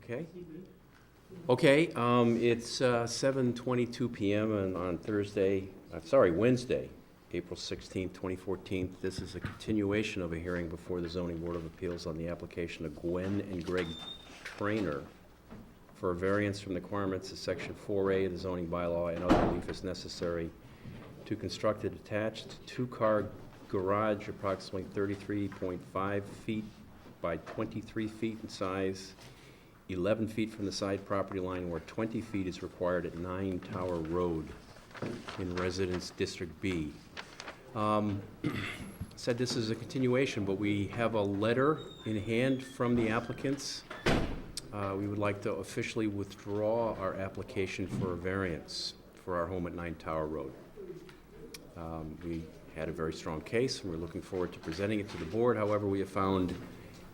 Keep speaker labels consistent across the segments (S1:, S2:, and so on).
S1: Okay. Okay, it's 7:22 p.m. and on Wednesday, April 16th, 2014. This is a continuation of a hearing before the Zoning Board of Appeals on the application of Gwen and Greg Traynor for a variance from the requirements of Section 4A of the zoning bylaw and other relief as necessary to construct a detached two-car garage approximately 33.5 feet by 23 feet in size, 11 feet from the side property line where 20 feet is required at 9 Tower Road in Residence District B. Said this is a continuation, but we have a letter in hand from the applicants. We would like to officially withdraw our application for a variance for our home at 9 Tower Road. We had a very strong case, and we're looking forward to presenting it to the board. However, we have found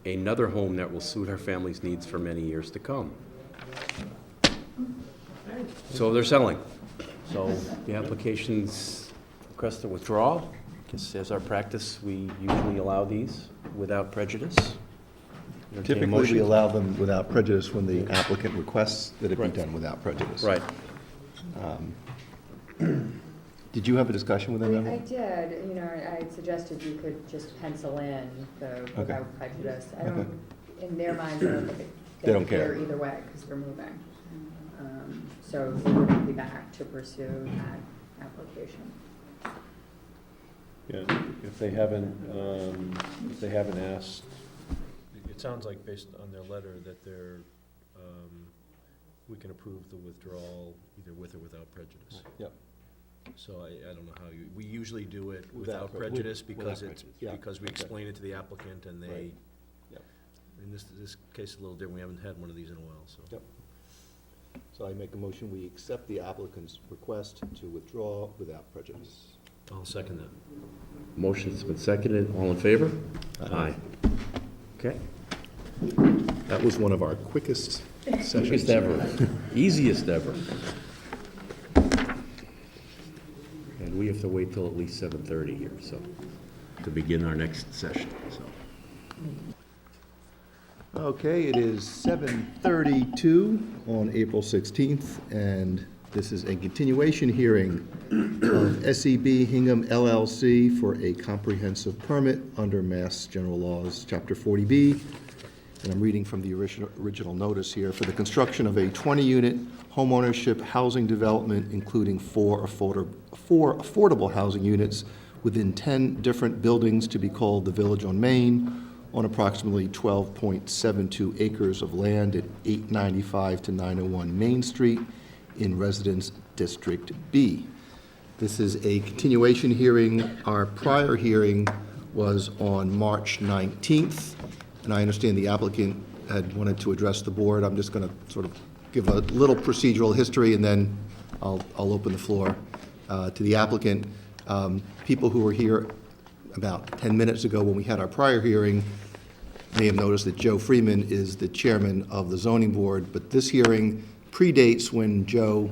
S1: another home that will suit our family's needs for many years to come. So they're selling. So the application's request to withdraw. Just as our practice, we usually allow these without prejudice. Entertain a
S2: Typically,
S1: motion.
S2: we allow them without prejudice when the applicant requests that it be
S1: Right.
S2: done without prejudice.
S1: Right.
S2: Did you have a discussion with them,
S3: I
S2: Emily?
S3: did, I suggested you could just pencil in the without prejudice. I don't, in their minds, I don't think
S2: They don't care.
S3: either way, because they're moving. So they wouldn't be back to pursue that application.
S4: Yeah, if they haven't asked, it sounds like based on their letter that they're, we can approve the withdrawal either with or without prejudice.
S2: Yep.
S4: So I don't know how we usually do it
S2: Without
S4: without
S2: pre-
S4: prejudice
S2: without
S4: because
S2: prejudice, yeah.
S4: because we
S2: Okay.
S4: explain it to the applicant and they,
S2: Right. Yep.
S4: in this case is a little different, we haven't had one of these in a while, so.
S2: Yep. So I make a motion, we accept the applicant's request to withdraw without prejudice.
S4: I'll second that.
S1: Motion's been seconded. All in favor?
S2: Aye.
S1: Okay.
S2: That was one of our quickest sessions.
S1: Quickest ever. Easiest ever. And we have to wait till at least 7:30 here, so, to begin our next session, so.
S2: Okay, it is 7:32 on April 16th, and this is a continuation hearing of SEB Hingham LLC for a comprehensive permit under Mass General Laws, Chapter 40B. And I'm reading from the original notice here, for the construction of a 20-unit homeownership housing development, including four affordable housing units within 10 different buildings to be called the Village on Main, on approximately 12.72 acres of land at 895 to 901 Main Street in Residence District B. This is a continuation hearing. Our prior hearing was on March 19th, and I understand the applicant had wanted to address the board. I'm just going to sort of give a little procedural history, and then I'll open the floor to the applicant. People who were here about 10 minutes ago when we had our prior hearing may have noticed that Joe Freeman is the chairman of the zoning board, but this hearing predates when Joe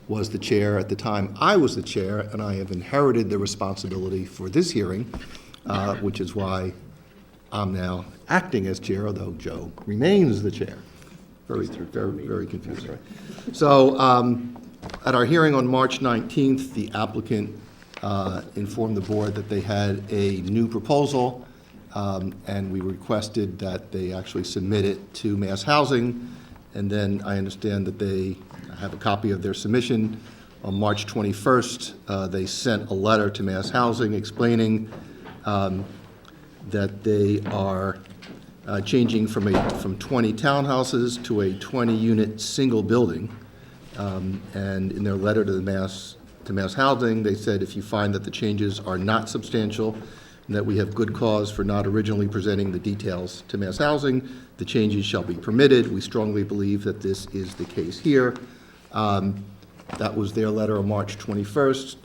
S2: was the chair. At the time, I was the chair, and I have inherited the responsibility for this hearing, which is why I'm now acting as chair, although Joe remains the chair. Very confusing. So at our hearing on March 19th, the applicant informed the board that they had a new proposal, and we requested that they actually submit it to Mass Housing. And then I understand that they have a copy of their submission. On March 21st, they sent a letter to Mass Housing explaining that they are changing from 20 townhouses to a 20-unit single building. And in their letter to Mass Housing, they said if you find that the changes are not substantial and that we have good cause for not originally presenting the details to Mass Housing, the changes shall be permitted. We strongly believe that this is the case here. That was their letter on March 21st.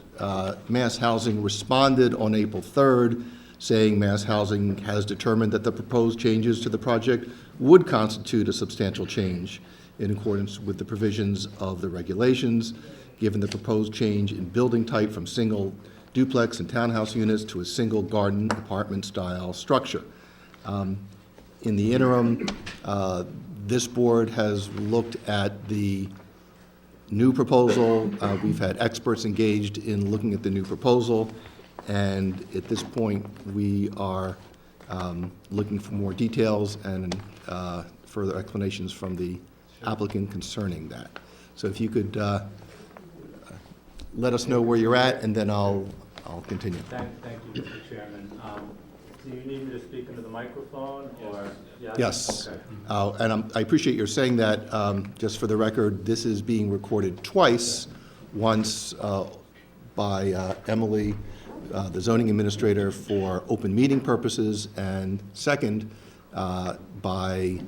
S2: Mass Housing responded on April 3rd, saying Mass Housing has determined that the proposed changes to the project would constitute a substantial change in accordance with the provisions of the regulations, given the proposed change in building type from single duplex and townhouse units to a single garden apartment style structure. In the interim, This board has looked at the new proposal. We've had experts engaged in looking at the new proposal, and at this point, we are looking for more details and further explanations from the applicant concerning that. So if you could let us know where you're at, and then I'll continue.
S5: Thank you, Mr. Chairman. Do you need me to speak into the microphone, or?
S2: Yes.
S5: Okay.
S2: And I appreciate your saying that. Just for the record, this is being recorded twice, once by Emily, the zoning administrator, for open meeting purposes, and second, by, it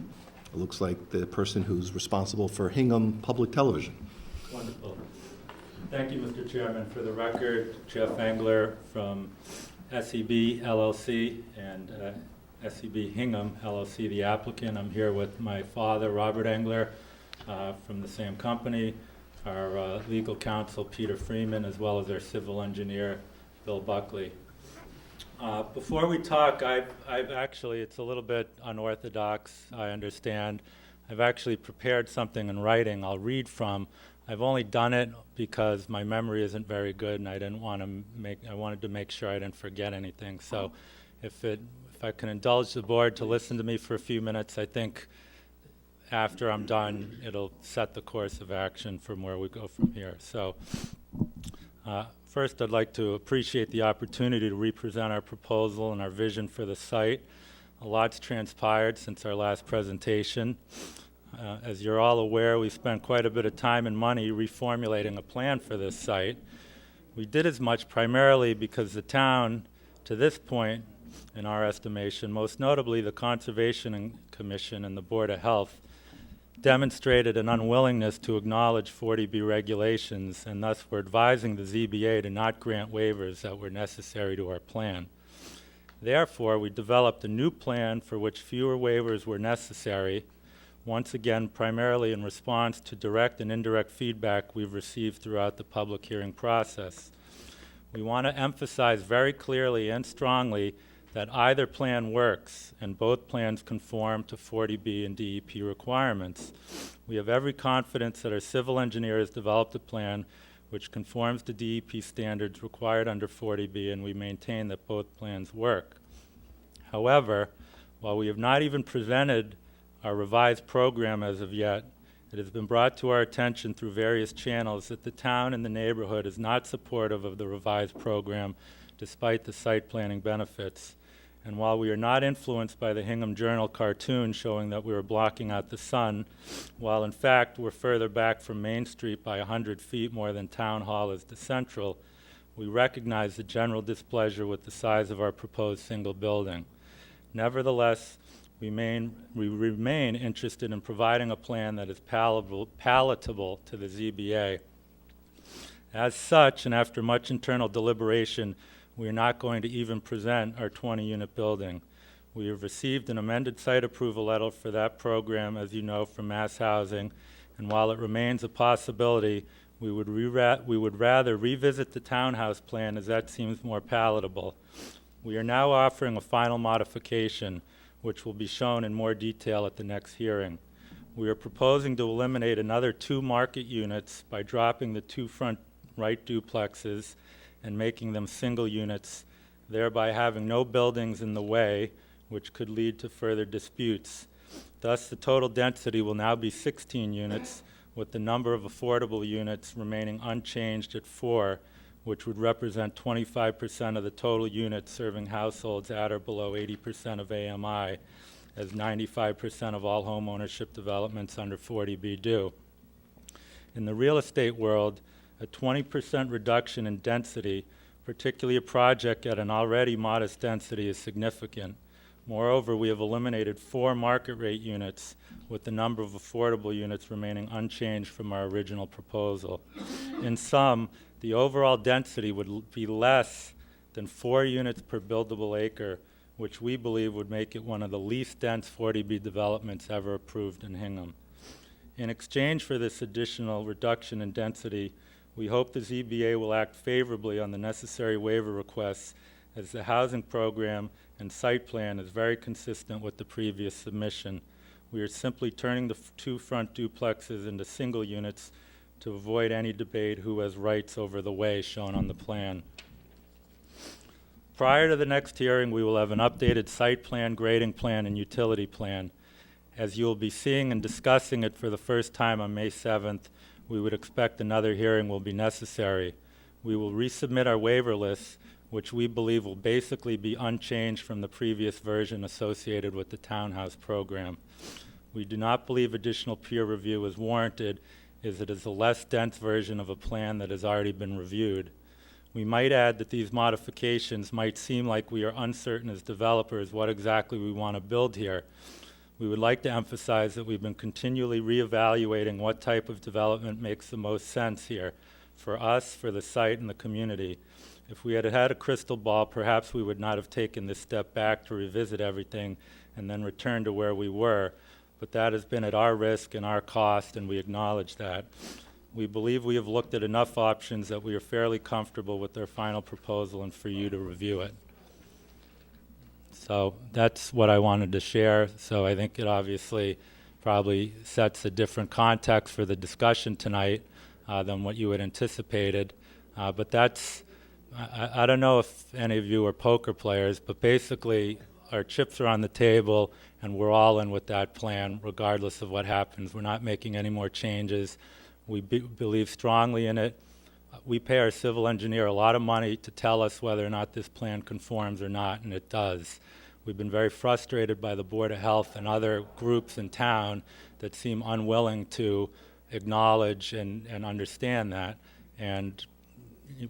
S2: looks like, the person who's responsible for Hingham Public Television.
S5: Wonderful. Thank you, Mr. Chairman. For the record, Jeff Engler from SEB LLC and SEB Hingham LLC, the applicant. I'm here with my father, Robert Engler, from the same company, our legal counsel, Peter Freeman, as well as our civil engineer, Bill Buckley. Before we talk, I've actually, it's a little bit unorthodox, I understand. I've actually prepared something in writing I'll read from. I've only done it because my memory isn't very good, and I wanted to make sure I didn't forget anything. So if I can indulge the board to listen to me for a few minutes, I think after I'm done, it'll set the course of action from where we go from here. So first, I'd like to appreciate the opportunity to represent our proposal and our vision for the site. A lot's transpired since our last presentation. As you're all aware, we spent quite a bit of time and money reformulating a plan for this site. We did as much primarily because the town, to this point, in our estimation, most notably the Conservation Commission and the Board of Health, demonstrated an unwillingness to acknowledge 40B regulations, and thus were advising the ZBA to not grant waivers that were necessary to our plan. Therefore, we developed a new plan for which fewer waivers were necessary, once again primarily in response to direct and indirect feedback we've received throughout the public hearing process. We want to emphasize very clearly and strongly that either plan works, and both plans conform to 40B and DEP requirements. We have every confidence that our civil engineer has developed a plan which conforms to DEP standards required under 40B, and we maintain that both plans work. However, while we have not even presented our revised program as of yet, it has been brought to our attention through various channels that the town and the neighborhood is not supportive of the revised program despite the site planning benefits. And while we are not influenced by the Hingham Journal cartoon showing that we were blocking out the sun, while in fact we're further back from Main Street by 100 feet more than Town Hall is to Central, we recognize the general displeasure with the size of our proposed single building. Nevertheless, we remain interested in providing a plan that is palatable to the ZBA. As such, and after much internal deliberation, we are not going to even present our 20-unit building. We have received an amended site approval letter for that program, as you know, from Mass Housing, and while it remains a possibility, we would rather revisit the townhouse plan as that seems more palatable. We are now offering a final modification, which will be shown in more detail at the next hearing. We are proposing to eliminate another 2 market units by dropping the 2 front right duplexes and making them single units, thereby having no buildings in the way, which could lead to further disputes. Thus, the total density will now be 16 units, with the number of affordable units remaining unchanged at 4, which would represent 25% of the total units serving households at or below 80% of AMI, as 95% of all home ownership developments under 40B do. In the real estate world, a 20% reduction in density, particularly a project at an already modest density, is significant. Moreover, we have eliminated 4 market rate units, with the number of affordable units remaining unchanged from our original proposal. In sum, the overall density would be less than 4 units per buildable acre, which we believe would make it one of the least dense 40B developments ever approved in Hingham. In exchange for this additional reduction in density, we hope the ZBA will act favorably on the necessary waiver requests, as the housing program and site plan is very consistent with the previous submission. We are simply turning the two front duplexes into single units to avoid any debate who has rights over the way shown on the plan. Prior to the next hearing, we will have an updated site plan, grading plan, and utility plan. As you will be seeing and discussing it for the first time on May 7th, we would expect another hearing will be necessary. We will resubmit our waiver lists, which we believe will basically be unchanged from the previous version associated with the townhouse program. We do not believe additional peer review is warranted, as it is a less dense version of a plan that has already been reviewed. We might add that these modifications might seem like we are uncertain as developers what exactly we want to build here. We would like to emphasize that we've been continually reevaluating what type of development makes the most sense here, for us, for the site, and the community. If we had had a crystal ball, perhaps we would not have taken this step back to revisit everything and then return to where we were, but that has been at our risk and our cost, and we acknowledge that. We believe we have looked at enough options that we are fairly comfortable with their final proposal and for you to review it. So that's what I wanted to share. So I think it obviously probably sets a different context for the discussion tonight than what you had anticipated. But that's, I don't know if any of you are poker players, but basically our chips are on the table and we're all in with that plan regardless of what happens. We're not making any more changes. We believe strongly in it. We pay our civil engineer a lot of money to tell us whether or not this plan conforms or not, and it does. We've been very frustrated by the Board of Health and other groups in town that seem unwilling to acknowledge and understand that. And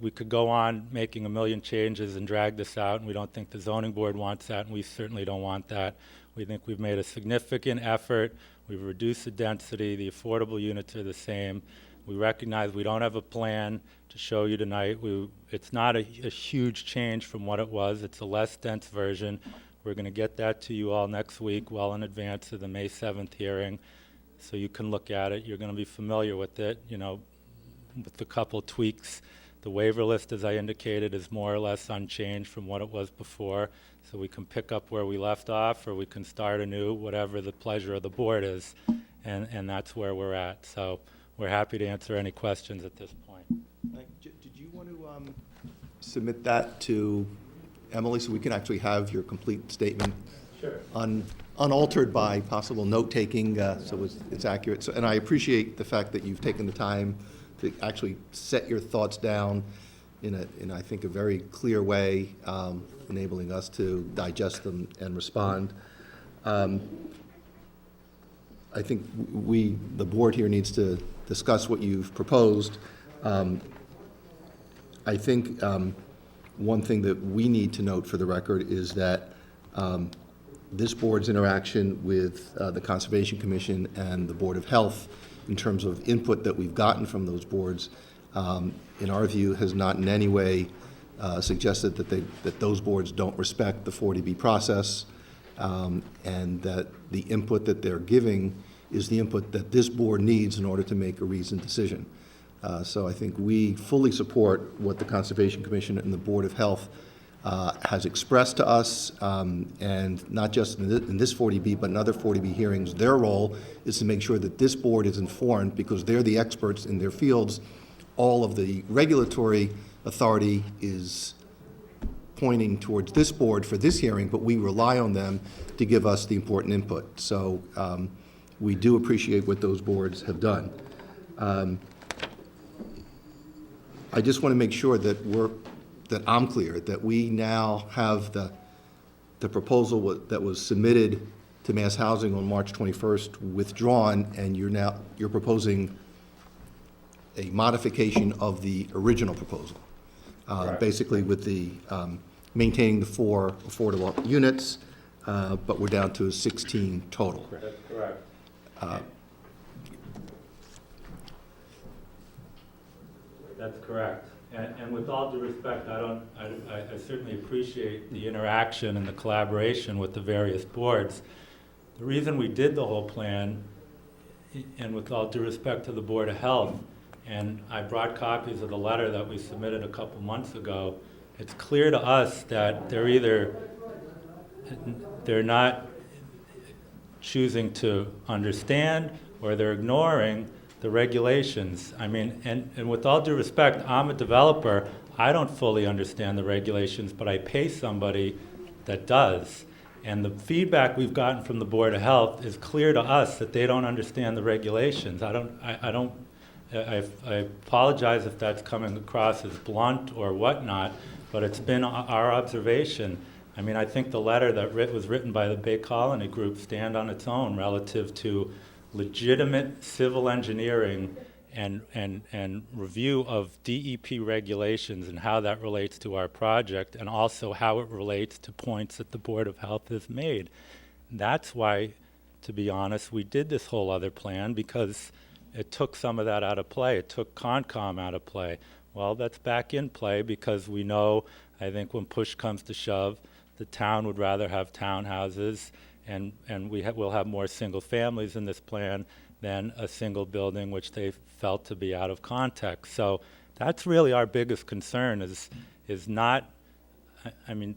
S5: we could go on making a million changes and drag this out, and we don't think the zoning board wants that, and we certainly don't want that. We think we've made a significant effort. We've reduced the density. The affordable units are the same. We recognize we don't have a plan to show you tonight. It's not a huge change from what it was. It's a less dense version. We're going to get that to you all next week, well in advance of the May 7th hearing, so you can look at it. You're going to be familiar with it, you know, with a couple tweaks. The waiver list, as I indicated, is more or less unchanged from what it was before, so we can pick up where we left off, or we can start anew, whatever the pleasure of the board is, and that's where we're at. So we're happy to answer any questions at this point.
S2: Did you want to submit that to Emily so we can actually have your complete statement?
S5: Sure.
S2: Unaltered by possible note-taking, so it's accurate. So, and I appreciate the fact that you've taken the time to actually set your thoughts down in I think, a very clear way, enabling us to digest them and respond. I think the board here needs to discuss what you've proposed. I think one thing that we need to note for the record is that this board's interaction with the Conservation Commission and the Board of Health in terms of input that we've gotten from those boards, in our view, has not in any way suggested that those boards don't respect the 40B process, and that the input that they're giving is the input that this board needs in order to make a reasoned decision. So I think we fully support what the Conservation Commission and the Board of Health has expressed to us, and not just in this 40B, but in other 40B hearings. Their role is to make sure that this board is informed because they're the experts in their fields. All of the regulatory authority is pointing towards this board for this hearing, but we rely on them to give us the important input. So we do appreciate what those boards have done. I just want to make sure that I'm clear, that we now have the proposal that was submitted to Mass Housing on March 21st withdrawn, and you're proposing a modification of the original proposal. Basically with the maintaining the 4 affordable units, but we're down to 16 total.
S5: That's correct. That's correct. And with all due respect, I certainly appreciate the interaction and the collaboration with the various boards. The reason we did the whole plan, and with all due respect to the Board of Health, and I brought copies of the letter that we submitted a couple months ago, it's clear to us that they're not choosing to understand or they're ignoring the regulations. I mean, and with all due respect, I'm a developer. I don't fully understand the regulations, but I pay somebody that does. And the feedback we've gotten from the Board of Health is clear to us that they don't understand the regulations. I apologize if that's coming across as blunt or whatnot, but it's been our observation. I mean, I think the letter that was written by the Bay Colony Group stand on its own relative to legitimate civil engineering and review of DEP regulations and how that relates to our project, and also how it relates to points that the Board of Health has made. That's why, to be honest, we did this whole other plan, because it took some of that out of play. It took Concom out of play. Well, that's back in play, because we know, I think when push comes to shove, the town would rather have townhouses, and we'll have more single families in this plan than a single building, which they felt to be out of context. So that's really our biggest concern, is not, I mean,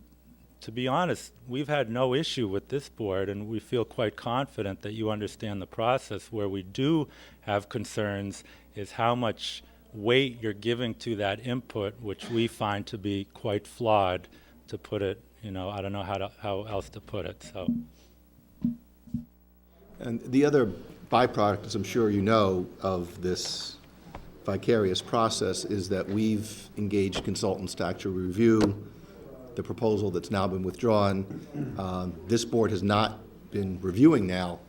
S5: to be honest, we've had no issue with this board, and we feel quite confident that you understand the process. Where we do have concerns is how much weight you're giving to that input, which we find to be quite flawed, to put it, you know, I don't know how else to put it, so.
S2: And the other byproduct, as I'm sure you know, of this vicarious process is that we've engaged consultants to actually review the proposal that's now been withdrawn. This board has not been reviewing now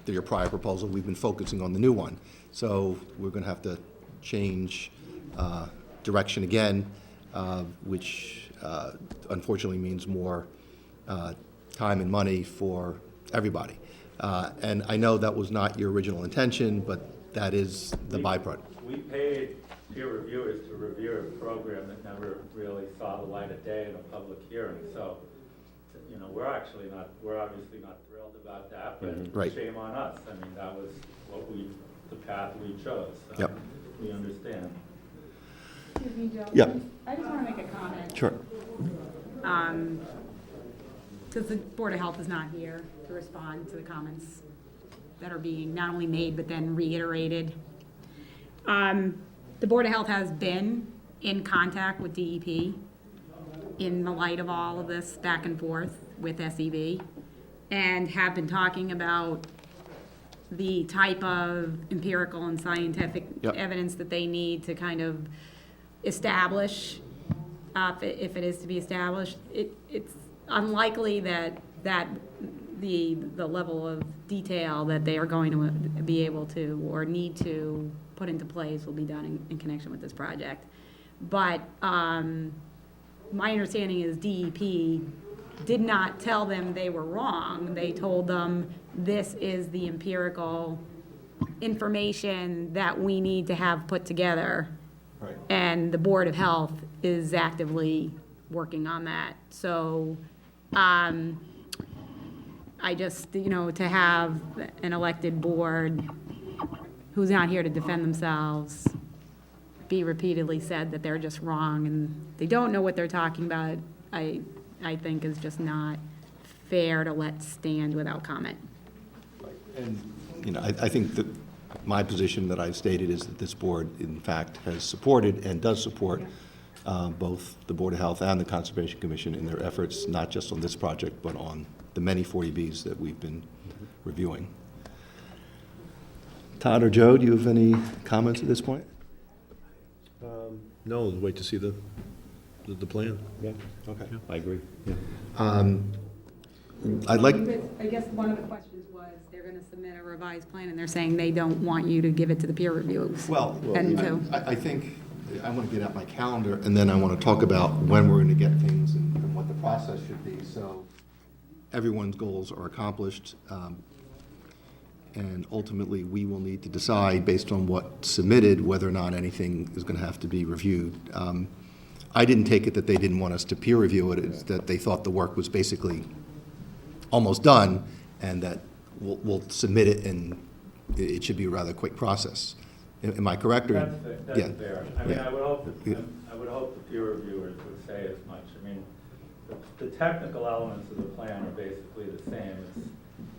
S2: your prior proposal. We've been focusing on the new one. So we're going to have to change direction again, which unfortunately means more time and money for everybody. And I know that was not your original intention, but that is the byproduct.
S5: We paid peer reviewers to review a program that never really saw the light of day in a public hearing. So, you know, we're obviously not thrilled about that, but
S2: Right.
S5: Shame on us. I mean, that was the path we chose. So
S2: Yep.
S5: We understand.
S6: Excuse me, Joe.
S2: Yeah.
S6: I just want to make a comment.
S2: Sure.
S6: Because the Board of Health is not here to respond to the comments that are being not only made, but then reiterated. The Board of Health has been in contact with DEP in the light of all of this back and forth with SEB, and have been talking about the type of empirical and scientific
S2: Yep.
S6: evidence that they need to kind of establish, if it is to be established. It's unlikely that the level of detail that they are going to be able to or need to put into place will be done in connection with this project. But my understanding is DEP did not tell them they were wrong. They told them this is the empirical information that we need to have put together.
S2: Right.
S6: And the Board of Health is actively working on that. So I just, to have an elected board who's not here to defend themselves be repeatedly said that they're just wrong and they don't know what they're talking about, I think is just not fair to let stand without comment.
S2: And, I think that my position that I've stated is that this board, in fact, has supported and does support both the Board of Health and the Conservation Commission in their efforts, not just on this project, but on the many 40Bs that we've been reviewing. Todd or Joe, do you have any comments at this point?
S4: No, we'll wait to see the plan.
S2: Yeah. Okay.
S1: I agree.
S2: I'd like,
S6: I guess one of the questions was, they're gonna submit a revised plan and they're saying they don't want you to give it to the peer reviews.
S2: well,
S6: And so-
S2: I think I want to get out my calendar, and then I want to talk about when we're going to get things and what the process should be, so everyone's goals are accomplished. And ultimately, we will need to decide, based on what's submitted, whether or not anything is going to have to be reviewed. I didn't take it that they didn't want us to peer review it, it's that they thought the work was basically almost done, and that we'll submit it, and it should be a rather quick process. Am I correct? Or?
S5: That's
S2: Yeah.
S5: fair. I mean,
S2: Yeah.
S5: I would hope
S2: Yeah.
S5: the peer reviewers would say as much. I mean, the technical elements of the plan are basically the same. It's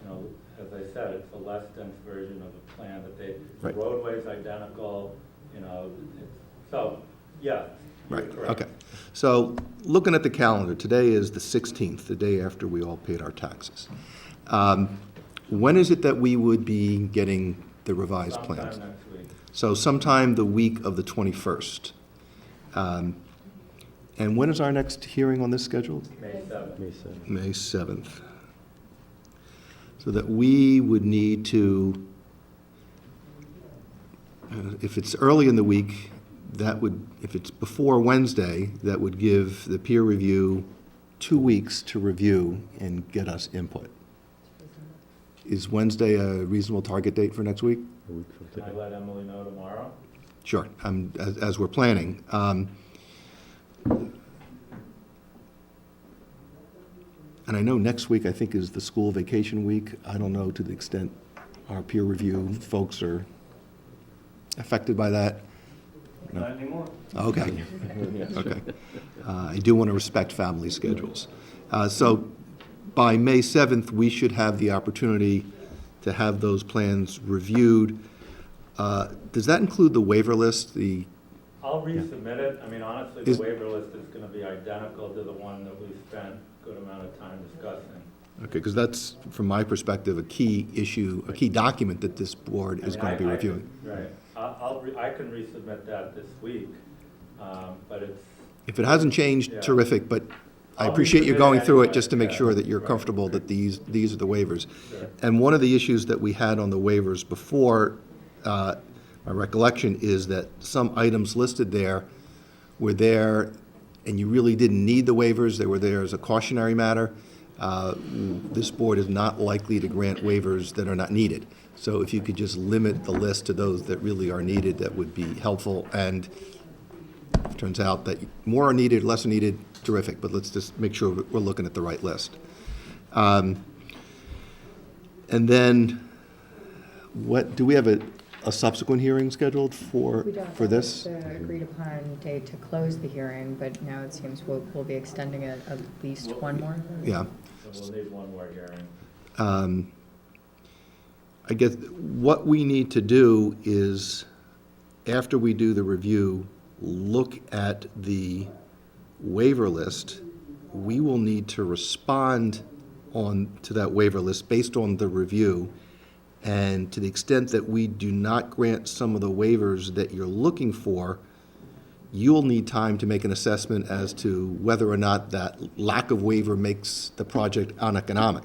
S5: you know, as I said, it's a less dense version of a plan that the
S2: Right.
S5: roadway's identical, you know, so, yeah. you're
S2: Right,
S5: correct.
S2: okay. So, looking at the calendar, today is the 16th, the day after we all paid our taxes. When is it that we would be getting the revised plans?
S5: Sometime next week.
S2: So sometime the week of the 21st. And when is our next hearing on this scheduled?
S5: May 7th.
S1: May 7th.
S2: May 7th. So that we would need to, if it's early in the week, that would, if it's before Wednesday, that would give the peer review 2 weeks to review and get us input. Is Wednesday a reasonable target date for next week?
S1: A week from
S5: Can I
S1: today.
S5: let Emily know tomorrow?
S2: Sure, as we're planning. And I know next week, I think, is the school vacation week. I don't know to the extent our peer review folks are affected by that.
S5: Not anymore.
S2: Okay, okay. I do want to respect family schedules. So by May 7th, we should have the opportunity to have those plans reviewed. Does that include the waiver list,
S5: I'll resubmit it. I mean, honestly,
S2: Is-
S5: the waiver list is gonna be identical to the one that we spent a good amount of time discussing.
S2: okay, because that's, from my perspective, a key issue, a key document that this board is
S5: I mean,
S2: going to be
S5: I-
S2: reviewing.
S5: Right. I can resubmit that this week, but it's,
S2: If it hasn't changed,
S5: Yeah.
S2: terrific, but I
S5: I'll
S2: appreciate you
S5: resubmit
S2: going through it
S5: anyway,
S2: just to make
S5: yeah.
S2: sure that you're
S5: Right.
S2: comfortable that these are the waivers.
S5: sure.
S2: And one of the issues that we had on the waivers before, my recollection is that some items listed there were there, and you really didn't need the waivers, they were there as a cautionary matter. This board is not likely to grant waivers that are not needed. So if you could just limit the list to those that really are needed, that would be helpful. And if it turns out that more are needed, less are needed, terrific, but let's just make sure we're looking at the right list. And then, what, do we have a subsequent hearing scheduled for
S3: We don't
S2: for this?
S3: have the agreed upon date to close the hearing, but now it seems we'll be extending it at least one more.
S2: Yeah.
S5: So we'll need one more hearing.
S2: I guess what we need to do is, after we do the review, look at the waiver list. We will need to respond to that waiver list based on the review. And to the extent that we do not grant some of the waivers that you're looking for, you'll need time to make an assessment as to whether or not that lack of waiver makes the project uneconomic.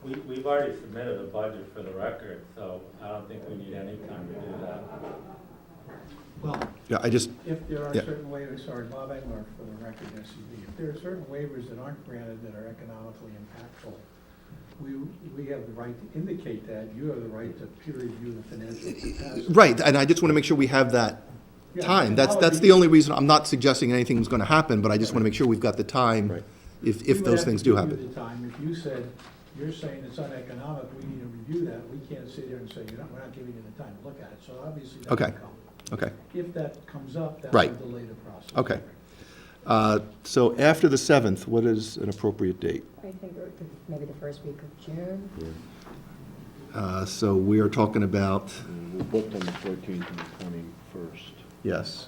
S5: We've already submitted a budget for the record, so I don't think we need any time to do that.
S7: Well,
S2: Yeah, I just,
S7: if there are
S2: Yeah.
S7: certain waivers, sorry, Bob Engler for the record, SCB, if there are certain waivers that aren't granted that are economically impactful, we have the right to indicate that, you have the right to peer review the financial capacity.
S2: right, and I just want to make sure we have that
S7: Yeah,
S2: time. That's the only reason, I'm not suggesting anything's going to happen, but I just want to make sure we've got the time
S1: Right.
S2: if
S7: We would
S2: those
S7: have to
S2: things do
S7: give you
S2: happen.
S7: the time, if you said, you're saying it's uneconomic, we need to review that, we can't sit here and say, we're not giving you the time to look at it, so obviously that
S2: Okay.
S7: will come.
S2: Okay,
S7: If that comes up, that
S2: Right.
S7: will delay the process.
S2: okay. So after the 7th, what is an appropriate date?
S3: I think maybe the first week of June.
S2: So we are talking about,
S8: We booked on the 14th and the 21st.
S2: yes.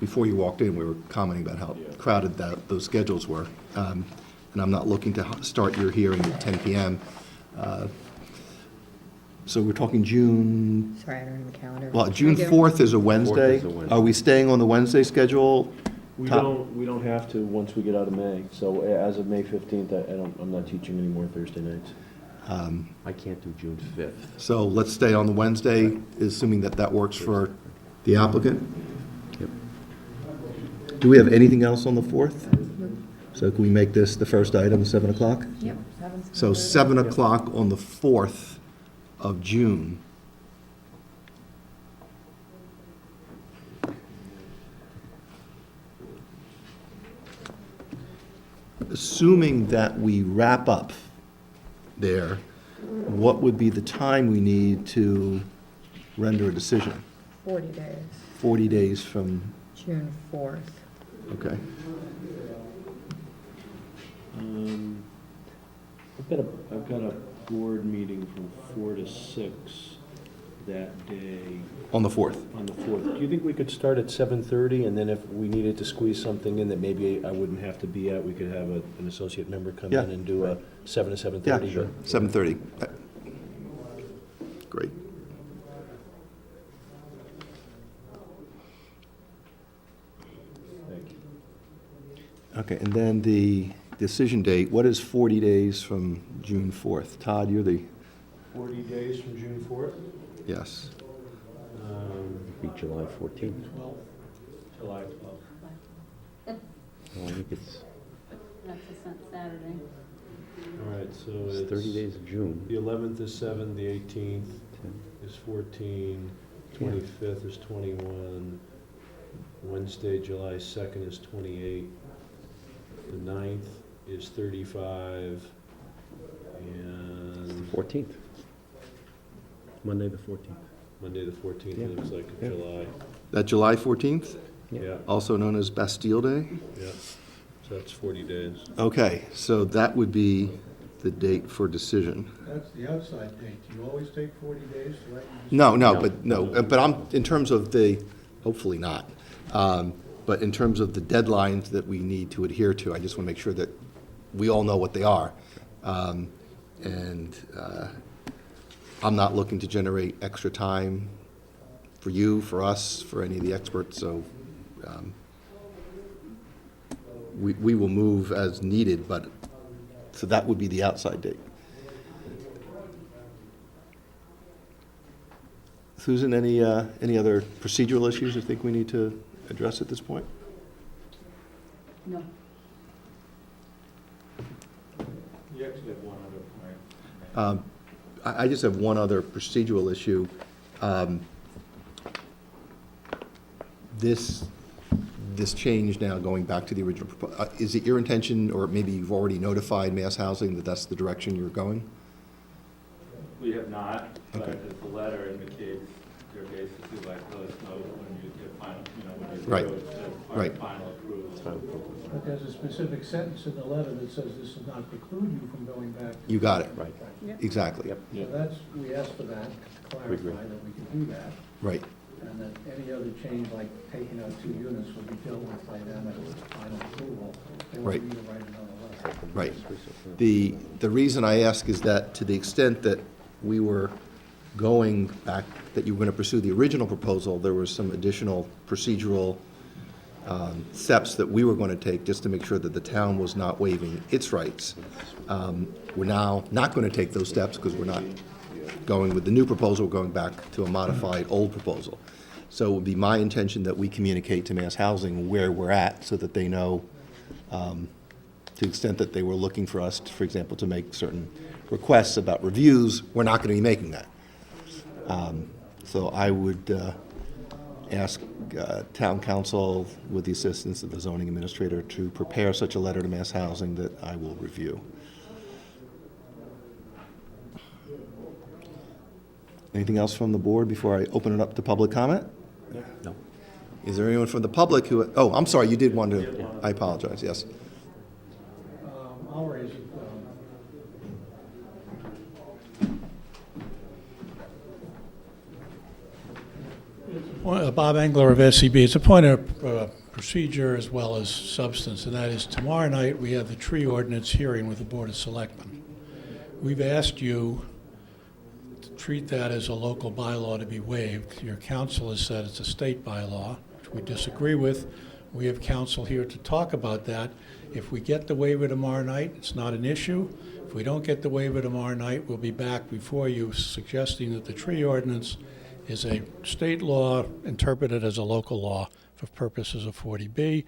S2: Before you walked in, we were commenting about how crowded those schedules were. And I'm not looking to start your hearing at 10 PM. So we're talking June,
S3: Sorry, I don't have a calendar.
S2: well, June
S3: I do.
S2: 4th is a Wednesday.
S1: is a Wednesday.
S2: Are we staying on the Wednesday schedule?
S8: We
S2: Top-
S8: don't have to once we get out of May. So as of May 15th, I'm not teaching anymore Thursday nights.
S1: I can't do June 5th.
S2: So let's stay on the Wednesday, assuming that that works for the applicant.
S1: Yep.
S2: Do we have anything else on the 4th? So can we make this the first item, 7 o'clock?
S3: Yep. seven's
S2: So
S3: good.
S2: 7 o'clock on the 4th of June. Assuming that we wrap up there, what would be the time we need to render a decision?
S3: 40 days,
S2: 40 days from,
S3: June 4th.
S2: okay.
S8: I've got a board meeting from 4 to 6 that day
S2: On the 4th.
S8: on the 4th.
S4: Do you think we could start at 7:30, and then if we needed to squeeze something in that maybe I wouldn't have to be at, we could have an associate member come
S2: Yeah.
S4: in and do a 7 to
S2: Yeah,
S4: 7:30?
S2: sure. 7:30. Great.
S4: Thank you.
S2: Okay, and then the decision date, what is 40 days from June 4th? Todd, you're the,
S4: 40 days from June 4th?
S2: yes.
S1: Be July 14th.
S5: July 12th.
S1: I think it's
S6: That's a Saturday.
S4: All right, so
S1: it's 30 days of June.
S4: The 11th is 7, the 18th is 14, 25th is 21, Wednesday, July 2nd is 28, the 9th is 35, and
S1: 14th. Monday, the 14th.
S4: Monday, the 14th,
S1: Yeah.
S4: it looks like
S1: Yeah.
S4: July.
S2: That July 14th,
S4: Yeah,
S2: also known as Bastille Day?
S4: yeah, so that's 40 days.
S2: Okay, so that would be the date for decision.
S7: That's the outside date. Do you always take 40 days to let you?
S2: But I'm, in terms of the, hopefully not, but in terms of the deadlines that we need to adhere to, I just want to make sure that we all know what they are. And I'm not looking to generate extra time for you, for us, for any of the experts, so we will move as needed, but, so that would be the outside date. Susan, any other procedural issues you think we need to address at this point?
S6: No.
S5: You actually have one other point.
S2: I just have one other procedural issue. This change now, going back to the original, is it your intention, or maybe you've already notified Mass Housing that that's the direction you're going?
S5: We have not, but
S2: Okay.
S5: as the letter indicates, they're basically like, let us know when you get final, when you
S2: Right.
S5: do it, as
S2: Right.
S5: final approval.
S7: But there's a specific sentence in the letter that says this does not preclude you from going back.
S2: You got it,
S1: Right.
S2: exactly,
S7: So that's, we asked for that, to
S1: We agree.
S7: clarify that we can do that,
S2: right.
S7: and that any other change, like taking out 2 units, would be dealt with by them at final approval. They
S2: Right.
S7: won't need to write another letter.
S2: Right. The reason I ask is that to the extent that we were going back, that you were going to pursue the original proposal, there was some additional procedural steps that we were going to take just to make sure that the town was not waiving its rights. We're now not going to take those steps because we're not going with the new proposal, we're going back to a modified old proposal. So it would be my intention that we communicate to Mass Housing where we're at so that they know, to the extent that they were looking for us, for example, to make certain requests about reviews, we're not going to be making that. So I would ask town council, with the assistance of the zoning administrator, to prepare such a letter to Mass Housing that I will review. Anything else from the board before I open it up to public comment?
S1: No.
S2: Is there anyone from the public who, oh, I'm sorry, you did want to, I apologize, yes.
S7: I'll raise it. Bob Engler of SCB. It's a point of procedure as well as substance, and that is tomorrow night we have the tree ordinance hearing with the Board of Selectmen. We've asked you to treat that as a local bylaw to be waived. Your council has said it's a state bylaw, which we disagree with. We have counsel here to talk about that. If we get the waiver tomorrow night, it's not an issue. If we don't get the waiver tomorrow night, we'll be back before you suggesting that the tree ordinance is a state law interpreted as a local law for purposes of 40B.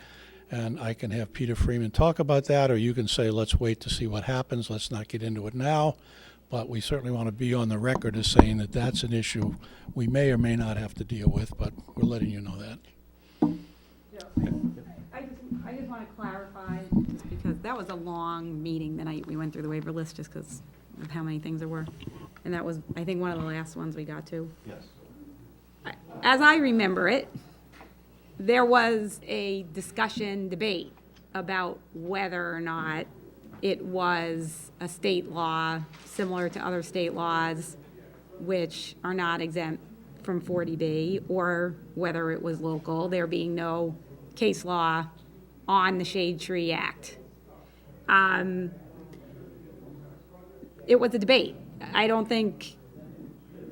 S7: And I can have Peter Freeman talk about that, or you can say, let's wait to see what happens. Let's not get into it now. But we certainly want to be on the record as saying that that's an issue we may or may not have to deal with, but we're letting you know that.
S6: I just want to clarify, because that was a long meeting the night we went through the waiver list, just because of how many things there were. And that was, I think, one of the last ones we got to.
S2: Yes.
S6: As I remember it, there was a discussion, debate about whether or not it was a state law similar to other state laws which are not exempt from 40B, or whether it was local, there being no case law on the Shade Tree Act. It was a debate. I don't think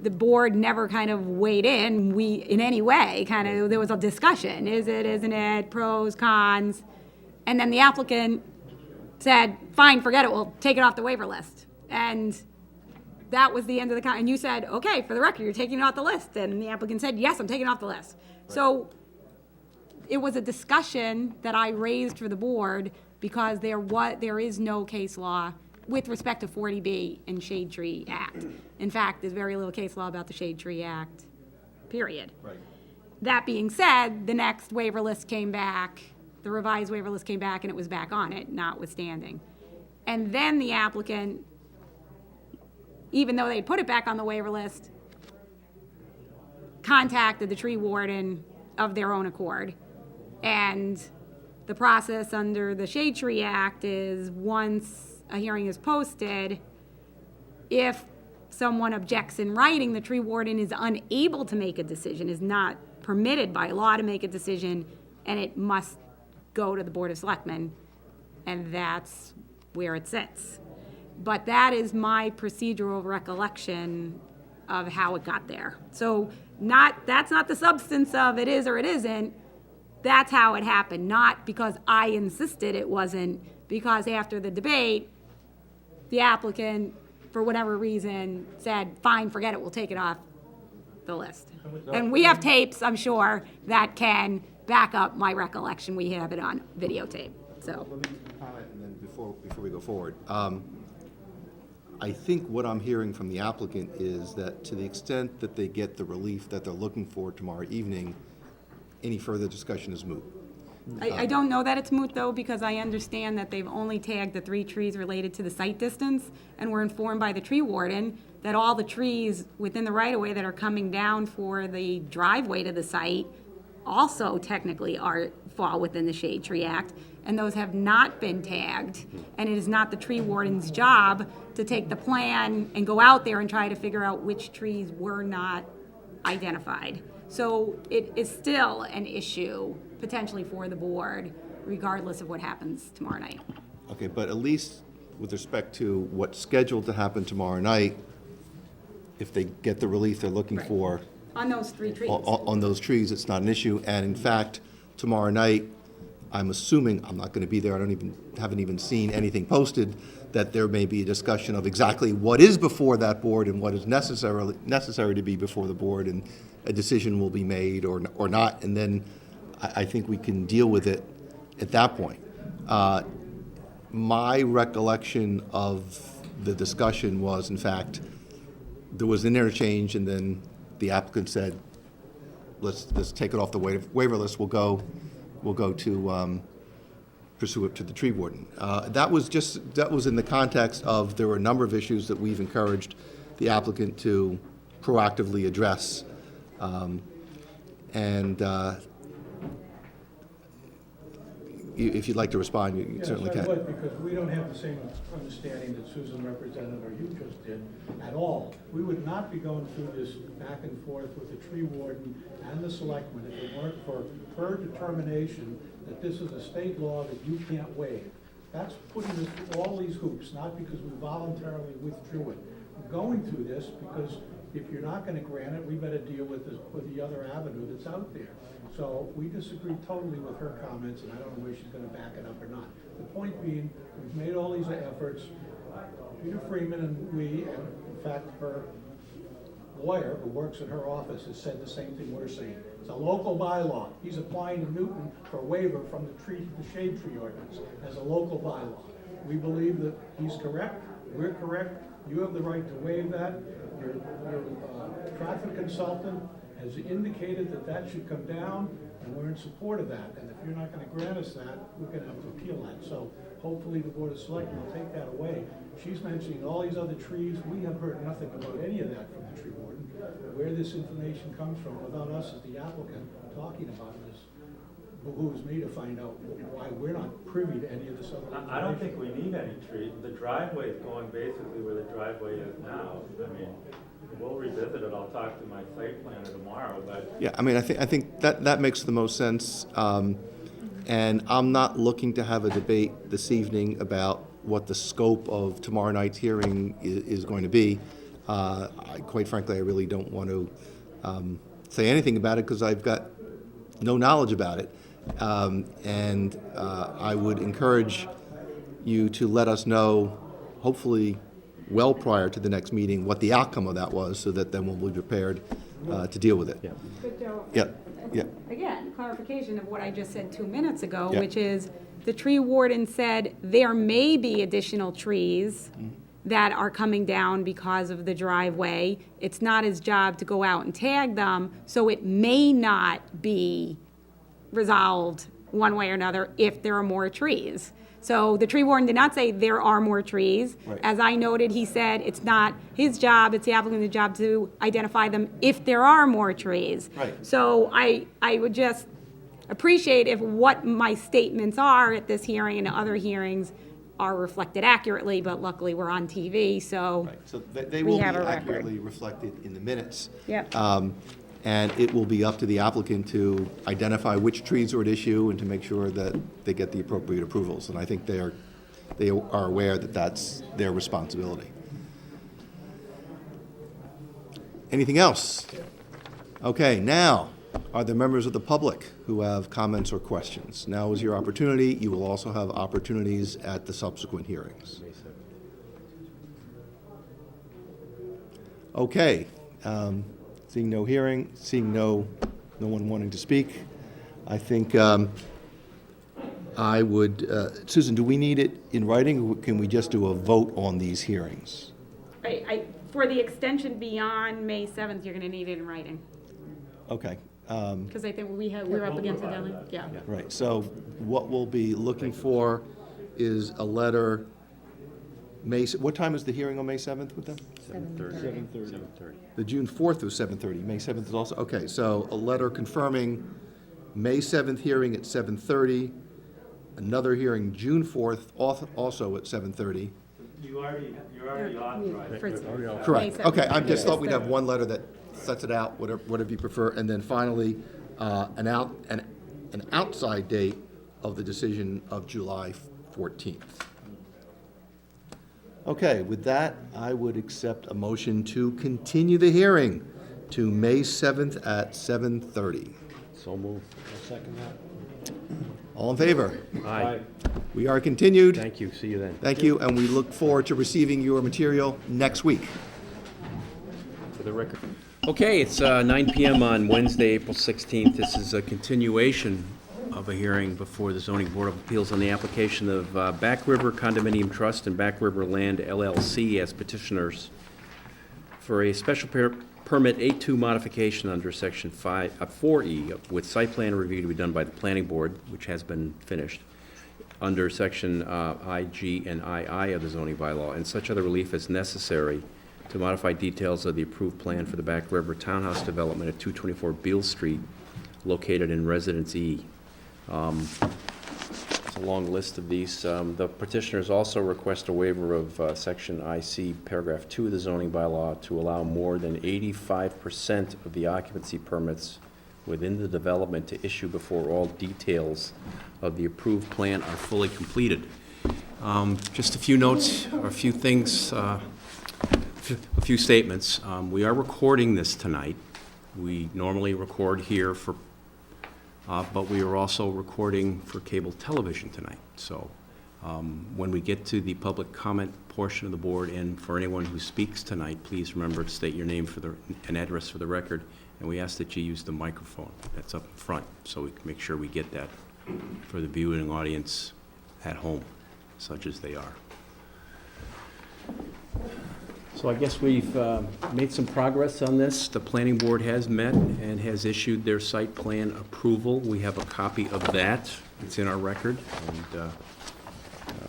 S6: the board never kind of weighed in, in any way, kind of, there was a discussion. Is it, isn't it, pros, cons? And then the applicant said, fine, forget it, we'll take it off the waiver list. And that was the end of the, and you said, okay, for the record, you're taking it off the list. And the applicant said, yes, I'm taking it off the list. Right. So it was a discussion that I raised for the board because there is no case law with respect to 40B and Shade Tree Act. In fact, there's very little case law about the Shade Tree Act, period.
S2: Right.
S6: That being said, the next waiver list came back, the revised waiver list came back, and it was back on it, notwithstanding. And then the applicant, even though they put it back on the waiver list, contacted the tree warden of their own accord. And the process under the Shade Tree Act is once a hearing is posted, if someone objects in writing, the tree warden is unable to make a decision, is not permitted by law to make a decision, and it must go to the Board of Selectmen, and that's where it sits. But that is my procedural recollection of how it got there. So that's not the substance of it is or it isn't. That's how it happened, not because I insisted it wasn't, because after the debate, the applicant, for whatever reason, said, fine, forget it, we'll take it off the list. And we have tapes, I'm sure, that can back up my recollection. We have it on videotape, so.
S2: Let me comment, and then before we go forward. I think what I'm hearing from the applicant is that to the extent that they get the relief that they're looking for tomorrow evening, any further discussion is moot.
S6: I don't know that it's moot, though, because I understand that they've only tagged the 3 trees related to the site distance, and we're informed by the tree warden that all the trees within the right-of-way that are coming down for the driveway to the site also technically fall within the Shade Tree Act, and those have not been tagged. And it is not the tree warden's job to take the plan and go out there and try to figure out which trees were not identified. So it is still an issue potentially for the board, regardless of what happens tomorrow night.
S2: Okay, but at least with respect to what's scheduled to happen tomorrow night, if they get the relief they're looking
S6: Right.
S2: for
S6: On those 3 trees.
S2: on those trees, it's not an issue. And in fact, tomorrow night, I'm assuming, I'm not going to be there, haven't even seen anything posted, that there may be a discussion of exactly what is before that board and what is necessary to be before the board, and a decision will be made or not, and then I think we can deal with it at that point. My recollection of the discussion was, in fact, there was an interchange, and then the applicant said, let's take it off the waiver list, we'll go to pursue it to the tree warden. That was in the context of, there were a number of issues that we've encouraged the applicant to proactively address. If you'd like to respond, you certainly can.
S7: Yes, I would, because we don't have the same understanding that Susan represented or you just did at all. We would not be going through this back and forth with the tree warden and the selectmen if it weren't for her determination that this is a state law that you can't waive. That's putting us through all these hoops, not because we voluntarily withdrew it. We're going through this because if you're not going to grant it, we better deal with the other avenue that's out there. So we disagree totally with her comments, and I don't know whether she's going to back it up or not. The point being, we've made all these efforts. Peter Freeman and we, and in fact her lawyer who works in her office, has said the same thing we're saying. It's a local bylaw. He's applying to Newton for a waiver from the shade tree ordinance as a local bylaw. We believe that he's correct, we're correct, you have the right to waive that. Your traffic consultant has indicated that that should come down, and we're in support of that. And if you're not going to grant us that, we're going to have to appeal that. So hopefully the Board of Selectmen will take that away. She's mentioning all these other trees. We have heard nothing about any of that from the tree warden. Where this information comes from, without us as the applicant talking about it, is behooves me to find out why we're not privy to any of this other information.
S5: I don't think we need any trees. The driveway is going basically where the driveway is now. I mean, we'll revisit it. I'll talk to my site planner tomorrow, but
S2: Yeah, I mean, I think that makes the most sense. And I'm not looking to have a debate this evening about what the scope of tomorrow night's hearing is going to be. Quite frankly, I really don't want to say anything about it because I've got no knowledge about it. And I would encourage you to let us know, hopefully well prior to the next meeting, what the outcome of that was, so that then we'll be prepared to deal with it.
S1: Yeah.
S6: But Joe,
S2: Yeah.
S6: again, clarification of what I just said 2 minutes ago,
S2: Yeah.
S6: which is the tree warden said there may be additional trees that are coming down because of the driveway. It's not his job to go out and tag them, so it may not be resolved one way or another if there are more trees. So the tree warden did not say there are more trees.
S2: Right.
S6: As I noted, he said it's not his job, it's the applicant's job to identify them if there are more trees.
S2: Right.
S6: So I would just appreciate if what my statements are at this hearing and other hearings are reflected accurately, but luckily we're on TV, so.
S2: Right, so they
S6: We
S2: will be
S6: have a record.
S2: accurately reflected in the minutes.
S6: Yep.
S2: And it will be up to the applicant to identify which trees are at issue and to make sure that they get the appropriate approvals. And I think they are aware that that's their responsibility. Anything else? Okay, now, are there members of the public who have comments or questions? Now is your opportunity. You will also have opportunities at the subsequent hearings. Okay, seeing no hearing, seeing no one wanting to speak, I think I would, Susan, do we need it in writing, or can we just do a vote on these hearings?
S6: For the extension beyond May 7th, you're gonna need it in writing,
S2: Okay,
S6: because I think we're up against the deadline, yeah.
S2: right, so what we'll be looking for is a letter, what time is the hearing on May 7th with them?
S1: 7:30.
S2: The June 4th was 7:30, May 7th is also, okay, so a letter confirming May 7th hearing at 7:30, another hearing June 4th, also at 7:30.
S5: you're already authorized.
S6: For-
S2: Correct,
S6: May
S2: okay,
S6: 7th.
S2: I just thought we'd
S6: Yes.
S2: have one letter that sets it out, whatever you prefer, and then finally, an outside date of the decision of July 14th. Okay, with that, I would accept a motion to continue the hearing to May 7th at 7:30.
S1: So moved.
S2: All in favor?
S1: Aye.
S2: We are continued.
S1: Thank you. See you then.
S2: Thank you, and we look forward to receiving your material next week.
S1: For the record. Okay, it's 9 PM on Wednesday, April 16th. This is a continuation of a hearing before the Zoning Board of Appeals on the application of Back River Condominium Trust and Back River Land LLC as petitioners for a special permit A2 modification under Section 4E with site plan review to be done by the Planning Board, which has been finished, under Section IG and II of the zoning bylaw, and such other relief as necessary to modify details of the approved plan for the Back River Townhouse development at 224 Beale Street, located in Residence E. It's a long list of these. The petitioners also request a waiver of Section IC, Paragraph 2 of the zoning bylaw to allow more than 85% of the occupancy permits within the development to issue before all details of the approved plan are fully completed. Just a few notes, or a few things, a few statements. We are recording this tonight. We normally record here but we are also recording for cable television tonight. So when we get to the public comment portion of the board, and for anyone who speaks tonight, please remember to state your name and address for the record, and we ask that you use the microphone that's up in front so we can make sure we get that for the viewing audience at home, such as they are. So I guess we've made some progress on this. The planning board has met and has issued their site plan approval. We have a copy of that. It's in our record. And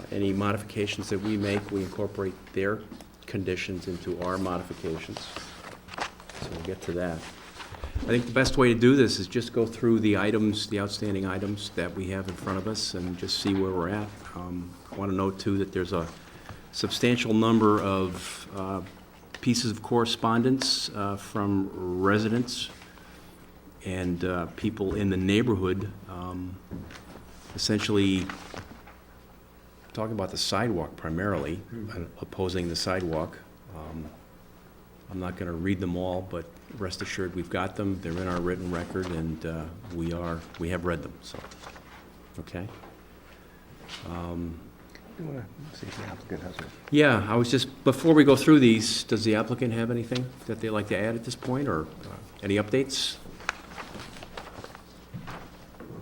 S1: any modifications that we make, we incorporate their conditions into our modifications. So we'll get to that. I think the best way to do this is just go through the items, the outstanding items that we have in front of us and just see where we're at. I want to note, too, that there's a substantial number of pieces of correspondence from residents and people in the neighborhood, essentially talking about the sidewalk primarily, opposing the sidewalk. I'm not going to read them all, but rest assured we've got them. They're in our written record, and we have read them. So, okay.
S2: You want to see if the applicant has it?
S1: Yeah, I was just, before we go through these, does the applicant have anything that they'd like to add at this point, or any updates?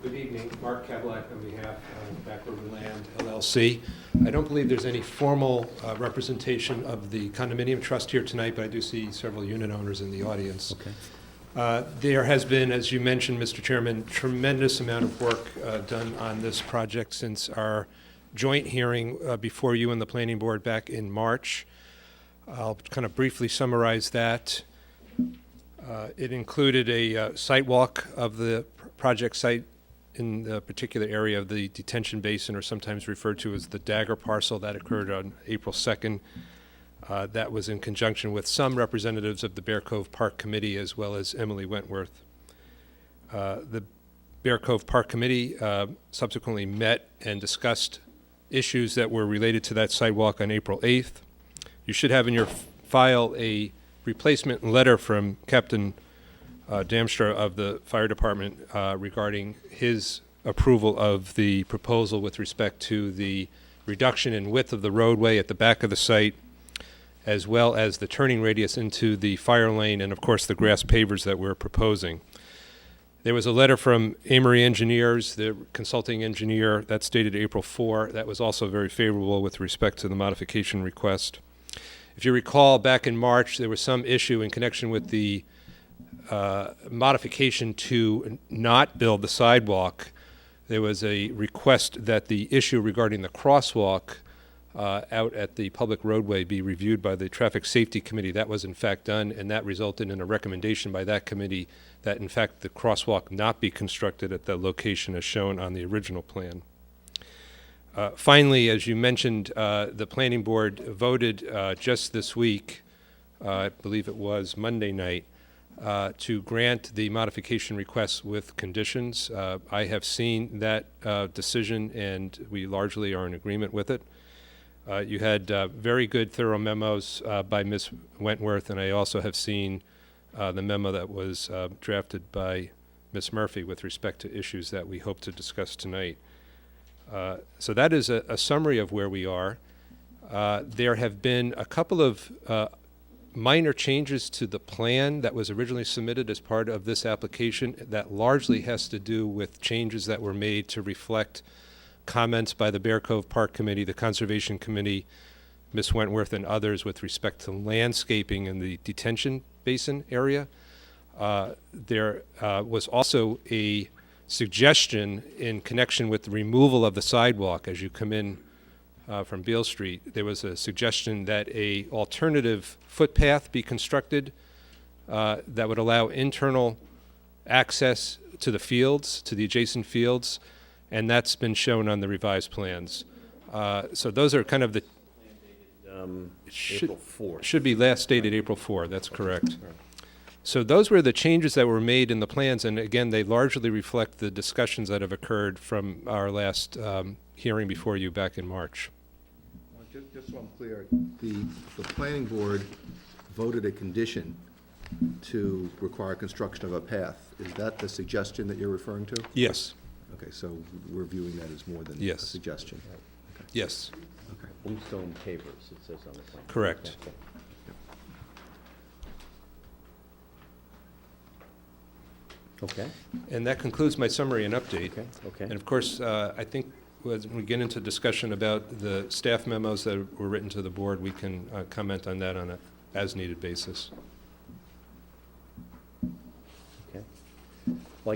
S9: Good evening, Mark Kavlak on behalf of Backroom Land LLC. I don't believe there's any formal representation of the condominium trust here tonight, but I do see several unit owners in the audience.
S1: Okay.
S9: There has been, as you mentioned, Mr. Chairman, tremendous amount of work done on this project since our joint hearing before you and the planning board back in March. I'll kind of briefly summarize that. It included a site walk of the project site in the particular area of the detention basin, or sometimes referred to as the Dagger parcel. That occurred on April 2nd. That was in conjunction with some representatives of the Bear Cove Park Committee as well as Emily Wentworth. The Bear Cove Park Committee subsequently met and discussed issues that were related to that sidewalk on April 8th. You should have in your file a replacement letter from Captain Damstra of the fire department regarding his approval of the proposal with respect to the reduction in width of the roadway at the back of the site, as well as the turning radius into the fire lane and, of course, the grass pavers that we're proposing. There was a letter from Amory Engineers, the consulting engineer, that's dated April 4. That was also very favorable with respect to the modification request. If you recall, back in March, there was some issue in connection with the modification to not build the sidewalk. There was a request that the issue regarding the crosswalk out at the public roadway be reviewed by the Traffic Safety Committee. That was in fact done, and that resulted in a recommendation by that committee that in fact the crosswalk not be constructed at the location as shown on the original plan. Finally, as you mentioned, the planning board voted just this week, I believe it was Monday night, to grant the modification request with conditions. I have seen that decision, and we largely are in agreement with it. You had very good, thorough memos by Ms. Wentworth, and I also have seen the memo that was drafted by Ms. Murphy with respect to issues that we hope to discuss tonight. So that is a summary of where we are. There have been a couple of minor changes to the plan that was originally submitted as part of this application that largely has to do with changes that were made to reflect comments by the Bear Cove Park Committee, the Conservation Committee, Ms. Wentworth, and others with respect to landscaping in the detention basin area. There was also a suggestion in connection with the removal of the sidewalk as you come in from Beale Street. There was a suggestion that a alternative footpath be constructed that would allow internal access to the fields, to the adjacent fields, and that's been shown on the revised plans. So those are kind of the...
S1: April 4th.
S9: Should be last dated April 4, that's correct. So those were the changes that were made in the plans, and again, they largely reflect the discussions that have occurred from our last hearing before you back in March.
S2: Just so I'm clear, the planning board voted a condition to require construction of a path. Is that the suggestion that you're referring to?
S9: Yes.
S2: Okay, so we're viewing that as more than a
S9: Yes.
S2: suggestion. Okay.
S9: Yes,
S2: Okay.
S1: Bluestone pavers, it says on the plan.
S9: correct.
S1: Okay. Okay,
S9: And that concludes my summary and update.
S1: okay, okay.
S9: And of course, I think as we get into discussion about the staff memos that were written to the board, we can comment on that on a as-needed basis.
S1: Okay. Well,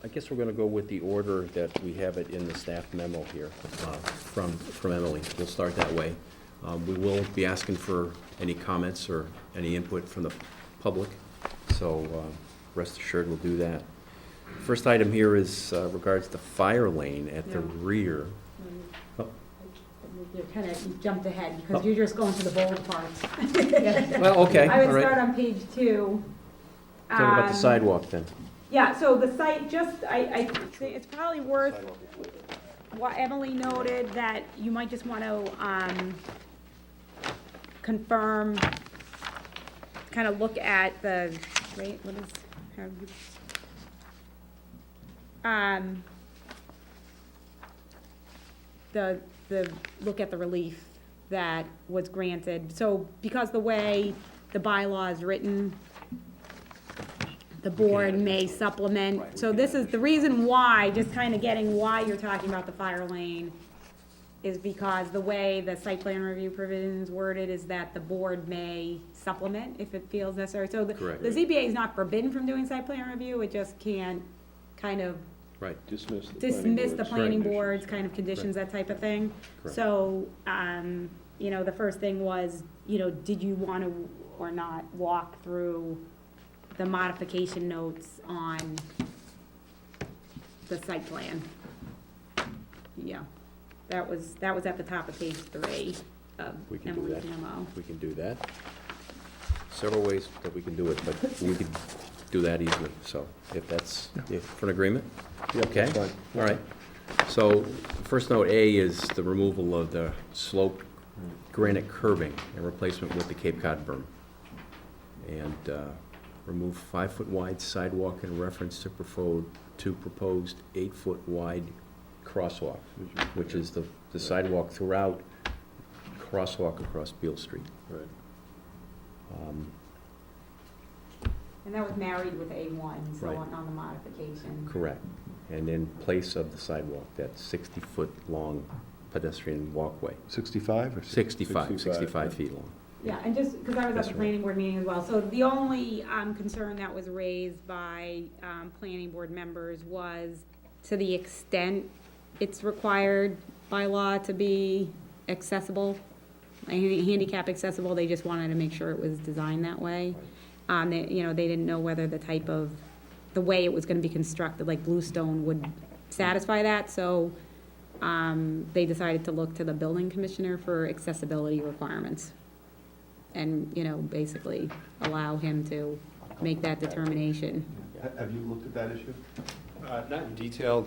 S1: I guess we're going to go with the order that we have it in the staff memo here from Emily. We'll start that way. We will be asking for any comments or any input from the public, so rest assured we'll do that. First item here is regards the fire lane at the rear.
S6: You're kind of, you jumped ahead, because you're just going to the bold parts.
S1: Well, okay,
S6: I
S1: all
S6: would
S1: right.
S6: start on page 2.
S1: Talk about the sidewalk then.
S6: Yeah, so the site, just, I think it's probably worth what Emily noted, that you might just want to confirm, kind of look at the, wait, what is, how do you, the look at the relief that was granted. So because the way the bylaw is written, the board may supplement. So this is the reason why, just kind of getting why you're talking about the fire lane, is because the way the site plan review provision is worded is that the board may supplement if it feels necessary. So the
S1: Correct.
S6: ZBA is not forbidden from doing site plan review, it just can't kind of
S1: Right.
S8: Dismiss the
S6: dismiss the planning
S1: Right.
S6: board's kind of conditions, that type of thing.
S1: Correct.
S6: So, you know, the first thing was, you know, did you want to or not walk through the modification notes on the site plan? Yeah, that was at the top of page 3 of
S1: We can do
S6: Emily's
S1: that.
S6: memo.
S1: We can do that. Several ways that we can do it, but we could do that easily, so if that's, if for an agreement? Okay,
S8: that's fine.
S1: all right. So, first note A is the removal of the slope granite curbing and replacement with the Cape Cod berm. And remove 5-foot wide sidewalk in reference to proposed 8-foot wide crosswalk, which is the sidewalk throughout, crosswalk across Beale Street.
S8: Right.
S6: And that was married with A1, so
S1: Right.
S6: on the modification.
S1: Correct. And in place of the sidewalk, that 60-foot long pedestrian walkway.
S2: 65 or
S1: 65
S8: yeah.
S1: feet long.
S6: Yeah, and just, because I was at
S1: That's
S6: the
S1: right.
S6: planning board meeting as well, so the only concern that was raised by planning board members was, to the extent it's required by law to be accessible, handicap accessible, they just wanted to make sure it was designed that way. You know, they didn't know whether the way it was gonna be constructed, like bluestone, would satisfy that, so they decided to look to the building commissioner for accessibility requirements. And, you know, basically allow him to make that determination.
S2: Have you looked at that issue?
S9: Not in detail.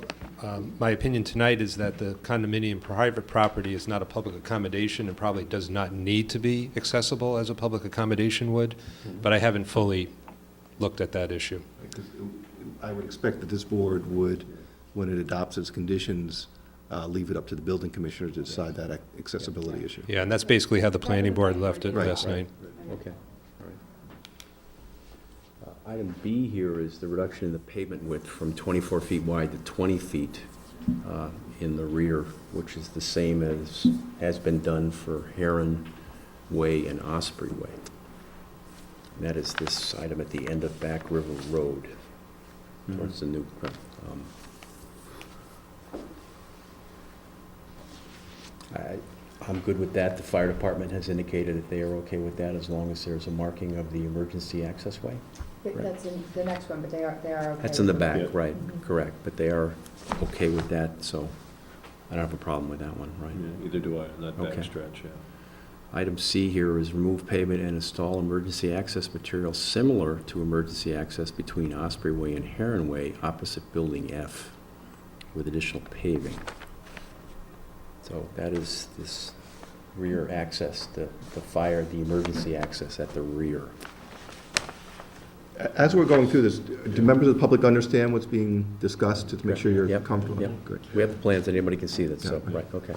S9: My opinion tonight is that the condominium private property is not a public accommodation and probably does not need to be accessible as a public accommodation would, but I haven't fully looked at that issue.
S2: Because I would expect that this board would, when it adopts its conditions, leave it up to the building commissioner to decide that accessibility issue.
S9: Yeah, and that's basically how the planning board left it
S2: Right,
S9: last
S2: right.
S9: night.
S1: Okay, all right. Item B here is the reduction in the pavement width from 24 feet wide to 20 feet in the rear, which is the same as has been done for Heron Way and Osprey Way. And that is this item at the end of Back River Road, towards the new, I'm good with that. The fire department has indicated that they are okay with that as long as there's a marking of the emergency access way.
S3: That's in the next one, but they are okay.
S1: That's in the
S3: with
S1: back,
S8: Yeah.
S1: right, correct, but they are okay with that, so I don't have a problem with that one, right?
S8: Yeah, Either do I, on that
S1: Okay.
S8: back stretch, yeah.
S1: Item C here is remove pavement and install emergency access material similar to emergency access between Osprey Way and Heron Way opposite Building F with additional paving. So that is this rear access, the emergency access at the rear.
S2: As we're going through this, do members of the public understand what's being discussed, to make sure you're
S1: Yep,
S2: comfortable?
S1: yep.
S2: Good.
S1: We have the plans, anybody can see that, so,
S2: Yeah.
S1: right, okay.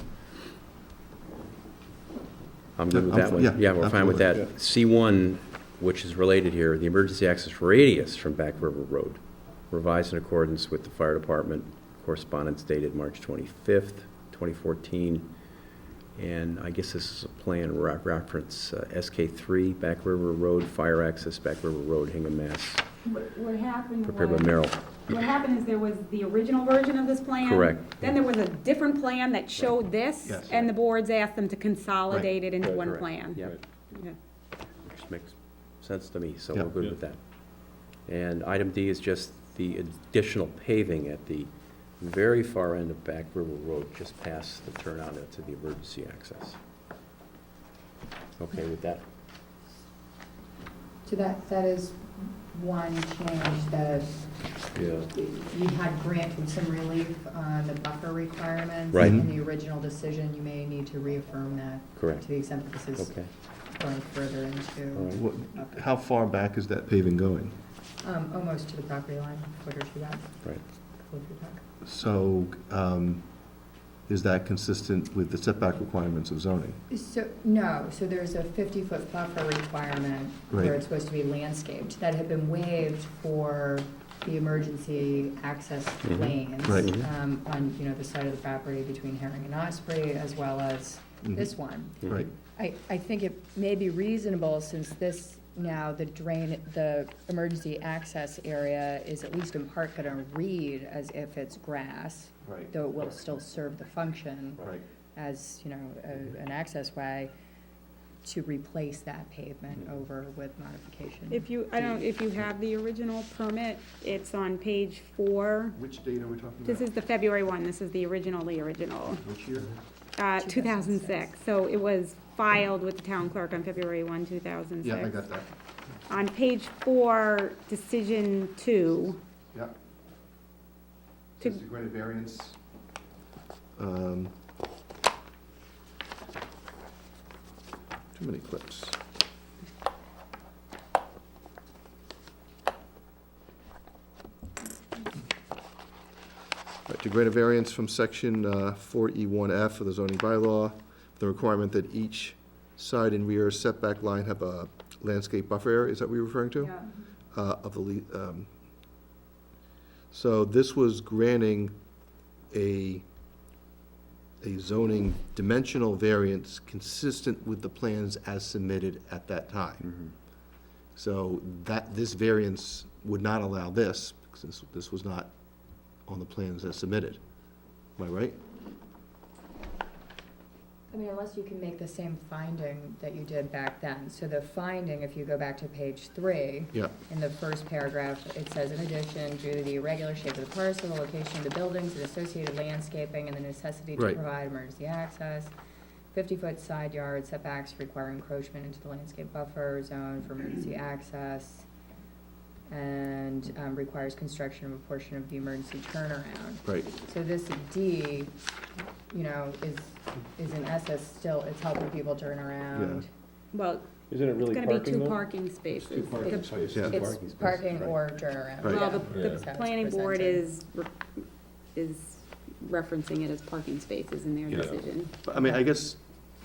S1: I'm good with that one.
S2: Yeah,
S1: Yeah, we're fine with
S2: absolutely,
S1: that. C1, which is related here, the emergency access radius from Back River Road, revised in accordance with the fire department correspondence dated March 25th, 2014. And I guess this is a plan reference SK3, Back River Road, fire access, Back River Road, Hingham, Mass.
S6: What happened
S1: prepared by
S6: was,
S1: Merrill.
S6: what happened is there was the original version of this plan.
S1: Correct.
S6: Then there was a different plan that showed this,
S2: Yes.
S6: and the boards asked them to consolidate it into
S4: Right.
S6: one
S1: Correct.
S6: plan.
S1: Yeah.
S6: Yeah.
S1: Which makes sense to me, so
S2: Yeah.
S1: we're good
S4: Yeah.
S1: with that. And item D is just the additional paving at the very far end of Back River Road, just past the turnout into the emergency access. Okay with that?
S3: So that is one change that
S1: Yeah.
S3: you had granted some relief on the buffer requirements.
S1: Right.
S3: In the original decision, you may need to reaffirm that.
S1: Correct.
S3: To the extent that this is
S1: Okay,
S3: going further
S1: all
S3: into,
S1: right.
S2: What, how far back is that paving going?
S3: almost to the property line, foot or two back,
S1: Right.
S3: couple of feet back.
S2: So, is that consistent with the setback requirements of zoning?
S3: So, no, so there's a 50-foot buffer requirement where
S2: Right.
S3: it's supposed to be landscaped, that had been waived for the emergency access
S1: Mhm.
S3: lanes.
S2: Right.
S3: On, the side of the property between Herring and Osprey, as well as
S2: Mhm.
S3: this one.
S2: Right,
S3: I think it may be reasonable, since this, now the emergency access area is at least in part gonna read as if it's grass,
S2: right,
S3: though it will still serve the function
S2: right.
S3: as, an access way, to replace that pavement over with modification.
S6: If you have the original permit, it's on page 4.
S2: Which date are we talking about?
S6: This is the February one, this is the original.
S2: Which year?
S6: 2006. So it was filed with the town clerk on February 1, 2006.
S2: Yeah, I got that.
S6: On page 4, decision 2,
S2: Yeah.
S6: To-
S2: Is the granted variance? Too many clips. Right, to grant a variance from section 4E1F of the zoning bylaw, the requirement that each side and rear setback line have a landscape buffer area, is that what you're referring to? Of the, so this was granting a zoning dimensional variance consistent with the plans as submitted at that time. So this variance would not allow this, since this was not on the plans as submitted. Am I right?
S3: I mean, unless you can make the same finding that you did back then. So the finding, if you go back to page 3,
S2: Yeah,
S3: in the first paragraph, it says, in addition, due to the irregular shape of the parcel, the location of the buildings, and associated landscaping, and the necessity to
S2: Right.
S3: provide emergency access, 50-foot side yard setbacks require encroachment into the landscape buffer zone for emergency access, and requires construction of a portion of the emergency turnaround.
S2: right.
S3: So this D, is in essence still, it's helping people turn around.
S6: well,
S8: Isn't it
S6: it's
S8: really
S6: gonna be
S8: parking
S6: 2
S8: though?
S6: parking spaces.
S8: Two parking
S6: The-
S8: spaces.
S2: Yeah.
S8: Two
S3: It's
S8: parking spaces,
S3: parking
S8: right.
S3: or turnaround.
S2: Right.
S6: Well,
S3: yeah.
S6: the
S3: That's how it's
S6: planning board
S3: presented.
S6: is referencing it as parking spaces in their
S2: Yeah.
S6: decision.
S2: But, I mean, I guess,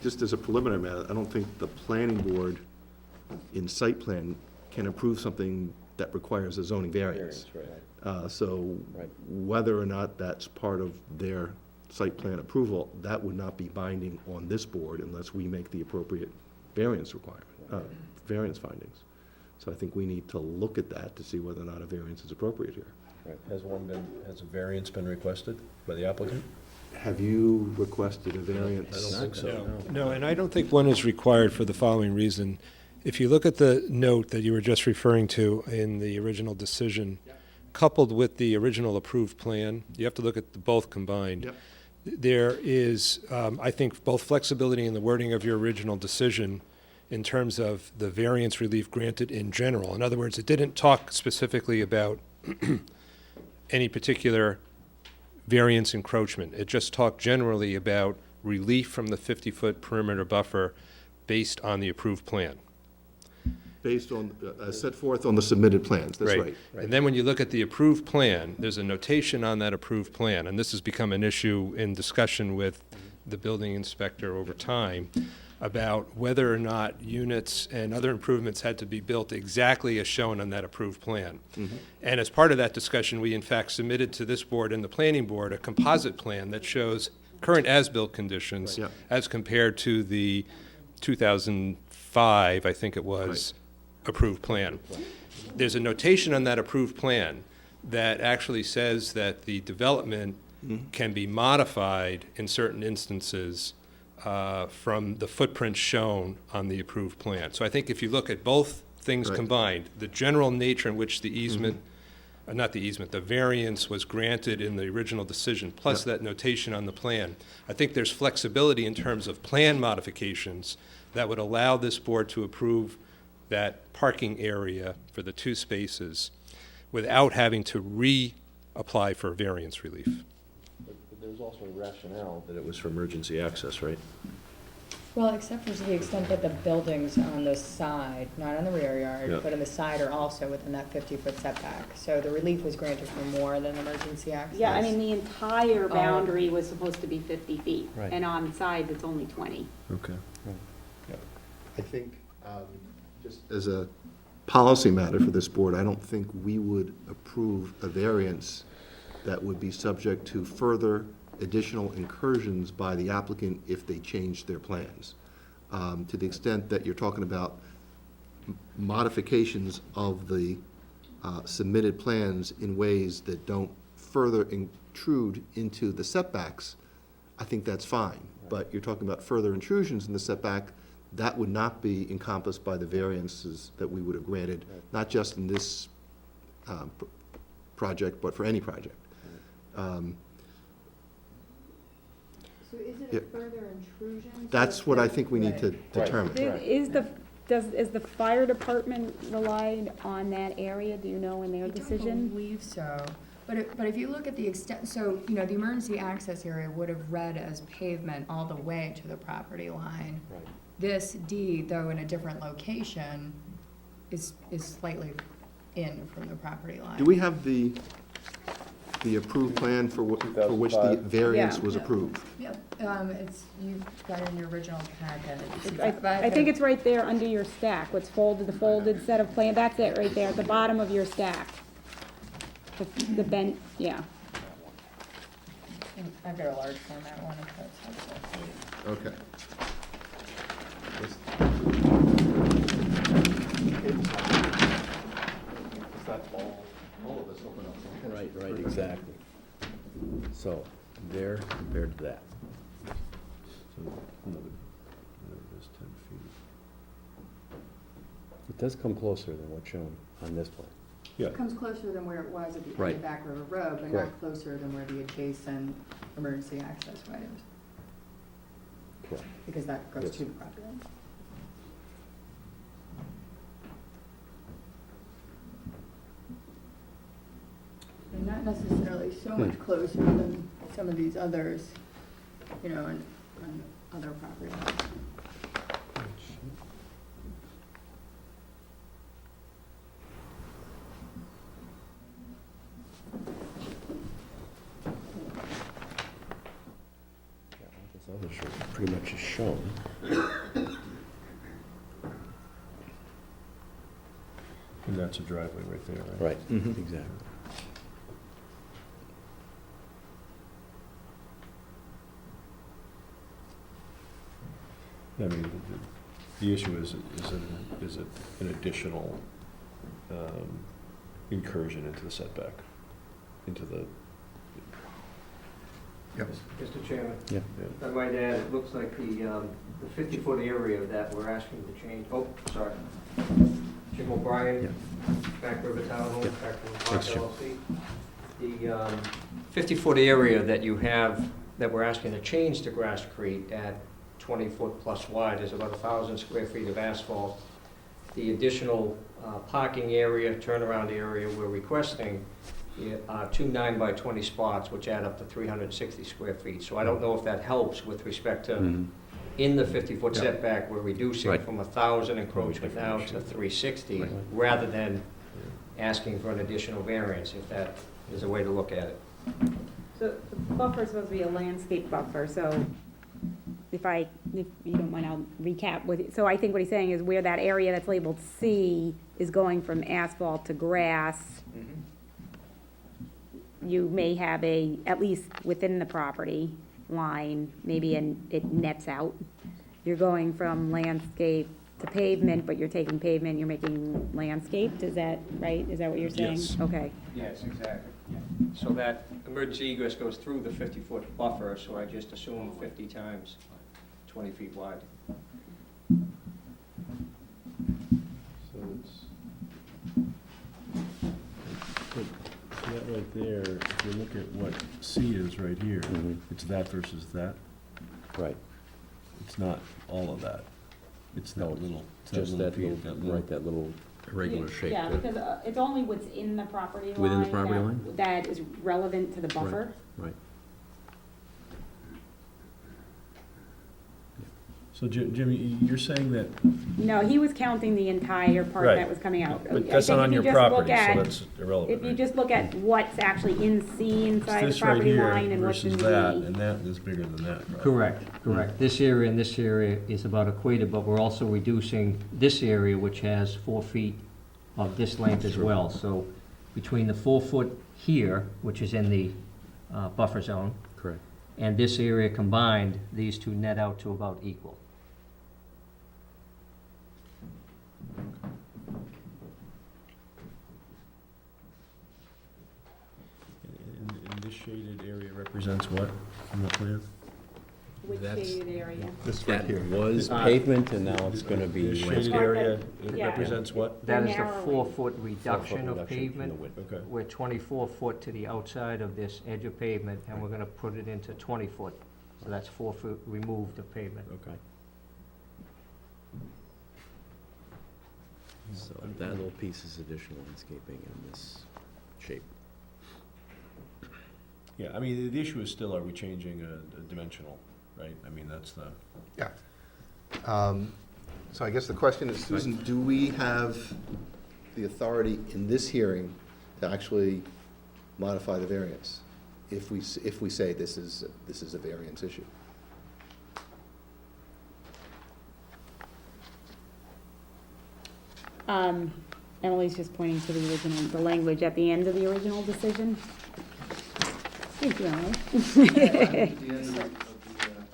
S2: just as a preliminary matter, I don't think the planning board in site plan can approve something that requires a zoning variance.
S8: Right.
S2: So
S1: Right.
S2: whether or not that's part of their site plan approval, that would not be binding on this board unless we make the appropriate variance variance findings. So I think we need to look at that to see whether or not a variance is appropriate here.
S4: Has a variance been requested by the applicant?
S2: Have you requested a
S4: I
S2: variance?
S4: don't think so.
S9: No, and I don't think one is required for the following reason. If you look at the note that you were just referring to in the original decision, coupled with the original approved plan, you have to look at both combined.
S2: Yep.
S9: There is, I think, both flexibility in the wording of your original decision in terms of the variance relief granted in general. In other words, it didn't talk specifically about any particular variance encroachment. It just talked generally about relief from the 50-foot perimeter buffer based on the approved plan.
S2: Based on, set forth on the submitted plans, that's right.
S9: And then when you look at the approved plan, there's a notation on that approved plan, and this has become an issue in discussion with the building inspector over time, about whether or not units and other improvements had to be built exactly as shown on that approved plan. And as part of that discussion, we in fact submitted to this board and the planning board a composite plan that shows current as-built conditions
S2: Yeah.
S9: as compared to the 2005, I think it was, approved plan. there's a notation on that approved plan that actually says that the development can be modified in certain instances from the footprint shown on the approved plan. So I think if you look at both things
S2: Right.
S9: combined, the general nature in which the easement, not the easement, the variance was granted in the original decision, plus that notation on the plan, I think there's flexibility in terms of plan modifications that would allow this board to approve that parking area for the 2 spaces without having to reapply for variance relief.
S8: But there's also a rationale that it was for emergency access, right?
S3: Well, except for to the extent that the buildings on the side, not on the rear
S8: Yeah.
S3: yard, but on the side are also within that 50-foot setback. So the relief was granted for more than emergency access.
S6: Yeah, I mean, the entire
S3: Oh.
S6: boundary was supposed to be 50 feet.
S1: Right.
S6: And on sides, it's only 20.
S8: Okay.
S2: I think, just as a policy matter for this board, I don't think we would approve a variance that would be subject to further additional incursions by the applicant if they change their plans. To the extent that you're talking about modifications of the submitted plans in ways that don't further intrude into the setbacks, I think that's fine. But you're talking about further intrusions in the setback, that would not be encompassed by the variances that we would have granted, not just in this project, but for any project.
S3: So is it
S2: Yeah.
S3: a further intrusion?
S2: That's what I think we need to determine.
S6: Is the fire department relied on that area, do you know, in their
S3: I don't
S6: decision?
S3: believe so. But if you look at the extent, so, you know, the emergency access area would have read as pavement all the way to the property line.
S8: Right.
S3: This D, though in a different location, is slightly in from the property line.
S2: Do we have the approved plan for which the
S8: 2005.
S2: variance
S6: Yeah.
S2: was approved?
S3: Yep, you've got it in your original packet.
S6: I think it's right there under your stack, what's folded, the folded set of plans, that's it right there, at the bottom of your stack. The bent, yeah.
S3: I've got a large format one, if that's helpful.
S2: Okay. It's not all of us open up.
S1: Right, exactly. So, there compared to that.
S4: So another, whatever it is, 10 feet.
S1: It does come closer than what's shown on this plan.
S4: Yeah,
S3: It comes closer than where it was at the end
S1: Right.
S3: of Back River Road, but
S1: Correct.
S3: not closer than where the adjacent emergency access way is,
S1: Correct.
S3: because that goes
S1: Yes.
S3: to the property line. And not necessarily so much closer than some of these others, you know, on other property lines.
S1: Yeah, all this other shit pretty much is shown.
S4: and that's a driveway right there, right?
S1: Right, exactly.
S4: I mean, the issue is it an additional incursion into the setback, into the,
S10: Mr. Chairman,
S1: Yeah.
S10: I might add, it looks like the 50-foot area that we're asking to change, oh, sorry. Jim O'Brien, Back River Town Hall, Back River Park
S1: Thanks, Jim.
S10: LLC. The 50-foot area that you have, that we're asking to change to Grasscrete at 20-foot plus wide is about 1,000 square feet of asphalt. The additional parking area, turnaround area we're requesting, 2 9-by-20 spots, which add up to 360 square feet. So I don't know if that helps with respect to, in the 50-foot setback, we're reducing
S1: Right.
S10: from 1,000 encroachment now to 360,
S1: Right.
S10: rather than asking for an additional variance, if that is a way to look at it.
S6: So the buffer is supposed to be a landscape buffer, so if you don't mind, I'll recap with it. So I think what he's saying is where that area that's labeled C is going from asphalt to grass, you may have at least within the property line, maybe it nets out. You're going from landscape to pavement, but you're taking pavement, you're making landscaped, is that right? Is that what you're saying?
S4: Yes.
S6: Okay.
S10: Yes, exactly. So that emergency egress goes through the 50-foot buffer, so I just assume 50 times 20 feet wide.
S4: So it's, that right there, if you look at what C is right here,
S1: Mhm.
S4: it's that versus that.
S1: Right,
S4: It's not all of that. It's that little, it's
S1: just that
S4: piece,
S1: little, right, that little irregular shape.
S6: Yeah,
S1: that-
S6: because it's only what's in the property line.
S1: Within the property
S6: that-
S1: line?
S6: That is relevant to the buffer.
S1: Right.
S4: So Jimmy, you're saying that,
S6: No, he was counting the entire part
S4: Right.
S6: that was coming out. I
S4: but that's
S6: think
S4: not on
S6: if you
S4: your
S6: just look
S4: property, so
S6: at-
S4: that's irrelevant,
S6: If you
S4: right?
S6: just look at what's actually in C
S4: It's
S6: inside the
S4: this right
S6: property
S4: here
S6: line and what's in
S4: versus
S6: D.
S4: that, and that is bigger than that, right?
S10: Correct. This area and this area is about equated, but we're also reducing this area, which has 4 feet of this length as well. So between the 4 foot here, which is in the buffer zone,
S1: Correct.
S10: and this area combined, these two net out to about equal.
S4: And this shaded area represents what on the plan?
S6: Which
S1: That's-
S6: shaded area?
S2: This right
S1: That
S2: here.
S1: was pavement, and now it's gonna be
S4: This shaded
S1: landscape.
S4: area, it
S6: Yeah.
S4: represents what?
S10: That is the
S6: narrowing.
S10: 4-foot reduction of
S1: reduction from the
S10: pavement.
S1: width.
S4: Okay.
S10: We're 24 foot to the outside of this edge of pavement, and we're gonna put it into 20 foot. So that's 4 foot removed of pavement.
S1: Okay. So that little piece is additional landscaping in this shape.
S4: Yeah, I mean, the issue is still, are we changing a dimensional, right? I mean, that's the,
S2: Yeah. So I guess the question is, Susan, do we have the authority in this hearing to actually modify the variance? If we say this is a variance issue?
S6: Emily's just pointing to the original, the language at the end of the original decision. Thank you, Emily.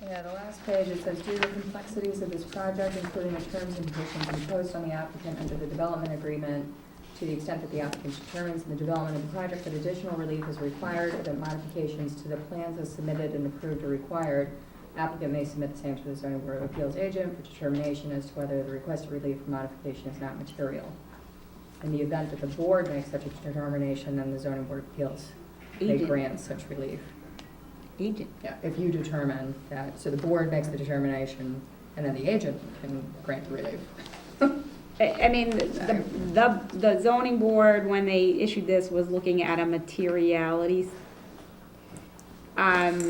S3: Yeah, the last page, it says, due to the complexities of this project, including the terms and conditions imposed on the applicant under the development agreement, to the extent that the applicant determines in the development of the project that additional relief is required, or that modifications to the plans as submitted and approved are required, applicant may submit the same to the zoning board of appeals agent for determination as to whether the requested relief or modification is not material. In the event that the board makes such a determination, then the zoning board of appeals may
S6: Agent.
S3: grant such relief.
S6: Agent.
S3: Yeah, if you determine that, so the board makes the determination, and then the agent can grant the relief.
S6: I mean, the zoning board, when they issued this, was looking at a materialities. I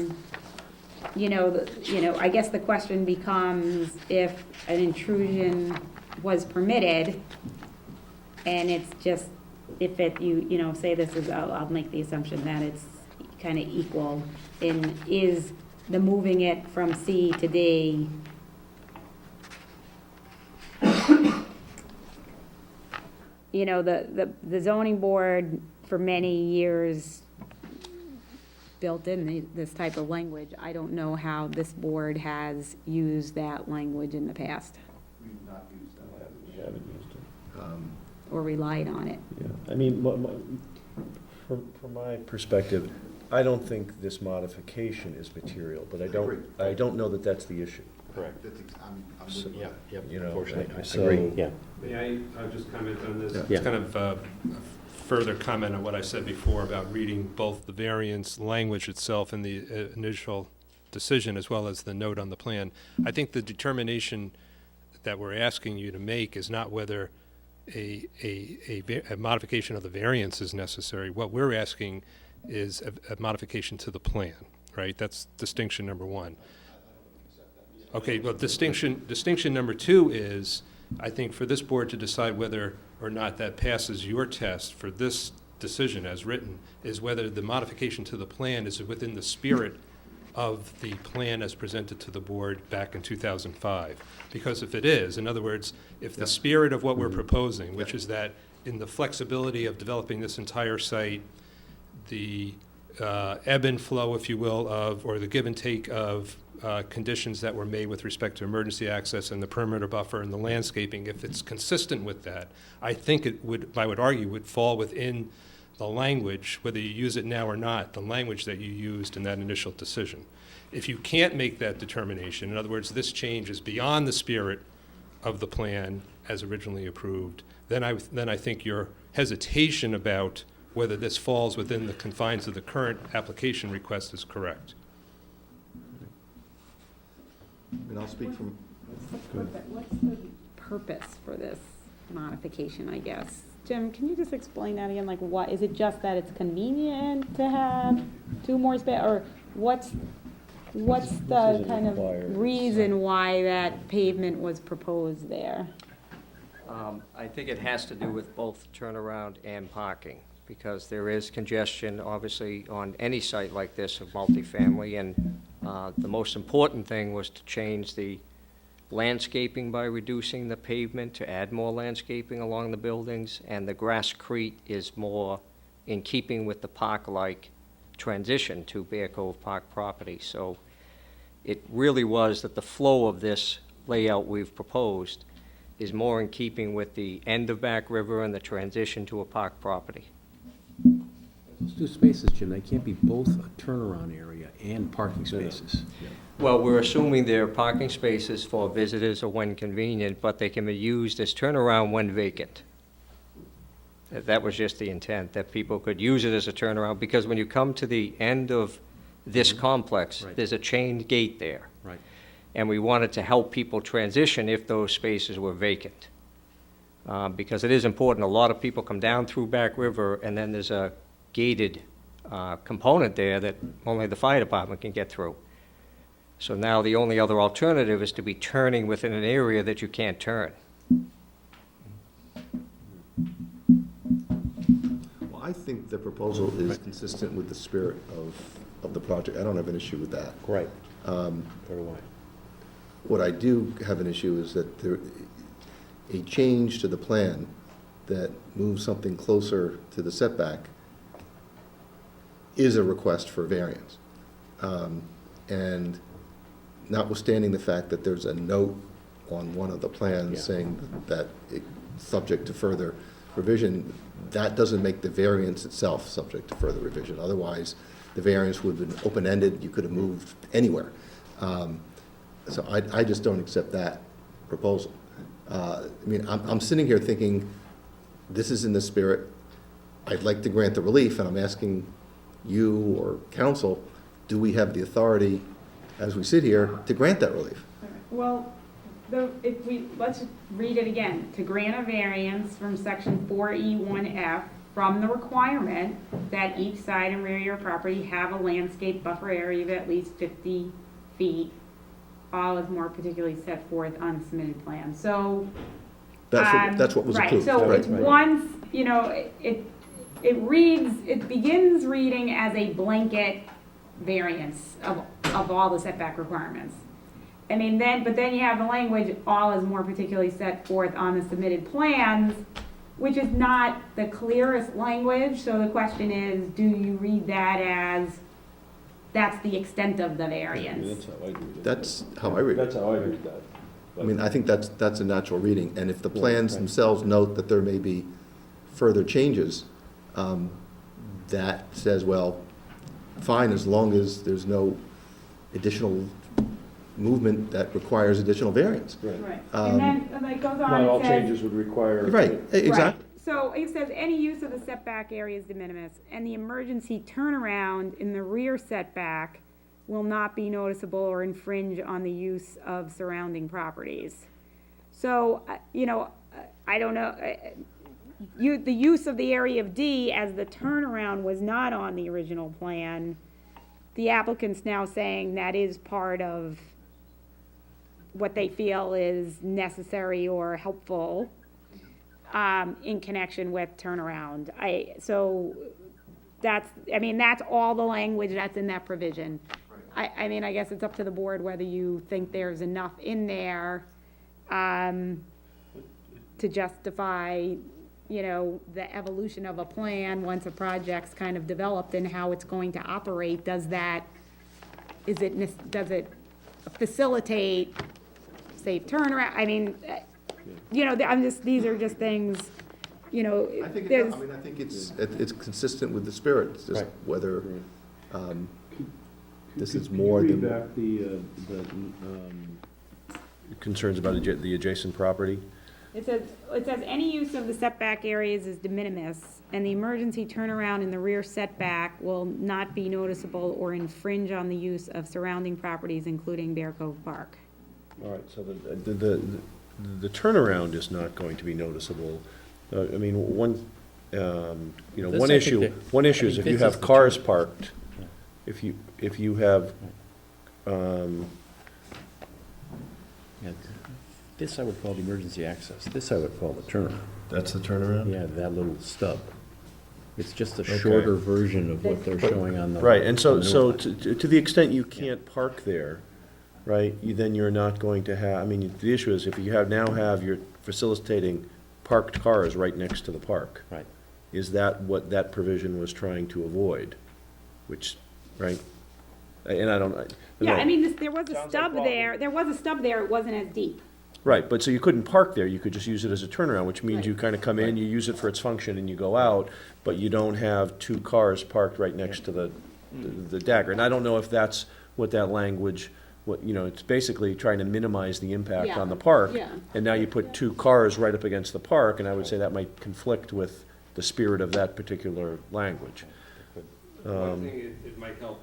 S6: guess the question becomes if an intrusion was permitted, and it's just, if it, say this is, I'll make the assumption that it's kind of equal, and is the moving it from C to D the zoning board for many years built in this type of language. I don't know how this board has used that language in the past
S2: We've not used that.
S4: we haven't used it.
S6: or relied on it.
S4: Yeah, I mean, from my perspective, I don't think this modification is material, but I
S2: Agree.
S4: don't know that that's the issue.
S1: Correct.
S2: I'm with
S1: Yeah, yep,
S4: You know,
S1: unfortunately, I
S4: so-
S1: agree, yeah.
S9: May I just comment on this?
S1: Yeah.
S9: It's kind of a further comment on what I said before about reading both the variance language itself in the initial decision as well as the note on the plan. I think the determination that we're asking you to make is not whether a modification of the variance is necessary. What we're asking is a modification to the plan, right? That's distinction number one. Okay, well, distinction number two is, I think for this board to decide whether or not that passes your test for this decision as written, is whether the modification to the plan is within the spirit of the plan as presented to the board back in 2005. Because if it is, in other words, if the spirit of what we're proposing, which is that in the flexibility of developing this entire site, the ebb and flow, if you will, of, or the give and take of conditions that were made with respect to emergency access and the perimeter buffer and the landscaping, if it's consistent with that, I think it would, I would argue, would fall within the language, whether you use it now or not, the language that you used in that initial decision. If you can't make that determination, in other words, this change is beyond the spirit of the plan as originally approved, then I think your hesitation about whether this falls within the confines of the current application request is correct.
S2: And I'll speak from,
S6: What's the purpose for this modification, I guess? Jim, can you just explain that again? Like, what, is it just that it's convenient to have two more or what's the
S8: doesn't
S6: kind of
S8: require-
S6: reason why that pavement was proposed there?
S10: I think it has to do with both turnaround and parking, because there is congestion, obviously, on any site like this of multifamily, and the most important thing was to change the landscaping by reducing the pavement, to add more landscaping along the buildings, and the grasscrete is more in keeping with the park-like transition to Bear Cove Park property. So it really was that the flow of this layout we've proposed is more in keeping with the end of Back River and the transition to a park property.
S1: Those two spaces, Jim, they can't be both a turnaround area and parking spaces.
S10: Well, we're assuming they're parking spaces for visitors or when convenient, but they can be used as turnaround when vacant. That was just the intent, that people could use it as a turnaround, because when you come to the end of this complex,
S1: Right.
S10: there's a chained gate there.
S1: Right.
S10: And we wanted to help people transition if those spaces were vacant. Because it is important, a lot of people come down through Back River, and then there's a gated component there that only the fire department can get through. So now the only other alternative is to be turning within an area that you can't turn.
S2: well, I think the proposal is consistent with the spirit of the project. I don't have an issue with that.
S1: Right. Very wide.
S2: What I do have an issue is that a change to the plan that moves something closer to the setback is a request for variance. And notwithstanding the fact that there's a note on one of the plans
S1: Yeah.
S2: saying that it's subject to further revision, that doesn't make the variance itself subject to further revision. Otherwise, the variance would have been open-ended, you could have moved anywhere. So I just don't accept that proposal. I mean, I'm sitting here thinking, this is in the spirit, I'd like to grant the relief, and I'm asking you or council, do we have the authority, as we sit here, to grant that relief?
S6: Well, let's read it again. To grant a variance from section 4E1F from the requirement that each side and rear of your property have a landscape buffer area of at least 50 feet, all is more particularly set forth on the submitted plan. So.
S2: That's what was approved.
S6: Right, so
S2: right,
S6: it's
S2: right.
S6: once, it begins reading as a blanket variance of all the setback requirements. I mean, but then you have the language, all is more particularly set forth on the submitted plans, which is not the clearest language, so the question is, do you read that as, that's the extent of the variance?
S8: That's how I read it.
S2: That's how I read it.
S8: That's how I read that.
S2: I mean, I think that's a natural reading, and if the
S8: Yeah,
S2: plans
S8: right.
S2: themselves note that there may be further changes, that says, well, fine, as long as there's no additional movement that requires additional variance.
S6: Right, and then it goes on,
S8: Not all
S6: it says.
S8: changes would require.
S2: Right, exactly.
S6: Right. So it says, any use of the setback area is de minimis, and the emergency turnaround in the rear setback will not be noticeable or infringe on the use of surrounding properties. So, I don't know, the use of the area of D as the turnaround was not on the original plan. The applicant's now saying that is part of what they feel is necessary or helpful in connection with turnaround. That's all the language that's in that provision. I mean, I guess it's up to the board whether you think there's enough in there to justify, the evolution of a plan once a project's kind of developed and how it's going to operate. Does it facilitate safe turnaround. I mean, these are just things,
S2: I think
S6: there's.
S2: I think it's consistent with the spirit, it's just
S1: Right.
S2: whether, this is more than.
S4: Could you read back the concerns about the adjacent property?
S6: It says any use of the setback areas is de minimis, and the emergency turnaround in the rear setback will not be noticeable or infringe on the use of surrounding properties, including Bear Cove Park.
S4: All right, so the turnaround is not going to be noticeable. I mean, one
S1: This,
S4: one
S1: I think
S4: issue,
S1: that-
S4: one issue
S1: I
S4: is
S1: think
S4: if you
S1: this is
S4: have
S1: the
S4: cars
S1: turn-
S4: parked, if you have,
S1: Yeah, this I would call the emergency access. This I would call the turnaround.
S4: that's the turnaround?
S1: Yeah, that little stub. It's just a
S4: Okay.
S1: shorter version of what they're showing on the.
S4: Right, and
S1: on
S4: so,
S1: the
S4: so
S1: north side.
S4: to the extent you can't park there, right, then you're not going to have, I mean, the issue is if you you're facilitating parked cars right next to the park.
S1: Right.
S4: Is that what that provision was trying to avoid? Which, right? And I don't.
S6: Yeah,
S4: know.
S6: I mean, there was a stub there, it wasn't as deep.
S4: Right, but so you couldn't park there, you could just use it as a turnaround, which means
S6: Right.
S4: you kind of come in, you use it for its function, and you go out, but you don't have two cars parked right next to the dagger. And I don't know if that's what that language, it's basically trying to minimize the impact
S6: Yeah,
S4: on the park.
S6: yeah.
S4: And now you put two cars right up against the park, and I would say that might conflict with the spirit of that particular language.
S9: One thing it might help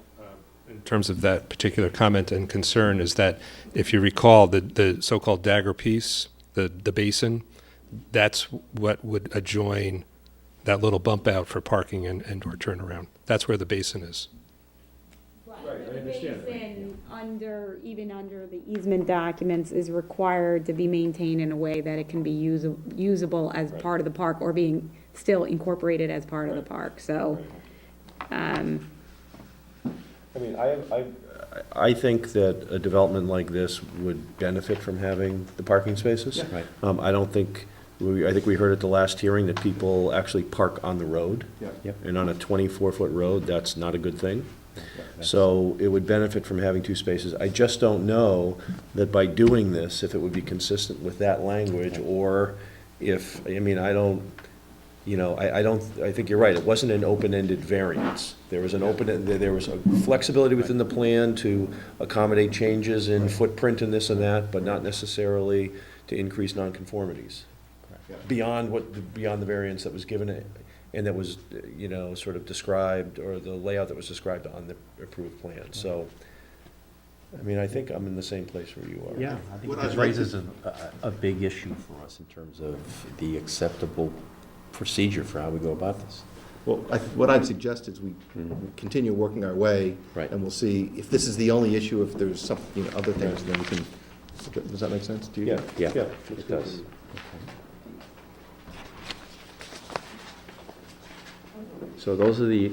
S9: in terms of that particular comment and concern is that if you recall the so-called dagger piece, the basin, that's what would adjoin that little bump out for parking and/or turnaround. That's where the basin is.
S4: Right, I understand.
S6: The basin, even under the easement documents, is required to be maintained in a way that it can be usable as part of the park or being still incorporated as part of the park, so.
S4: I mean, I think that a development like this would benefit from having the parking spaces.
S1: Right.
S4: I don't think, I think we heard at the last hearing that people actually park on the road.
S1: Yep.
S4: And on a 24-foot road, that's not a good thing. So it would benefit from having two spaces. I just don't know that by doing this, if it would be consistent with that language, or if, I mean, I don't, I think you're right, it wasn't an open-ended variance. There was there was a flexibility within the plan to accommodate changes in footprint and this and that, but not necessarily to increase nonconformities. Beyond the variance that was given, and that was, sort of described, or the layout that was described on the approved plan. So, I mean, I think I'm in the same place where you are.
S1: Yeah, I think
S2: What
S1: this
S2: I'd like
S1: raises a big issue for us in terms of the acceptable procedure for how we go about this.
S2: Well, what I'd suggest is we continue working our way.
S1: Right.
S2: And we'll see if this is the only issue, if there's some, other things, then we can, does that make sense to you?
S4: Yeah,
S1: Yeah,
S4: let's
S1: it
S4: go.
S1: does. So those are the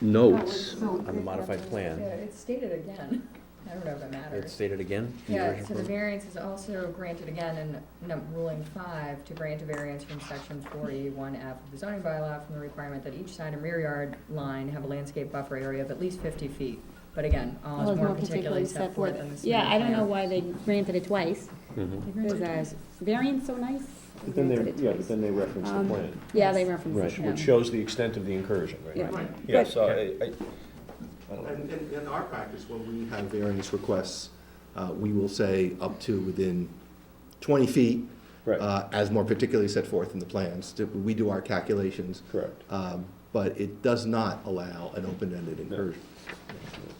S1: notes on the modified plan.
S3: Yeah, it's stated again. I don't know if it
S1: It's
S3: matters.
S1: stated again? in the
S3: Yeah,
S1: original
S3: so the
S1: plan?
S3: variance is also granted again in ruling 5 to grant a variance from section 41F of the zoning bylaw from the requirement that each side and rear yard line have a landscape buffer area of at least 50 feet. But again, all is more particularly set forth in the submitted
S6: Yeah, I don't know
S3: plan.
S6: why they granted it twice.
S1: Mhm.
S6: Is variance so nice?
S4: But then
S6: Granted it
S4: but
S6: twice.
S4: then they reference the plan,
S6: Yeah, they referenced
S1: Right.
S6: it, yeah.
S4: which shows the extent of the incursion, right?
S6: Yeah.
S4: Yeah,
S6: But-
S4: so I don't know.
S2: And in our practice, when we have variance requests, we will say up to within 20 feet,
S4: Right.
S2: as more particularly set forth in the plans. We do our calculations.
S4: Correct.
S2: But it does not allow an open-ended incursion.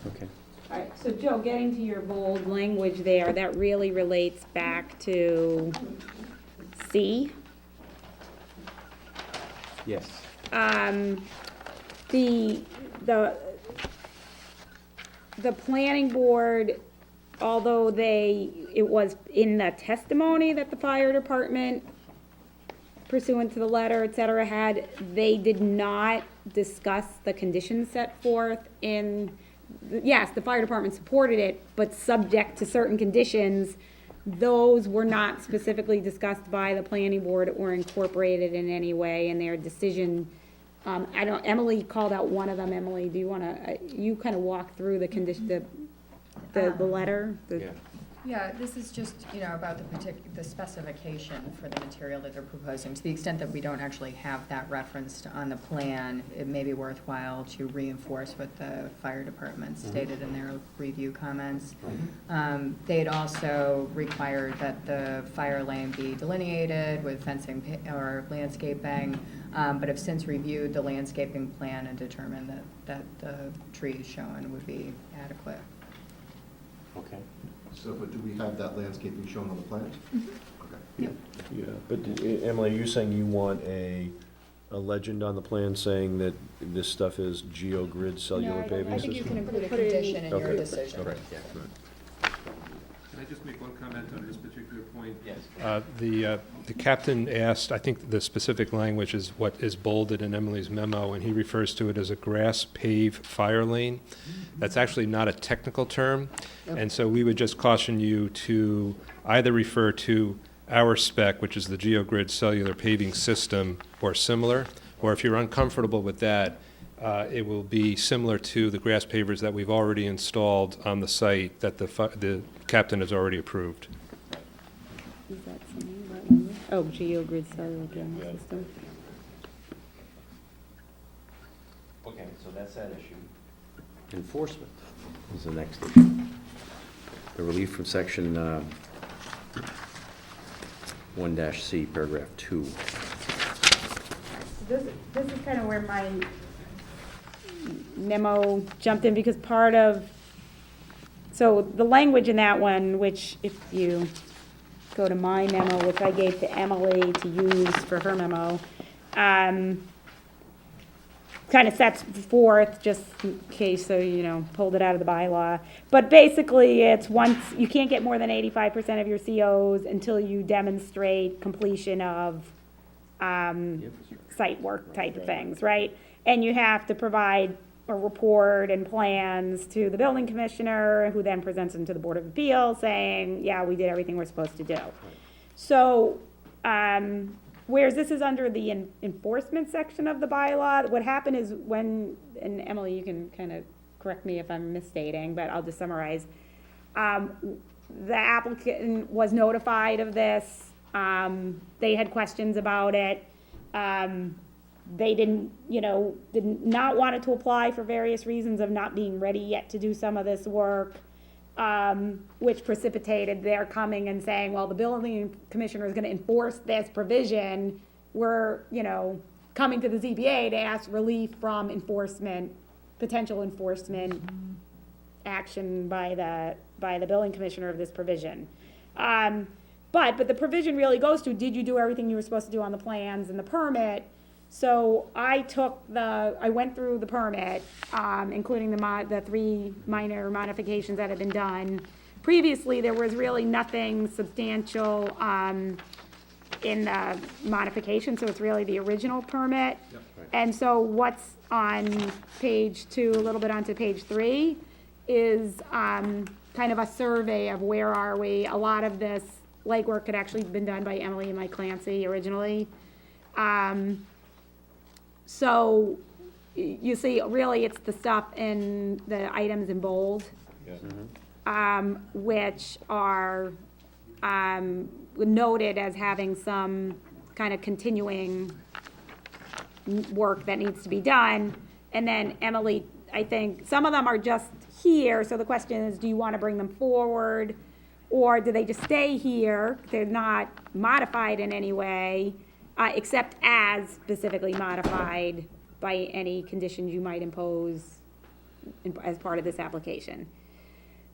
S1: Okay.
S6: All right, so Joe, getting to your bold language there, that really relates back to C.
S1: Yes.
S6: The planning board, although it was in the testimony that the fire department pursuant to the letter, et cetera, they did not discuss the conditions set forth in, yes, the fire department supported it, but subject to certain conditions. Those were not specifically discussed by the planning board or incorporated in any way in their decision. Emily called out one of them. Emily, do you wanna, you kind of walk through the condition, the letter?
S1: Yeah.
S3: Yeah, this is just, about the specification for the material that they're proposing. To the extent that we don't actually have that referenced on the plan, it may be worthwhile to reinforce what the fire department stated in their review comments. They'd also required that the fire lane be delineated with fencing or landscaping, but have since reviewed the landscaping plan and determined that the trees shown would be adequate.
S1: Okay.
S2: So, but do we have that landscaping shown on the plans? Okay.
S4: Yeah, but Emily, are you saying you want a legend on the plan saying that this stuff is geogrid cellular paving
S3: I think you
S4: system?
S3: can include a
S6: Put it in-
S3: condition in your
S4: Okay.
S3: decision.
S4: Okay.
S11: Can I just make one comment on this particular point?
S1: Yes.
S9: The captain asked, I think the specific language is what is bolded in Emily's memo, and he refers to it as a grass pave fire lane. That's actually not a technical term, and so we would just caution you to either refer to our spec, which is the GeoGrid cellular paving system, or similar, or if you're uncomfortable with that, it will be similar to the grass pavers that we've already installed on the site that the captain has already approved.
S6: Is that something about language? Oh, GeoGrid cellular paving system.
S1: Okay, so that's that issue. Enforcement is the next issue. The relief from section 1-C, paragraph 2.
S6: This is kind of where my memo jumped in, because part of, so the language in that one, which if you go to my memo, which I gave to Emily to use for her memo, kind of sets forth, just in case, so, pulled it out of the bylaw. But basically, it's once, you can't get more than 85% of your COs until you demonstrate completion of site work type of things, right? And you have to provide a report and plans to the building commissioner, who then presents them to the Board of Appeals, saying, yeah, we did everything we're supposed to do. So, whereas this is under the enforcement section of the bylaw, what happened is when, and Emily, you can kind of correct me if I'm misstating, but I'll just summarize. The applicant was notified of this. They had questions about it. They did not want to apply for various reasons of not being ready yet to do some of this work, which precipitated their coming and saying, well, the building commissioner is going to enforce this provision. We're, coming to the ZBA to ask relief from potential enforcement action by the building commissioner of this provision. But the provision really goes to, did you do everything you were supposed to do on the plans and the permit? So I went through the permit, including the 3 minor modifications that have been done. Previously, there was really nothing substantial in the modification, so it's really the original permit.
S1: Yep. Right.
S6: And so what's on page 2, a little bit onto page 3, is kind of a survey of where are we. A lot of this legwork had actually been done by Emily and Mike Clancy originally. So you see, really, it's the stuff in the items in bold, which are noted as having some kind of continuing work that needs to be done. And then Emily, I think, some of them are just here, so the question is, do you want to bring them forward? Or do they just stay here? They're not modified in any way, except as specifically modified by any conditions you might impose as part of this application.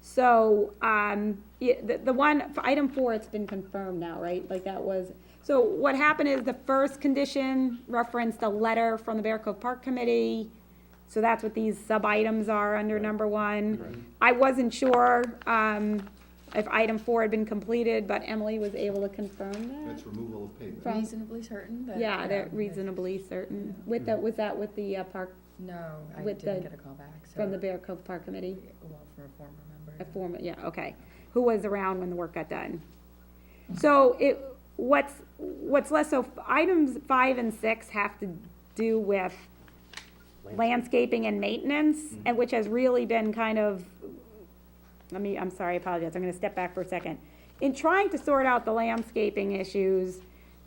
S6: So, the one, for item 4, it's been confirmed now, right? Like that was, so what happened is the first condition referenced a letter from the Bear Cove Park Committee. So that's what these sub-items are under number 1.
S1: Right.
S6: I wasn't sure, if item 4 had been completed, but Emily was able to confirm that.
S2: That's removal of pavement.
S3: Reasonably certain that.
S6: Yeah, they're reasonably certain. Was that with the park,
S3: No, I
S6: with
S3: didn't
S6: the-
S3: get a call back, so.
S6: from the Bear Cove Park Committee?
S3: Well, from a former member.
S6: A former, yeah, okay. Who was around when the work got done? So what's less, so items 5 and 6 have to do with landscaping and maintenance, and which has really been kind of I'm sorry, I apologize, I'm gonna step back for a second. In trying to sort out the landscaping issues,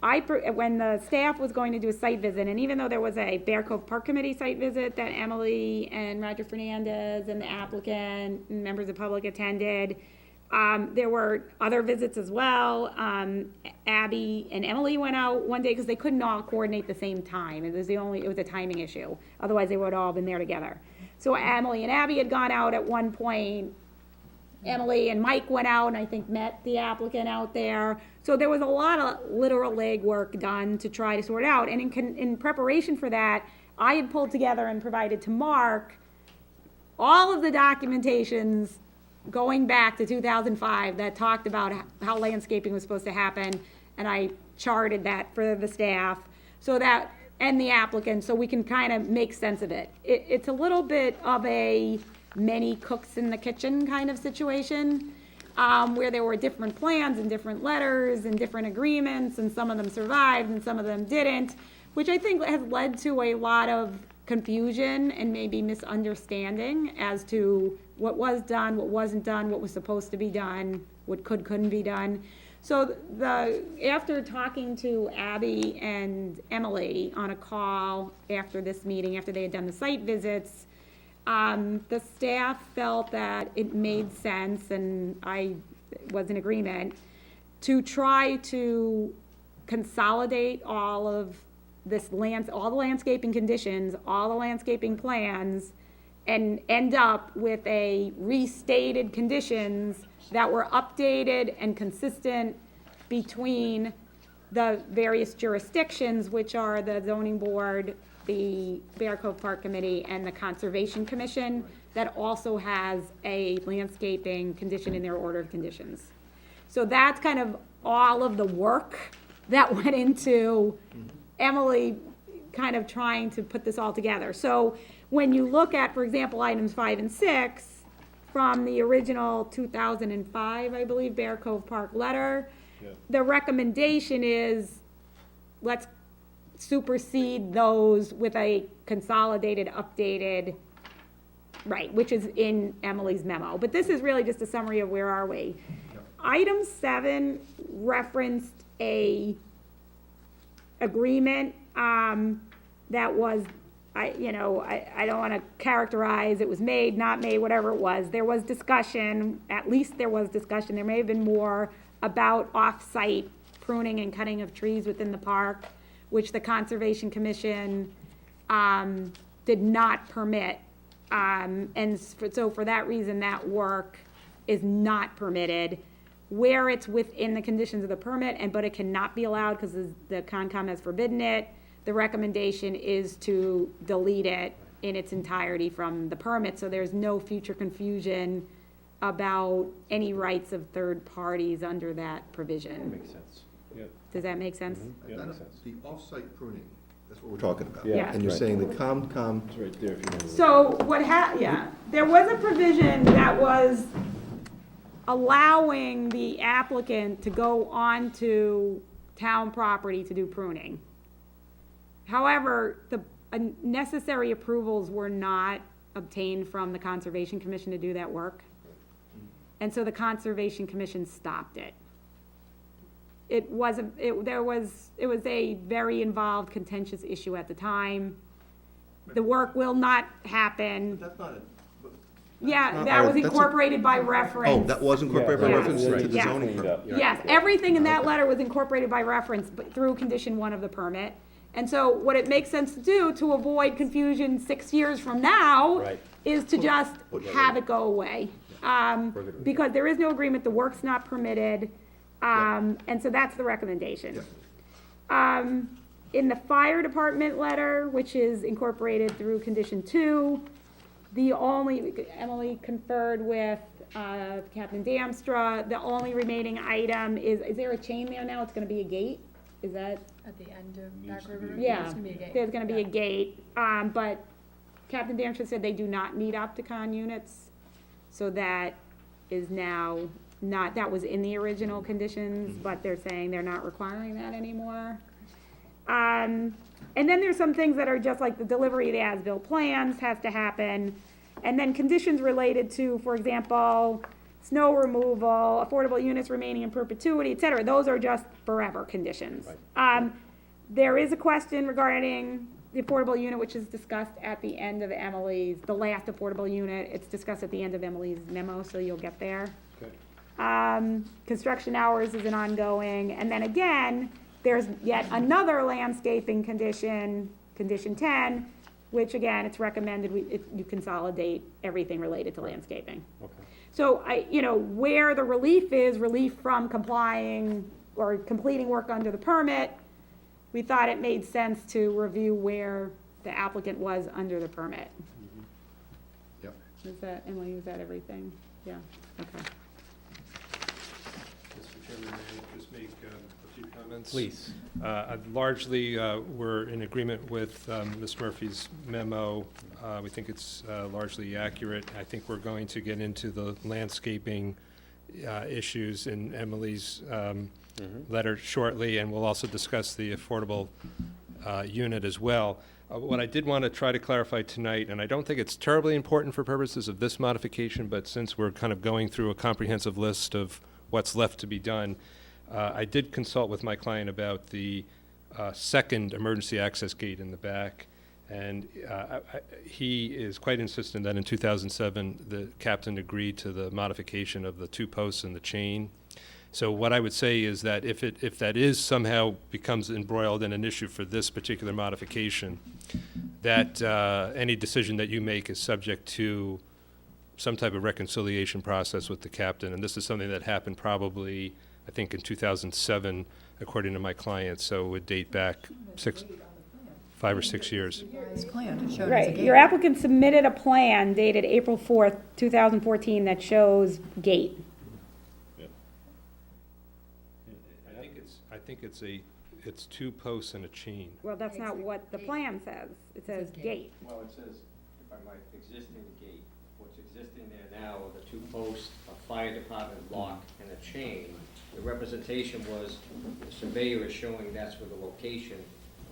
S6: when the staff was going to do a site visit, and even though there was a Bear Cove Park Committee site visit that Emily and Roger Fernandez and the applicant and members of the public attended, there were other visits as well. Abby and Emily went out one day because they couldn't all coordinate the same time. It was a timing issue. Otherwise, they would all have been there together. So Emily and Abby had gone out at one point. Emily and Mike went out and I think met the applicant out there. So there was a lot of literal legwork done to try to sort it out. And in preparation for that, I had pulled together and provided to Mark all of the documentations going back to 2005 that talked about how landscaping was supposed to happen. And I charted that for the staff and the applicant, so we can kind of make sense of it. It's a little bit of a many cooks in the kitchen kind of situation, where there were different plans and different letters and different agreements, and some of them survived and some of them didn't, which I think has led to a lot of confusion and maybe misunderstanding as to what was done, what wasn't done, what was supposed to be done, what couldn't be done. So after talking to Abby and Emily on a call after this meeting, after they had done the site visits, the staff felt that it made sense, and I was in agreement, to try to consolidate all of all the landscaping conditions, all the landscaping plans, and end up with a restated conditions that were updated and consistent between the various jurisdictions, which are the zoning board, the Bear Cove Park Committee, and the Conservation Commission, that also has a landscaping condition in their order of conditions. So that's kind of all of the work that went into Emily kind of trying to put this all together. So when you look at, for example, items 5 and 6 from the original 2005, I believe, Bear Cove Park letter, the recommendation is let's supersede those with a consolidated, updated, right, which is in Emily's memo. But this is really just a summary of where are we. Item 7 referenced a agreement that was, I don't want to characterize it was made, not made, whatever it was. There was discussion, at least there was discussion, there may have been more, about off-site pruning and cutting of trees within the park, which the Conservation Commission did not permit. So for that reason, that work is not permitted. Where it's within the conditions of the permit, but it cannot be allowed because the Concom has forbidden it, the recommendation is to delete it in its entirety from the permit, so there's no future confusion about any rights of third parties under that provision.
S1: Makes sense. Yeah.
S6: Does that make sense?
S1: Yeah, makes sense.
S2: The off-site pruning, that's what we're talking about.
S6: Yeah.
S2: And you're saying the Concom,
S8: It's right there if you want to.
S6: So there was a provision that was allowing the applicant to go onto town property to do pruning. However, the necessary approvals were not obtained from the Conservation Commission to do that work. And so the Conservation Commission stopped it. It was a very involved, contentious issue at the time. The work will not happen.
S2: that's not it.
S6: Yeah, that was incorporated by reference.
S2: Oh, that was incorporated by
S6: Yeah.
S2: reference to the
S6: Yeah.
S2: zoning permit.
S6: Yes, everything in that letter was incorporated by reference, but through condition 1 of the permit. And so what it makes sense to do to avoid confusion 6 years from now
S1: Right.
S6: is to just have it go away. Because there is no agreement, the work's not permitted, and so that's the recommendation. In the fire department letter, which is incorporated through condition 2, Emily conferred with Captain Damstra, the only remaining item is there a chain there now? It's gonna be a gate? Is that?
S3: At the end of Back River?
S6: Yeah,
S3: There's gonna be a gate.
S6: there's gonna be a gate, but Captain Damstra said they do not need Opticon units, so that is now not, that was in the original conditions, but they're saying they're not requiring that anymore. And then there's some things that are just like the delivery of the as-built plans has to happen, and then conditions related to, for example, snow removal, affordable units remaining in perpetuity, et cetera. Those are just forever conditions. There is a question regarding the affordable unit, which is discussed at the end of the last affordable unit. It's discussed at the end of Emily's memo, so you'll get there. Construction hours is an ongoing, and then again, there's yet another landscaping condition, condition 10, which again, it's recommended you consolidate everything related to landscaping.
S1: Okay.
S6: So where the relief is, relief from complying or completing work under the permit, we thought it made sense to review where the applicant was under the permit.
S2: Yep.
S6: Emily, is that everything? Yeah, okay.
S9: Mr. Chairman, may I just make a few comments?
S1: Please.
S9: Largely, we're in agreement with Ms. Murphy's memo. We think it's largely accurate. I think we're going to get into the landscaping issues in Emily's letter shortly, and we'll also discuss the affordable unit as well. What I did want to try to clarify tonight, and I don't think it's terribly important for purposes of this modification, but since we're kind of going through a comprehensive list of what's left to be done, I did consult with my client about the second emergency access gate in the back, and he is quite insistent that in 2007 the captain agreed to the modification of the 2 posts and the chain. So what I would say is that if that is somehow becomes embroiled in an issue for this particular modification, that any decision that you make is subject to some type of reconciliation process with the captain. And this is something that happened probably, I think, in 2007, according to my client. So it would date back 5 or 6 years.
S6: Right, your applicant submitted a plan dated April 4th, 2014 that shows gate.
S9: I think it's 2 posts and a chain.
S6: Well, that's not what the plan says. It says gate.
S10: Well, it says, if I might, existing gate. What's existing there now are the 2 posts, a fire department lock, and a chain. The representation was, the surveyor is showing that's where the location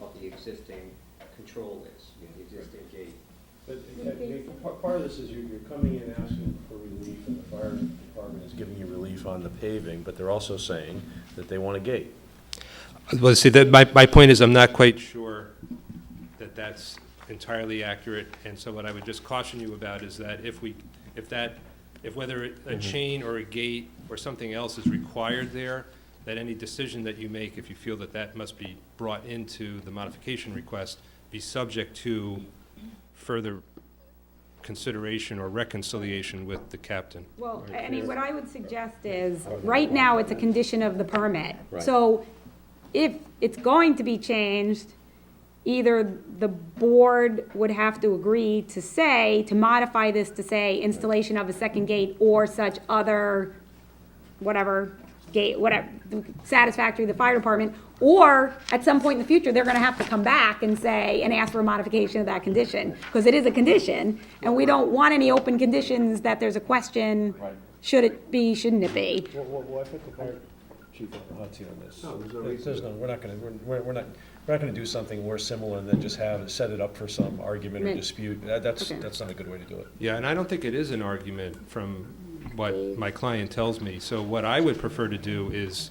S10: of the existing control is, the existing gate.
S4: But part of this is you're coming in asking for relief, and the fire department is giving you relief on the paving, but they're also saying that they want a gate.
S9: Well, see, my point is I'm not quite sure that that's entirely accurate, and so what I would just caution you about is that if whether a chain or a gate or something else is required there, that any decision that you make, if you feel that that must be brought into the modification request, be subject to further consideration or reconciliation with the captain.
S6: Well, I mean, what I would suggest is, right now, it's a condition of the permit.
S1: Right.
S6: So if it's going to be changed, either the board would have to agree to modify this to say installation of a second gate or such other, whatever, gate, whatever, satisfactory to the fire department, or at some point in the future, they're gonna have to come back and say, and ask for a modification of that condition, because it is a condition, and we don't want any open conditions that there's a question, should it be, shouldn't it be?
S4: Well, I put the fire chief on the hot seat on this. We're not gonna do something more similar than just set it up for some argument or
S6: Right.
S4: dispute.
S6: Okay.
S4: That's not a good way to do it.
S9: Yeah, and I don't think it is an argument from what my client tells me. So what I would prefer to do is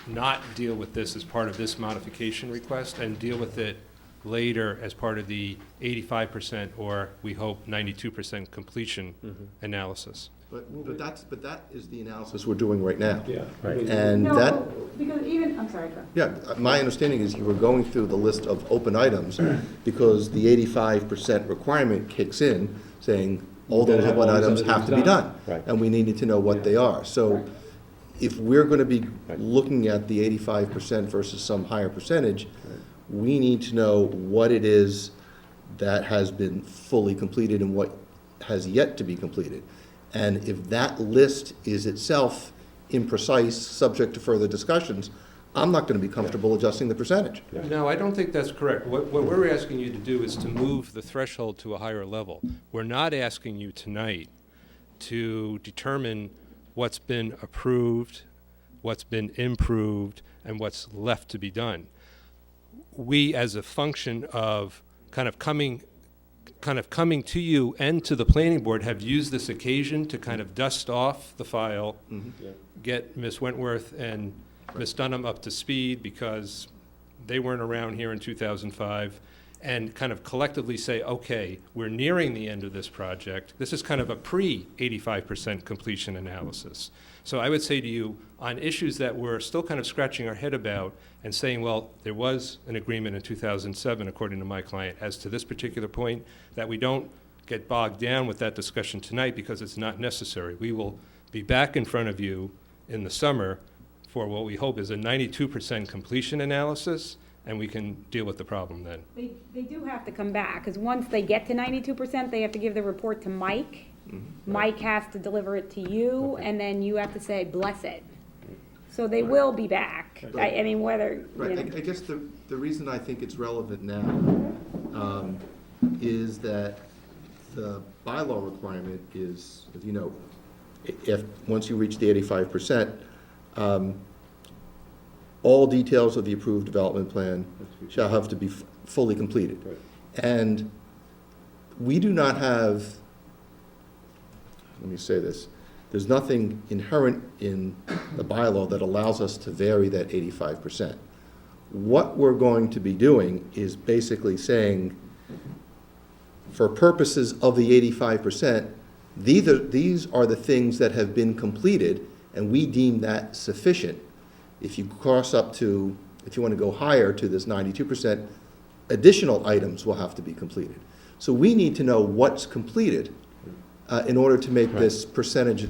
S9: not deal with this as part of this modification request and deal with it later as part of the 85% or, we hope, 92% completion analysis.
S2: But that is the analysis we're doing right now.
S4: Yeah.
S2: And that,
S6: Because even, I'm sorry, go.
S2: yeah, my understanding is you were going through the list of open items because the 85% requirement kicks in, saying all those open items have to be done.
S1: Right.
S2: And we needed to know what they are. So if we're going to be looking at the 85% versus some higher percentage, we need to know what it is that has been fully completed and what has yet to be completed. And if that list is itself imprecise, subject to further discussions, I'm not going to be comfortable adjusting the percentage.
S9: No, I don't think that's correct. What we're asking you to do is to move the threshold to a higher level. We're not asking you tonight to determine what's been approved, what's been improved, and what's left to be done. We, as a function of kind of coming kind of coming to you and to the planning board, have used this occasion to kind of dust off the file, get Ms. Wentworth and Ms. Dunham up to speed because they weren't around here in 2005, and kind of collectively say, okay, we're nearing the end of this project. This is kind of a pre-85% completion analysis. So I would say to you, on issues that we're still kind of scratching our head about and saying, well, there was an agreement in 2007, according to my client, as to this particular point, that we don't get bogged down with that discussion tonight because it's not necessary. We will be back in front of you in the summer for what we hope is a 92% completion analysis, and we can deal with the problem then.
S6: They do have to come back, because once they get to 92%, they have to give the report to Mike. Mike has to deliver it to you, and then you have to say, bless it. So they will be back. I mean, whether,
S2: Right,
S6: you know.
S2: I guess the reason I think it's relevant now is that the bylaw requirement is, as you know, if, once you reach the 85%, all details of the approved development plan shall have to be fully completed.
S4: Right.
S2: And we do not have, let me say this, there's nothing inherent in the bylaw that allows us to vary that 85%. What we're going to be doing is basically saying, for purposes of the 85%, these are the things that have been completed, and we deem that sufficient. If you cross up to, if you want to go higher to this 92%, additional items will have to be completed. So we need to know what's completed in order to make this percentage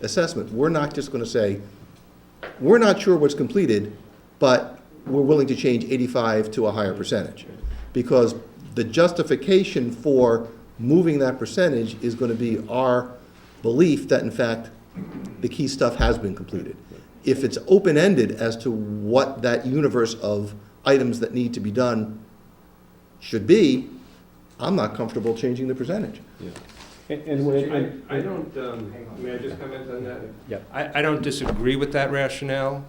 S2: assessment. We're not just going to say, we're not sure what's completed, but we're willing to change 85 to a higher percentage. Because the justification for moving that percentage is going to be our belief that, in fact, the key stuff has been completed. If it's open-ended as to what that universe of items that need to be done should be, I'm not comfortable changing the percentage.
S4: Yeah.
S9: I don't, may I just comment on that? Yeah. I don't disagree with that rationale.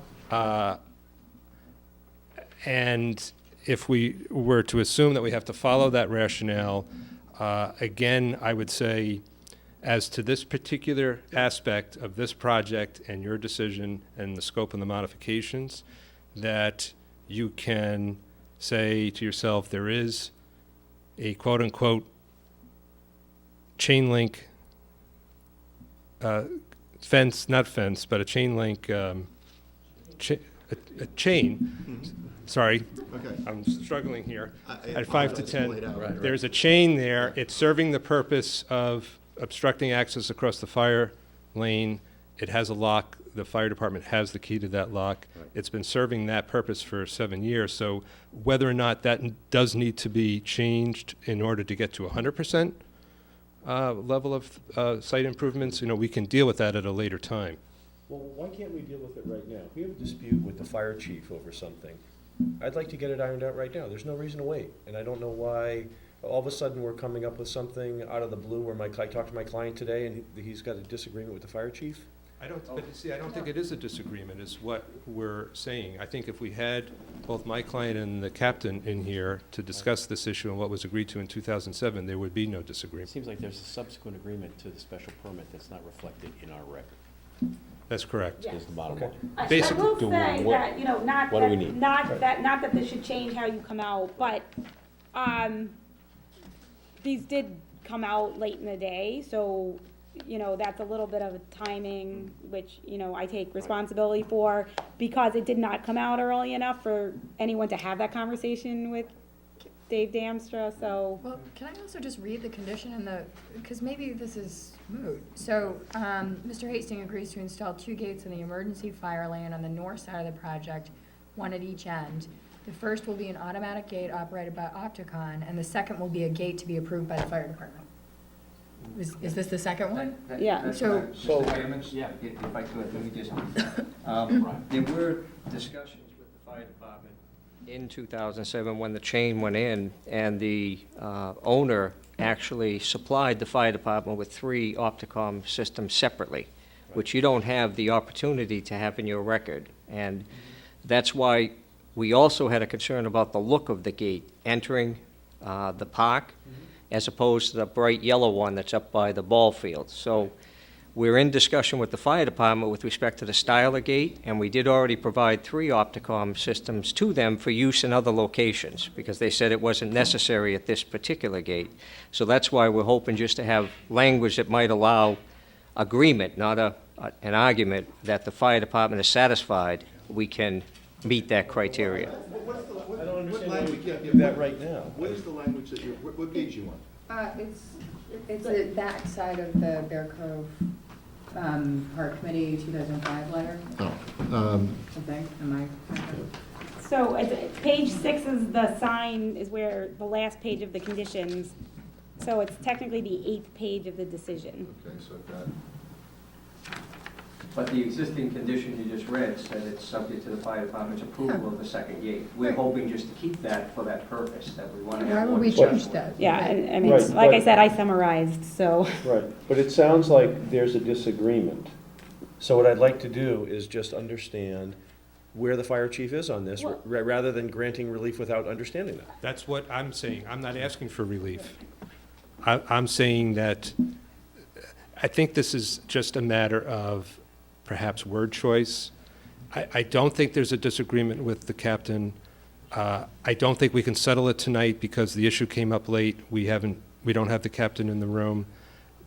S9: And if we were to assume that we have to follow that rationale, again, I would say, as to this particular aspect of this project and your decision and the scope and the modifications, that you can say to yourself, there is a quote-unquote chain link fence, not fence, but a chain link, a chain, sorry,
S2: Okay.
S9: I'm struggling here,
S2: I
S9: at 5 to
S2: apologize,
S9: 10.
S2: laid out. Right.
S9: There's a chain there. It's serving the purpose of obstructing access across the fire lane. It has a lock. The fire department has the key to that lock.
S1: Right.
S9: It's been serving that purpose for 7 years. So whether or not that does need to be changed in order to get to 100% level of site improvements, we can deal with that at a later time.
S8: Well, why can't we deal with it right now? If we have a dispute with the fire chief over something, I'd like to get it ironed out right now. There's no reason to wait. And I don't know why all of a sudden we're coming up with something out of the blue where I talked to my client today and he's got a disagreement with the fire chief.
S9: I don't think it is a disagreement, is what we're saying. I think if we had both my client and the captain in here to discuss this issue and what was agreed to in 2007, there would be no
S1: It
S9: disagreement.
S1: seems like there's a subsequent agreement to the special permit that's not reflected in our record,
S9: That's correct.
S6: Yeah.
S1: is the bottom
S8: Okay.
S1: line.
S6: I
S9: Basically,
S6: will
S1: do
S6: say
S1: what-
S6: that, not
S1: what do we
S6: that,
S1: need?
S6: not that this should change how you come out, but, these did come out late in the day, so, that's a little bit of a timing, which, I take responsibility for, because it did not come out early enough for anyone to have that conversation with Dave Damstra, so.
S3: Well, can I also just read the condition in because maybe this is moot. So, Mr. Hastings agrees to install 2 gates in the emergency fire lane on the north side of the project, 1 at each end. The first will be an automatic gate operated by Opticon, and the second will be a gate to be approved by the fire department. Is this the second one?
S6: Yeah.
S3: So-
S10: Mr. Chairman, if I could, let me just, there were discussions with the fire department in 2007 when the chain went in, and the owner actually supplied the fire department with 3 Opticom systems separately, which you don't have the opportunity to have in your record. And that's why we also had a concern about the look of the gate entering the park, as opposed to the bright yellow one that's up by the ball field. So we're in discussion with the fire department with respect to the style of gate, and we did already provide 3 Opticom systems to them for use in other locations, because they said it wasn't necessary at this particular gate. So that's why we're hoping just to have language that might allow agreement, not an argument, that the fire department is satisfied we can meet that criteria.
S8: I don't understand why we can't give that right now.
S2: What is the language that what page you want?
S3: It's the back side of the Bear Cove, Park Committee 2005 letter,
S2: Oh,
S3: I think, am I?
S6: So page 6 is the sign, is where the last page of the conditions, so it's technically the 8th page of the decision.
S2: okay, so I've got.
S10: But the existing condition you just read said it's subject to the fire department's approval of the second gate. We're hoping just to keep that for that purpose, that we want to have.
S3: Why would
S10: one
S3: we
S10: discussion
S3: change
S10: with
S3: that?
S10: it.
S6: Yeah, and I mean,
S8: Right,
S6: like I
S8: but-
S6: said, I summarized, so.
S8: Right, but it sounds like there's a disagreement. So what I'd like to do is just understand where the fire chief is on this,
S6: Well-
S8: rather than granting relief without understanding that.
S9: That's what I'm saying. I'm not asking for relief. I'm saying that I think this is just a matter of perhaps word choice. I don't think there's a disagreement with the captain. I don't think we can settle it tonight because the issue came up late. We don't have the captain in the room.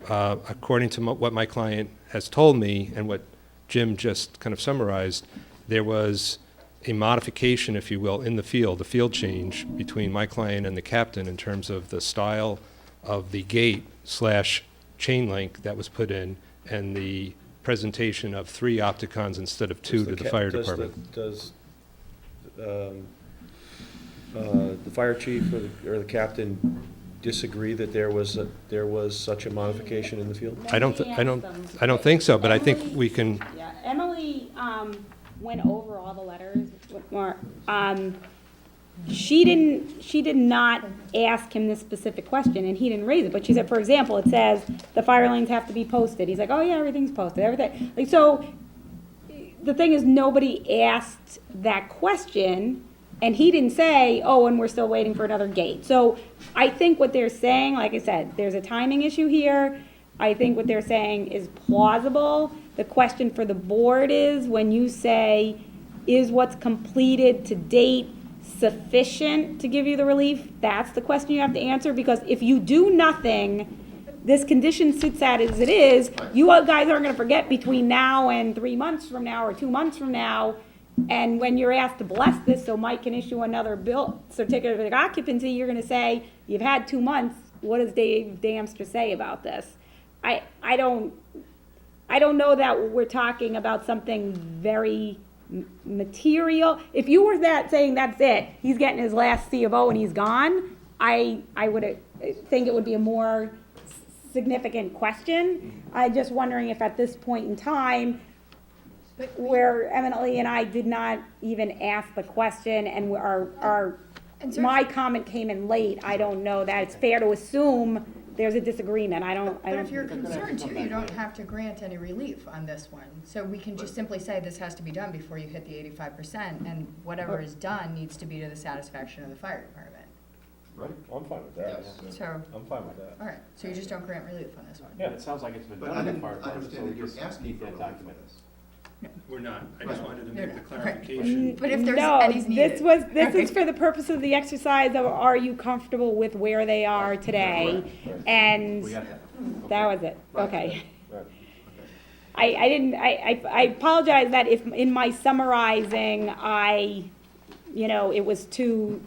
S9: According to what my client has told me and what Jim just kind of summarized, there was a modification, if you will, in the field, a field change between my client and the captain in terms of the style of the gate / chain link that was put in and the presentation of 3 Opticons instead of 2 to the fire department.
S8: Does the fire chief or the captain disagree that there was such a modification in the field?
S9: I don't think so, but I think we can,
S6: Yeah, Emily went over all the letters with Mark. She did not ask him this specific question, and he didn't raise it, but she said, for example, it says, the fire lanes have to be posted. He's like, oh yeah, everything's posted, everything. Like, so, the thing is, nobody asked that question, and he didn't say, oh, and we're still waiting for another gate. So, I think what they're saying, like I said, there's a timing issue here. I think what they're saying is plausible. The question for the board is, when you say, is what's completed to date sufficient to give you the relief? That's the question you have to answer, because if you do nothing, this condition sits at as it is, you guys aren't gonna forget between now and 3 months from now or 2 months from now, and when you're asked to bless this so Mike can issue another certificate of occupancy, you're gonna say, you've had 2 months, what does Dave Damster say about this? I don't know that we're talking about something very material. If you were saying that's it, he's getting his last C of O and he's gone, I would think it would be a more significant question. I'm just wondering if at this point in time, where Emily and I did not even ask the question and my comment came in late, I don't know that it's fair to assume there's a disagreement.
S3: But if you're concerned too, you don't have to grant any relief on this one. So we can just simply say this has to be done before you hit the 85%, and whatever is done needs to be to the satisfaction of the fire department.
S8: Right, I'm fine with that.
S3: So,
S8: I'm fine with that.
S3: all right, so you just don't grant relief on this one?
S1: Yeah, it sounds like it's been
S2: But
S1: done
S2: I
S1: in the
S2: didn't,
S1: fire
S2: I
S1: department, so
S2: understand
S1: we
S2: that you're
S1: just
S2: asking
S1: need
S2: for
S1: that
S2: relief for
S1: document.
S2: this.
S5: We're not. I just wanted to make the
S3: Right.
S5: clarification.
S3: But if there's
S6: No,
S3: any's needed.
S6: this is for the purpose of the exercise of, are you comfortable with where they are today? And
S1: We got that.
S6: that was it, okay.
S8: Right.
S6: I apologize that if, in my summarizing, it was too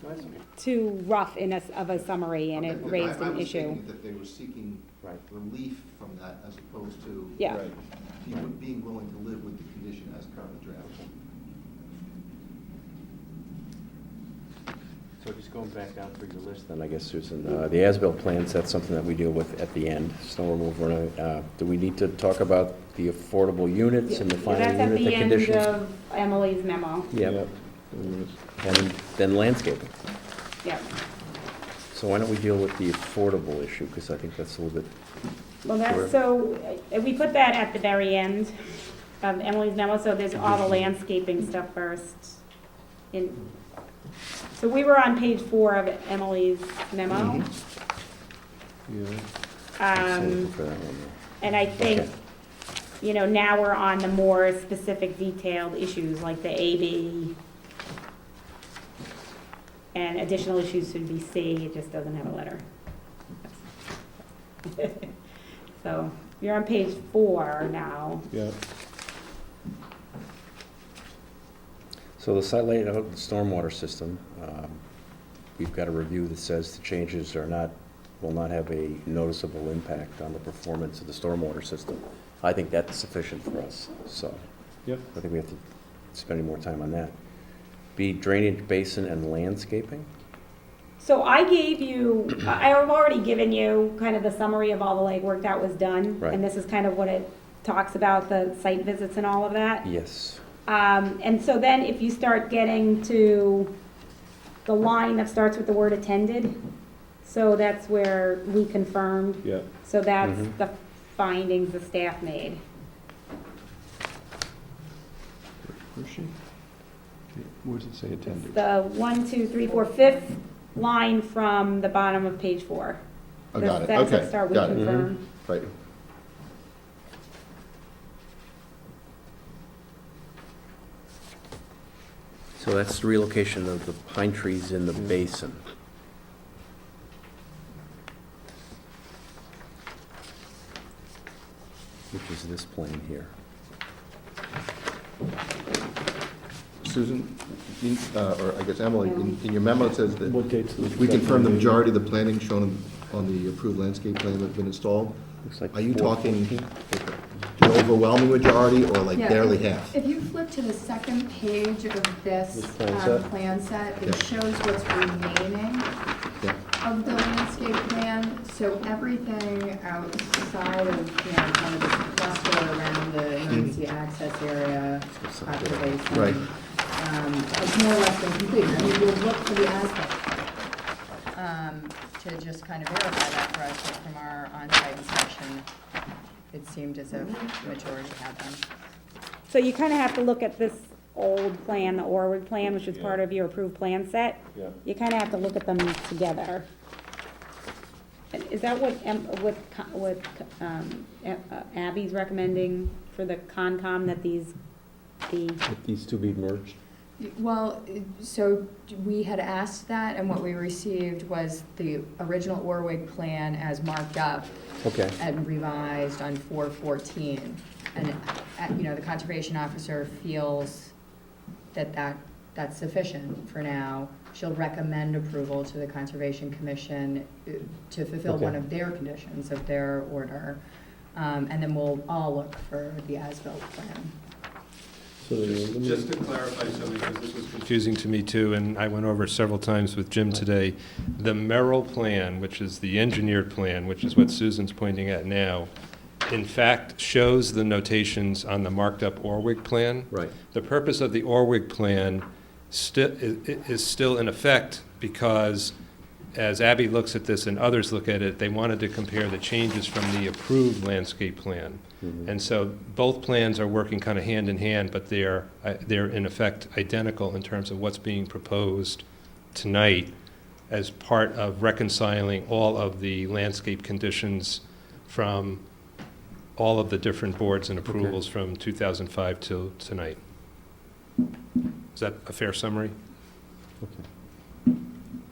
S6: rough of a summary, and it
S2: Okay,
S6: raised
S2: I
S6: an
S2: was
S6: issue.
S2: thinking that they were seeking
S1: Right.
S2: relief from that as opposed to.
S6: Yeah.
S8: Right.
S2: Being willing to live with the condition as currently drafted.
S1: So just going back down through your list, then, I guess, Susan, the as-built plans, that's something that we deal with at the end, snow removal. Do we need to talk about the affordable units and the final
S6: That's at
S1: unit,
S6: the
S1: the
S6: end
S1: conditions?
S6: of Emily's memo,
S1: Yeah. And then landscaping.
S6: yeah.
S1: So why don't we deal with the affordable issue, because I think that's a little bit,
S6: Well,
S1: Sure.
S6: we put that at the very end of Emily's memo, so there's all the landscaping stuff first. So we were on page 4 of Emily's memo.
S2: Mhm.
S1: I'm looking
S6: Um,
S1: for that one.
S6: and I think,
S1: Okay.
S6: you know, now we're on the more specific detailed issues like the AB. And additional issues should be C, it just doesn't have a letter. So, you're on page 4 now.
S8: Yeah.
S1: So the site layout of the stormwater system, we've got a review that says the changes will not have a noticeable impact on the performance of the stormwater system. I think that's sufficient for us, so.
S8: Yep.
S1: I think we have to spend any more time on that. B, drainage basin and landscaping?
S6: So I gave you, I've already given you kind of the summary of all the legwork that was done.
S1: Right.
S6: And this is kind of what it talks about, the site visits and all of that.
S1: Yes.
S6: And so then if you start getting to the line that starts with the word attended, so that's where we confirmed.
S8: Yeah.
S6: So that's
S1: Mhm.
S6: the findings the staff made.
S2: Where's she? Where does it say
S6: It's
S2: attended?
S6: the 1, 2, 3, 4, 5th line from the bottom of page 4.
S2: Oh,
S6: The
S2: got it,
S6: sentence that
S2: okay,
S6: start, we
S2: got it.
S6: confirm.
S2: Right.
S1: So that's the relocation of the pine trees in the basin. Which is this plan here.
S2: Susan, or I guess Emily, in your memo, it says that
S8: What date's the?
S2: we confirm the majority of the planting shown on the approved landscape plan has been installed.
S1: Looks like
S2: Are you
S1: 4.
S2: talking the overwhelming majority or like
S3: Yeah,
S2: barely
S3: if-
S2: half?
S3: If you flip to the second page of this
S8: This plan set?
S3: plan set,
S2: Yeah.
S3: it shows what's remaining
S2: Yeah.
S3: of the landscape plan. So everything outside of, you know, kind of this cluster around the emergency access area, after basin.
S2: Right.
S3: It's more or less been complete. I mean, we'll look for the asphalt, to just kind of verify that for us, but from our on-site inspection, it seemed as if the majority had them.
S6: So you kind of have to look at this old plan, the Orwood plan, which is part of your approved plan set.
S8: Yeah.
S6: You kind of have to look at them together. And is that what, Abby's recommending for the Concom, that these be?
S1: That these two be merged?
S3: Well, so we had asked that, and what we received was the original Orwig plan as marked up
S1: Okay.
S3: and revised on 4/14. And, you know, the conservation officer feels that that's sufficient for now. She'll recommend approval to the Conservation Commission to fulfill
S1: Okay.
S3: one of their conditions of their order. And then we'll all look for the as-built plan.
S8: So
S5: Just to clarify something, because this was
S9: Confusing to me too, and I went over it several times with Jim today. The Merrill plan, which is the engineered plan, which is what Susan's pointing at now, in fact shows the notations on the marked up Orwig plan.
S1: Right.
S9: The purpose of the Orwig plan is still in effect because as Abby looks at this and others look at it, they wanted to compare the changes from the approved landscape plan.
S1: Mhm.
S9: And so both plans are working kind of hand in hand, but they're in effect identical in terms of what's being proposed tonight as part of reconciling all of the landscape conditions from all of the different boards and approvals from 2005 till tonight. Is that a fair summary?
S1: Okay.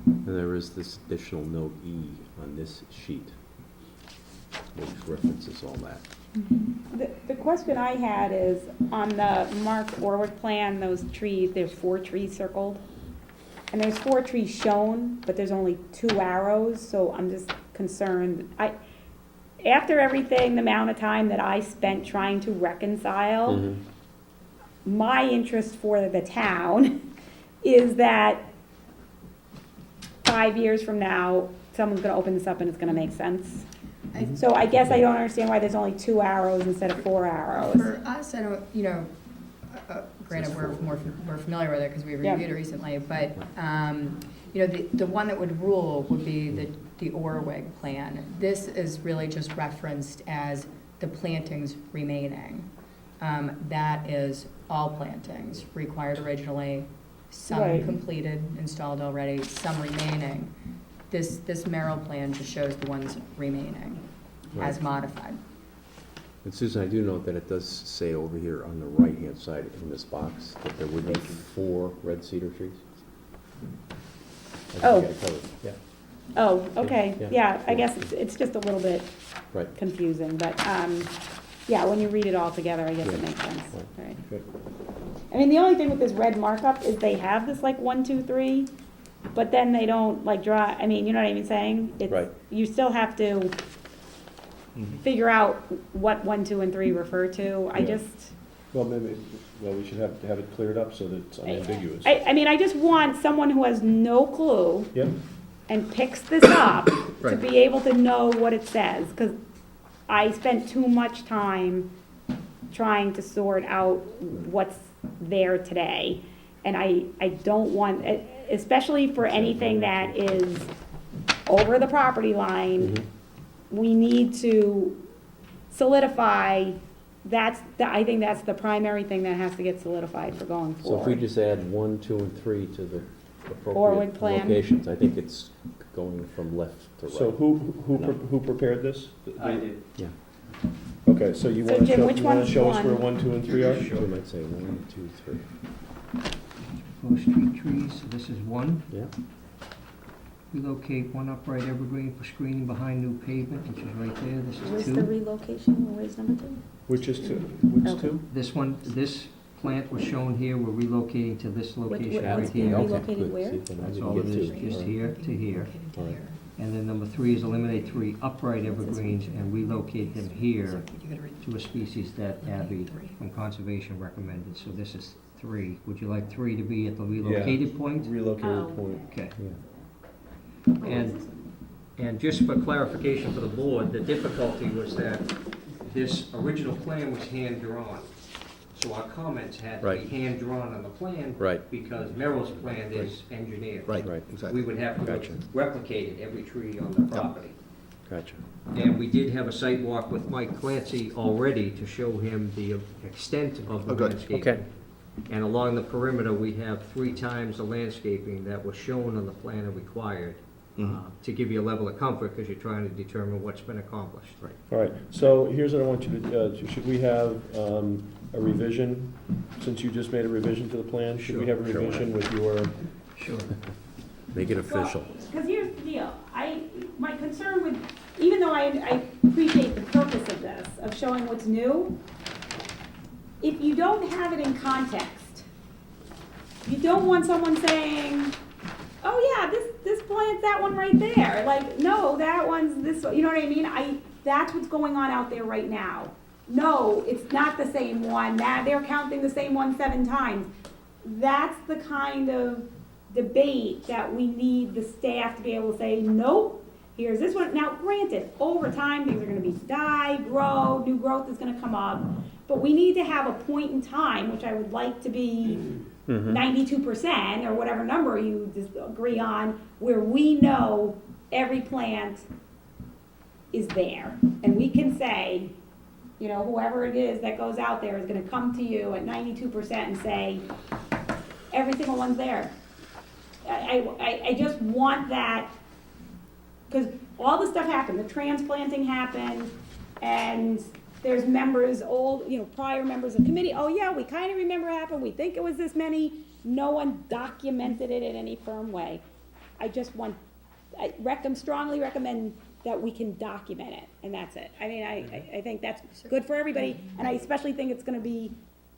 S1: And there is this additional note E on this sheet, which references all that.
S6: The question I had is, on the marked Orwood plan, those trees, there's 4 trees circled. And there's 4 trees shown, but there's only 2 arrows, so I'm just concerned. After everything, the amount of time that I spent trying to reconcile,
S1: Mhm.
S6: my interest for the town is that 5 years from now, someone's gonna open this up and it's gonna make sense. So I guess I don't understand why there's only 2 arrows instead of 4 arrows.
S3: For us, I don't, you know, granted, we're familiar with it because we
S6: Yeah.
S3: reviewed it recently, but, you know, the one that would rule would be the Orwig plan. This is really just referenced as the plantings remaining. That is all plantings required originally some
S6: Right.
S3: completed, installed already, some remaining. This Merrill plan just shows the ones remaining as
S1: Right.
S3: modified.
S1: And Susan, I do note that it does say over here on the right-hand side in this box that there would be 4 red cedar trees. I think
S6: Oh.
S1: you got it covered. Yeah,
S6: Oh, okay,
S1: Yeah.
S6: yeah, I guess it's just a little bit
S1: right.
S6: confusing, but, yeah, when you read it all together, I guess it
S1: Yeah.
S6: makes sense,
S1: Right.
S6: right?
S1: Good.
S6: I mean, the only thing with this red markup is they have this like 1, 2, 3, but then they don't like draw, I mean, you know what I'm saying? It's-
S1: Right.
S6: You still have to figure out what 1, 2, and 3 refer to. I
S8: Yeah.
S6: just,
S8: Well, maybe, we should have it cleared up so that it's unambiguous.
S6: I mean, I just want someone who has no clue
S8: Yep,
S6: and picks this up to
S1: Right.
S6: be able to know what it says, because I spent too much time trying to sort out what's there today. And I don't want, especially for anything that is over the property line, we need to solidify, I think that's the primary thing that has to get solidified for going
S1: So if we
S6: forward.
S1: just add 1, 2, and 3 to the
S6: Forward
S1: appropriate
S6: plan.
S1: locations, I think it's going from left to right.
S8: so who prepared this?
S10: I did.
S1: Yeah,
S8: Okay, so you
S6: So,
S8: wanna
S6: Jim,
S8: show,
S6: which
S8: you wanna
S6: one's
S8: show us where
S6: one?
S8: 1, 2, and 3 are?
S1: we might say 1, 2, 3.
S10: Proposed street trees, so this is 1.
S1: Yeah,
S10: Relocate 1 upright evergreen for screening behind new pavement, which is right there. This
S6: Where's
S10: is
S6: the
S10: 2.
S6: relocation, where's number 2?
S8: Which is 2? Which
S6: Okay.
S8: 2?
S10: This one, this plant was shown here, we're relocating to this location
S1: Yeah,
S10: right
S6: what's being
S10: here.
S1: okay,
S6: relocated
S1: good.
S6: where?
S1: See, then I
S10: That's
S1: didn't
S10: all
S1: get
S10: it is,
S1: to.
S10: just here to here.
S1: All right.
S10: And then number 3 is eliminate 3 upright evergreens and relocate them here to a species that Abby from Conservation recommended. So this is 3. Would you like 3 to be at the relocated point?
S8: Relocated
S6: Oh.
S8: point.
S10: Okay.
S1: Yeah.
S10: And just for clarification for the board, the difficulty was that this original plan was hand-drawn. So our comments had to be
S1: Right.
S10: hand-drawn on the plan.
S1: Right.
S10: Because Merrill's plan is engineered.
S2: Right,
S1: Right.
S2: exactly.
S10: We would have to
S1: Gotcha.
S10: replicate it, every tree on the property.
S1: Gotcha.
S10: And we did have a site walk with Mike Clancy already to show him the extent of the
S2: Oh, good.
S10: landscaping.
S1: Okay.
S10: And along the perimeter, we have 3 times the landscaping that was shown on the plan and required, to give you a level of comfort, because you're trying to determine what's been accomplished.
S1: Right.
S8: All right, so here's what I want you to, should we have a revision, since you just made a revision to the plan? Should we have a
S1: Sure.
S8: revision with your,
S10: Sure.
S1: Make it official.
S6: Because here's the deal, my concern with, even though I appreciate the purpose of this, of showing what's new, if you don't have it in context, you don't want someone saying, oh yeah, this plant's that one right there, like, no, that one's this, you know what I mean? That's what's going on out there right now. No, it's not the same one, they're counting the same one 7 times. That's the kind of debate that we need the staff to be able to say, nope, here's this one. Now, granted, over time, things are gonna grow, new growth is gonna come up, but we need to have a point in time, which I would like to be 92% or whatever number you just agree on, where we know every plant is there. And we can say, you know, whoever it is that goes out there is gonna come to you at 92% and say, every single one's there. I just want that, because all the stuff happened, the transplanting happened, and there's members, prior members of committee, oh yeah, we kind of remember it happened, we think it was this many, no one documented it in any firm way. I just want, strongly recommend that we can document it, and that's it. I mean, I think that's good for everybody, and I especially think it's gonna be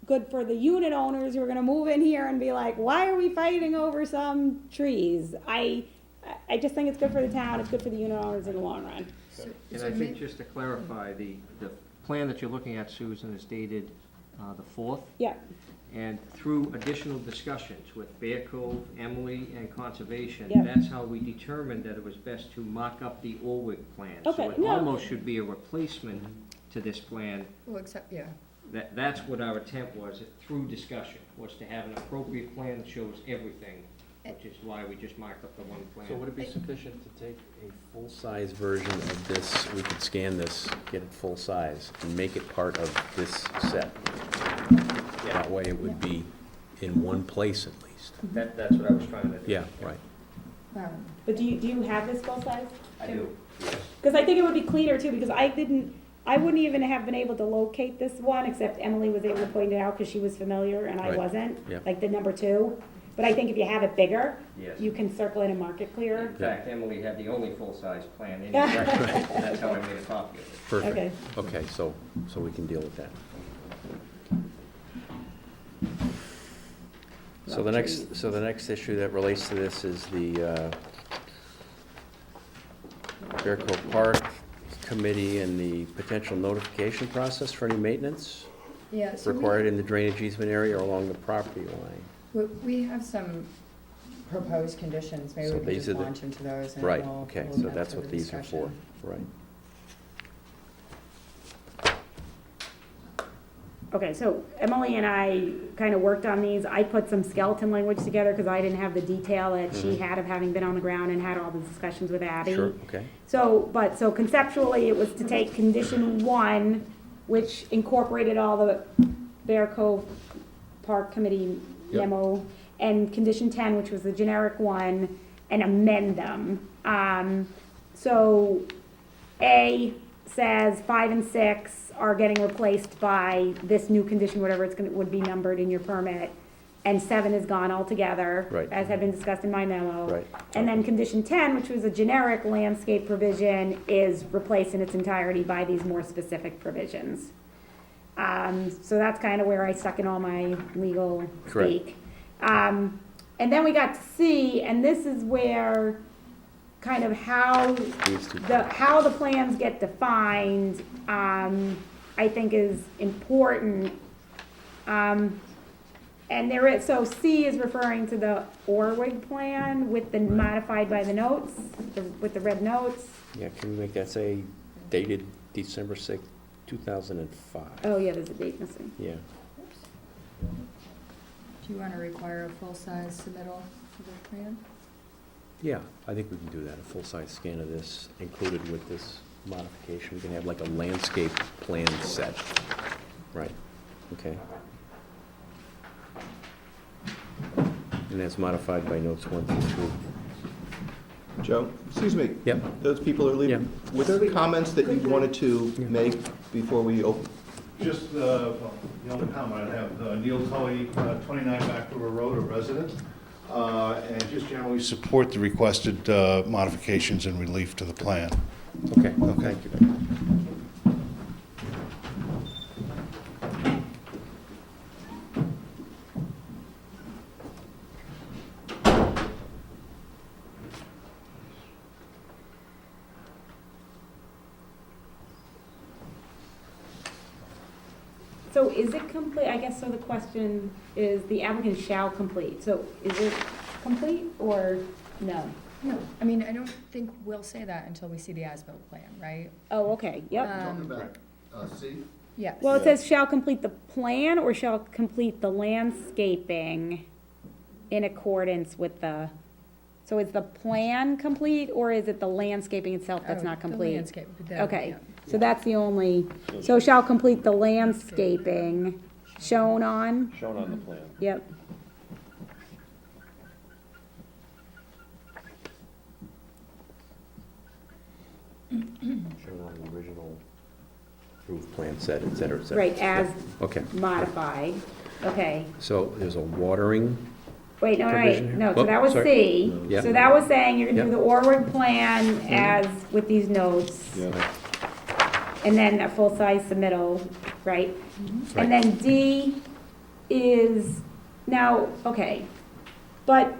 S6: good for the unit owners who are gonna move in here and be like, why are we fighting over some trees? I just think it's good for the town, it's good for the unit owners in the long run.
S10: And I think just to clarify, the plan that you're looking at, Susan, is dated the 4th.
S6: Yeah,
S10: And through additional discussions with Bear Cove, Emily, and Conservation,
S6: Yeah.
S10: that's how we determined that it was best to mock up the Orwig plan.
S6: Okay,
S10: So it
S6: no.
S10: almost should be a replacement to this plan.
S3: Well, except, yeah.
S10: That's what our intent was, through discussion, was to have an appropriate plan that shows everything, which is why we just marked up the one plan.
S1: So would it be sufficient to take a full-size version of this, we could scan this, get it full-size, and make it part of this set? That way it would be in one place at least.
S10: That's what I was trying to do.
S1: Yeah, right.
S6: But do you have this full size?
S10: I do, yes.
S6: Because I think it would be cleaner too, because I wouldn't even have been able to locate this one, except Emily was able to point it out because she was familiar and I
S1: Right.
S6: wasn't.
S1: Yeah.
S6: Like the number 2. But I think if you have it bigger,
S10: Yes.
S6: you can circle it and mark it clearer.
S10: In fact, Emily had the only full-size plan in the record, and that's how I made a copy of it.
S1: Perfect.
S6: Okay.
S1: Okay, so we can deal with that. So the next issue that relates to this is the Bear Cove Park Committee and the potential notification process for any maintenance
S3: Yeah, so
S1: required in the drainage easement area or along the property line.
S3: we have some proposed conditions, maybe
S1: So
S3: we can
S1: these
S3: just
S1: are the-
S3: launch into those and
S1: Right,
S3: we'll
S1: okay,
S3: we'll
S1: so
S3: get
S1: that's
S3: to
S1: what
S3: the
S1: these are for,
S3: discussion.
S1: right.
S6: Okay, so Emily and I kind of worked on these. I put some skeleton language together because I didn't have the detail that she had of having been on the ground and had all the discussions with Abby.
S1: Sure, okay.
S6: So conceptually, it was to take condition 1, which incorporated all the Bear Cove Park Committee
S2: Yep.
S6: memo, and condition 10, which was the generic one, and amend them. So A says 5 and 6 are getting replaced by this new condition, whatever would be numbered in your permit, and 7 is gone altogether.
S1: Right.
S6: As had been discussed in my memo.
S1: Right.
S6: And then condition 10, which was a generic landscape provision, is replaced in its entirety by these more specific provisions. So that's kind of where I stuck in all my legal
S1: Correct.
S6: speak. And then we got to C, and this is where kind of how
S1: These two.
S6: how the plans get defined, I think is important. And there is, so C is referring to the Orwig plan with the modified by the notes, with the red notes.
S1: Yeah, can we make that say dated December 6th, 2005?
S6: Oh, yeah, there's a date missing.
S1: Yeah.
S3: Do you want to require a full-size submittal of the plan?
S1: Yeah, I think we can do that, a full-size scan of this included with this modification. We can have like a landscape plan set. Right, okay. And that's modified by notes 1 through 3.
S2: Joe, excuse me.
S1: Yep.
S2: Those people are leaving. Were there comments that you wanted to make before we open?
S12: Just, the only comment I have, Neil Tully, 29 Back River Road, a resident, and just generally support the requested modifications and relief to the plan.
S1: Okay, thank you.
S6: So is it complete, I guess, so the question is, the applicant shall complete, so is it complete or no?
S3: No, I mean, I don't think we'll say that until we see the as-built plan, right?
S6: Oh, okay, yep.
S2: Talking about C?
S3: Yes.
S6: Well, it says shall complete the plan or shall complete the landscaping in accordance with the, so is the plan complete or is it the landscaping itself that's
S3: Oh,
S6: not
S3: the
S6: complete?
S3: landscape,
S6: Okay,
S3: yeah.
S6: so that's the only, so shall complete the landscaping shown on,
S8: Shown on the plan.
S6: yep.
S1: Shown on the original approved plan set, et cetera, et cetera.
S6: Right, as
S1: Okay,
S6: modified, okay.
S1: so there's a watering,
S6: Wait, no,
S1: Provision
S6: right,
S1: here.
S6: no, so
S1: Oh,
S6: that was
S1: sorry.
S6: C.
S1: Yeah.
S6: So that was saying you're gonna do
S1: Yeah.
S6: the Orwig plan as with these notes, and then a full-size submittal, right?
S1: Right.
S6: And then D is, now, okay, but,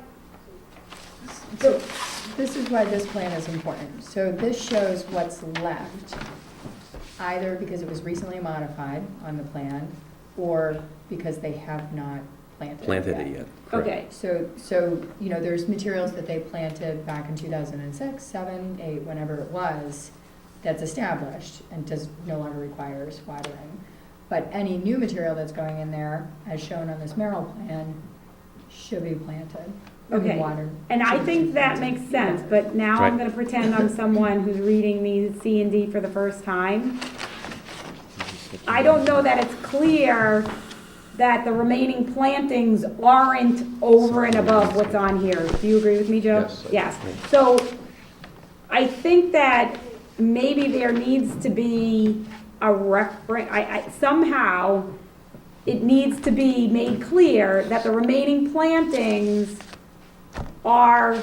S3: So this is why this plan is important. So this shows what's left, either because it was recently modified on the plan, or because they have not planted it yet.
S1: Correct.
S6: okay,
S3: So, you know, there's materials that they planted back in 2006, 7, 8, whenever it was, that's established and no longer requires watering. But any new material that's going in there, as shown on this Merrill plan, should be planted. Should be
S6: Okay.
S3: watered.
S6: and I
S3: Should be
S6: think that
S3: planted.
S6: makes sense, but now I'm
S1: Right.
S6: gonna pretend I'm someone who's reading these C and D for the first time. I don't know that it's clear that the remaining plantings aren't over and above what's on here. Do you agree with me, Joe?
S2: Yes.
S6: Yes. So I think that maybe there needs to be a somehow it needs to be made clear that the remaining plantings are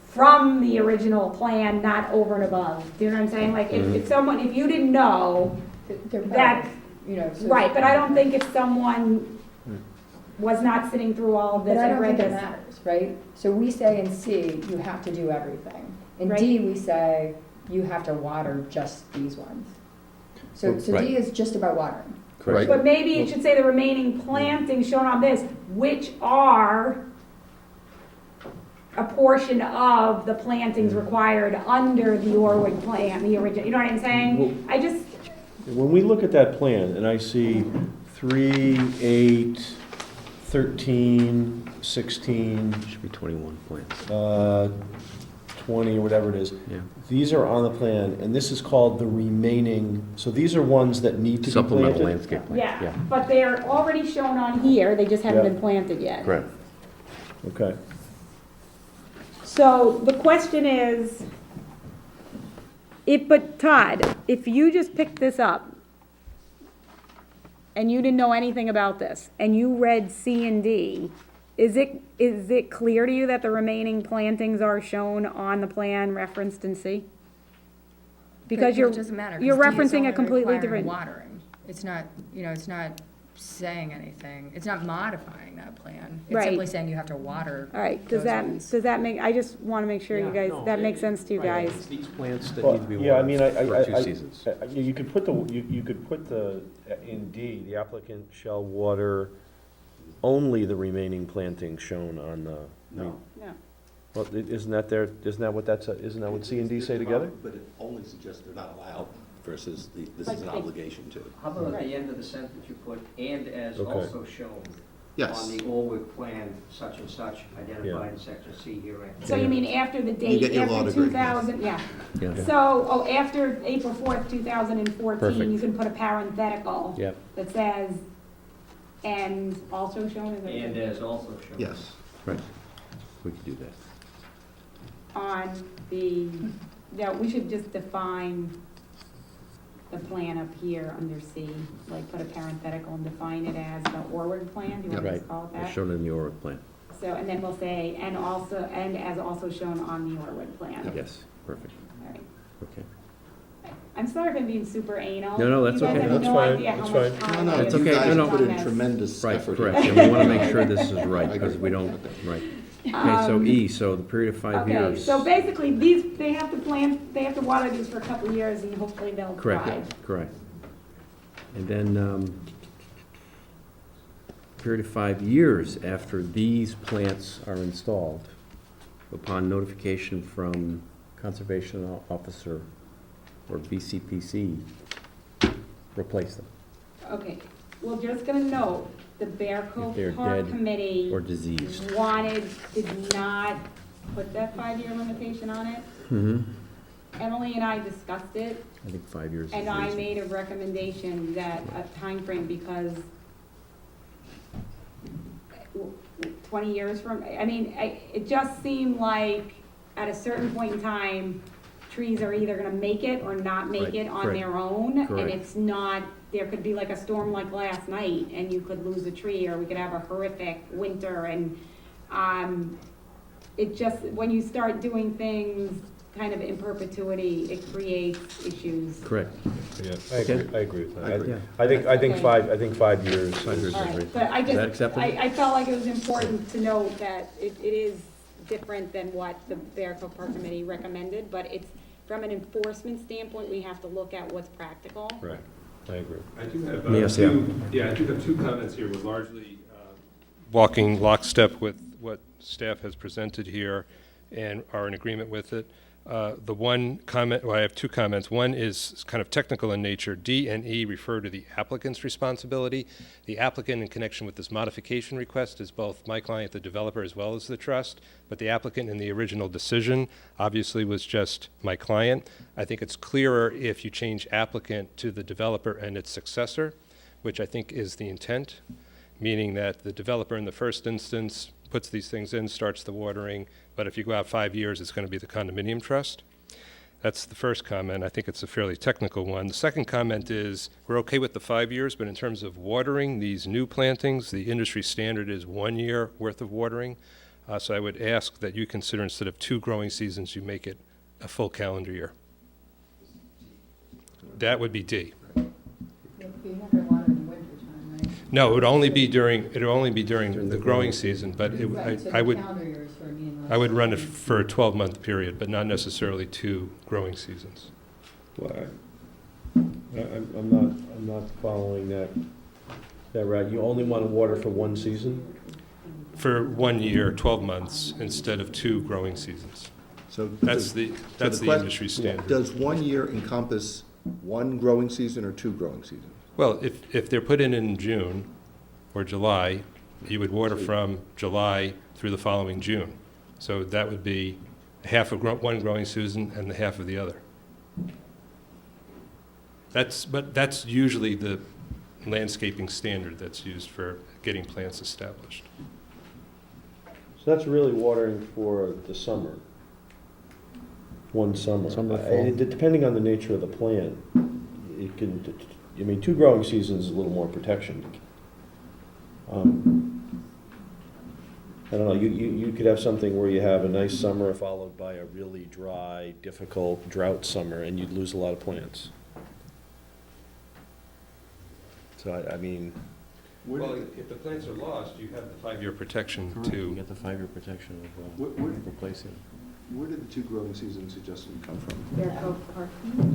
S6: from the original plan, not over and above. Do you know what I'm saying? Like, if you didn't know,
S3: They're
S6: that,
S3: both, you know, so.
S6: right, but I don't think if someone was not sitting through all of this
S3: But I
S6: and
S3: don't
S6: read
S3: think it
S6: this.
S3: matters, right? So we say in C, you have to do everything. In
S6: Right.
S3: D, we say you have to water just these ones. So
S1: Right.
S3: D is just about watering.
S2: Right.
S6: But maybe it should say the remaining plantings shown on this, which are a portion of the plantings required under the Orwood plan, the original, you know what I'm saying? I just,
S8: When we look at that plan, and I see 3, 8, 13, 16,
S1: Should be 21 plants.
S8: 20, or whatever it is,
S1: Yeah.
S8: these are on the plan, and this is called the remaining, so these are ones that need to be
S1: Supplemental
S8: planted?
S1: landscape plan.
S6: yeah, but they're already shown on here, they just haven't
S8: Yeah.
S6: been planted yet.
S1: Correct.
S8: Okay.
S6: So the question is, but Todd, if you just picked this up and you didn't know anything about this and you read C and D, is it clear to you that the remaining plantings are shown on the plan referenced in C? Because
S3: But it doesn't matter, 'cause
S6: you're
S3: D is
S6: referencing
S3: only
S6: a completely
S3: requiring
S6: different.
S3: watering. It's not, you know, it's not saying anything. It's not modifying that plan. It's
S6: Right.
S3: simply saying you have to water.
S6: All right,
S3: those ones.
S6: does that make, I just want to make sure you
S1: Yeah,
S6: guys,
S1: no,
S6: that makes sense to you
S1: Right,
S6: guys.
S1: it's these plants that
S8: Well,
S1: need to be
S8: yeah, I mean,
S1: watered for 2 seasons.
S8: You could put you could put in D, the applicant shall water only the remaining plantings shown on the.
S1: No.
S6: No.
S8: Well, isn't that what C and D say together?
S2: But it only suggests they're not allowed versus this
S6: Like
S2: is an
S6: they-
S2: obligation to.
S10: How about at the end of the sentence you put, and as
S8: Okay.
S10: also shown
S2: Yes.
S10: on the Orwood plan, such and such, identified in section C herein.
S6: So you mean after the
S2: You
S6: date,
S2: get your law
S6: after
S2: degree,
S6: 2000, yeah.
S1: Yeah.
S6: So, after April 4th, 2014,
S1: Perfect.
S6: you can put a parenthetical
S1: Yep.
S6: that says, and also shown as
S10: And as also shown.
S2: Yes.
S1: Right. We could do that.
S6: on the, yeah, we should just define the plan up here under C, like put a parenthetical and define it as the Orwood plan, do you want to
S1: Right.
S6: just call it
S1: As
S6: that?
S1: shown in the Orwood plan.
S6: So, and then we'll say, and as also shown on the Orwood plan.
S1: Yes, perfect.
S6: All right.
S1: Okay.
S6: I'm sorry if I'm being super anal.
S1: No, no, that's
S6: You guys
S1: okay.
S6: have
S8: That's
S6: no
S8: fine,
S6: idea how
S8: that's
S6: much
S8: fine.
S6: time
S2: No,
S6: I
S2: no,
S1: It's
S6: have
S2: you
S1: okay,
S2: guys
S1: no, no.
S2: put in
S6: on this.
S2: tremendous
S1: Right,
S2: effort.
S1: correct. And we want to make sure this is right,
S2: I
S1: because
S2: agree.
S1: we don't, right. Okay, so E, so the period of 5
S6: Okay,
S1: years.
S6: so basically, they have to water these for a couple of years and hopefully they'll thrive.
S1: Correct, correct. And then, period of 5 years after these plants are installed, upon notification from Conservation Officer or BCPC, replace them,
S6: Okay, we're just gonna note, the Bear
S1: If
S6: Cove
S1: they're
S6: Park
S1: dead
S6: Committee
S1: or diseased.
S6: did not put that 5-year limitation on it.
S1: Mm-hmm.
S6: Emily and I discussed it,
S1: I think 5 years is
S6: and I
S1: reasonable.
S6: made a recommendation that, a time frame because 20 years from, I mean, it just seemed like at a certain point in time, trees are either gonna make it or not make
S1: Right,
S6: it on
S1: correct,
S6: their own. And
S1: correct.
S6: it's not, there could be like a storm like last night and you could lose a tree, or we could have a horrific winter, and, it just, when you start doing things kind of in perpetuity, it creates issues.
S1: Correct.
S8: Yeah,
S1: Okay.
S8: I agree with
S2: I agree.
S8: that. I think
S6: Okay.
S8: 5 years.
S1: 5 years
S6: All
S1: is
S6: right,
S1: reasonable.
S6: but I
S1: Is that
S6: just,
S1: acceptable?
S6: I felt like it was important to note that it is different than what the Bear Cove Park Committee recommended, but it's, from an enforcement standpoint, we have to look at what's practical.
S8: Right, I agree.
S11: I do have
S1: Yes, yeah.
S11: I do have two comments here, with largely,
S9: Walking lockstep with what staff has presented here and are in agreement with it. The one comment, well, I have 2 comments. One is kind of technical in nature. D and E refer to the applicant's responsibility. The applicant, in connection with this modification request, is both my client, the developer, as well as the trust, but the applicant in the original decision obviously was just my client. I think it's clearer if you change applicant to the developer and its successor. which I think is the intent, meaning that the developer in the first instance puts these things in, starts the watering, but if you go out 5 years, it's going to be the condominium trust. That's the first comment. I think it's a fairly technical one. The second comment is we're okay with the 5 years, but in terms of watering these new plantings, the industry standard is 1 year worth of watering. So I would ask that you consider, instead of 2 growing seasons, you make it a full calendar year. That would be D.
S3: You're not gonna water in the winter time, right?
S9: No, it would only be during the growing season, but
S3: Right, so
S9: I
S3: the
S9: would,
S3: calendar year is sort of meaningless.
S9: I would run it for a 12-month period, but not necessarily 2 growing seasons.
S4: Well, I'm not following that right. You only want to water for one season?
S9: For 1 year, 12 months, instead of 2 growing seasons.
S2: So
S9: That's the
S2: question-
S9: industry standard.
S2: does 1 year encompass 1 growing season or 2 growing seasons?
S9: Well, if they're put in June or July, you would water from July through the following June. So that would be half of one growing season and the half of the other. But that's usually the landscaping standard that's used for getting plants established.
S4: So that's really watering for the summer. One summer. Depending on the nature of the plant, it can, 2 growing seasons is a little more protection. I don't know, you could have something where you have a nice summer followed by a really dry, difficult drought summer, and you'd lose a lot of plants. So I mean.
S9: Well, if the plants are lost, you have the 5-year protection
S1: You
S9: to,
S1: get the 5-year protection of replacing.
S2: Where did the 2 growing season suggestion come from?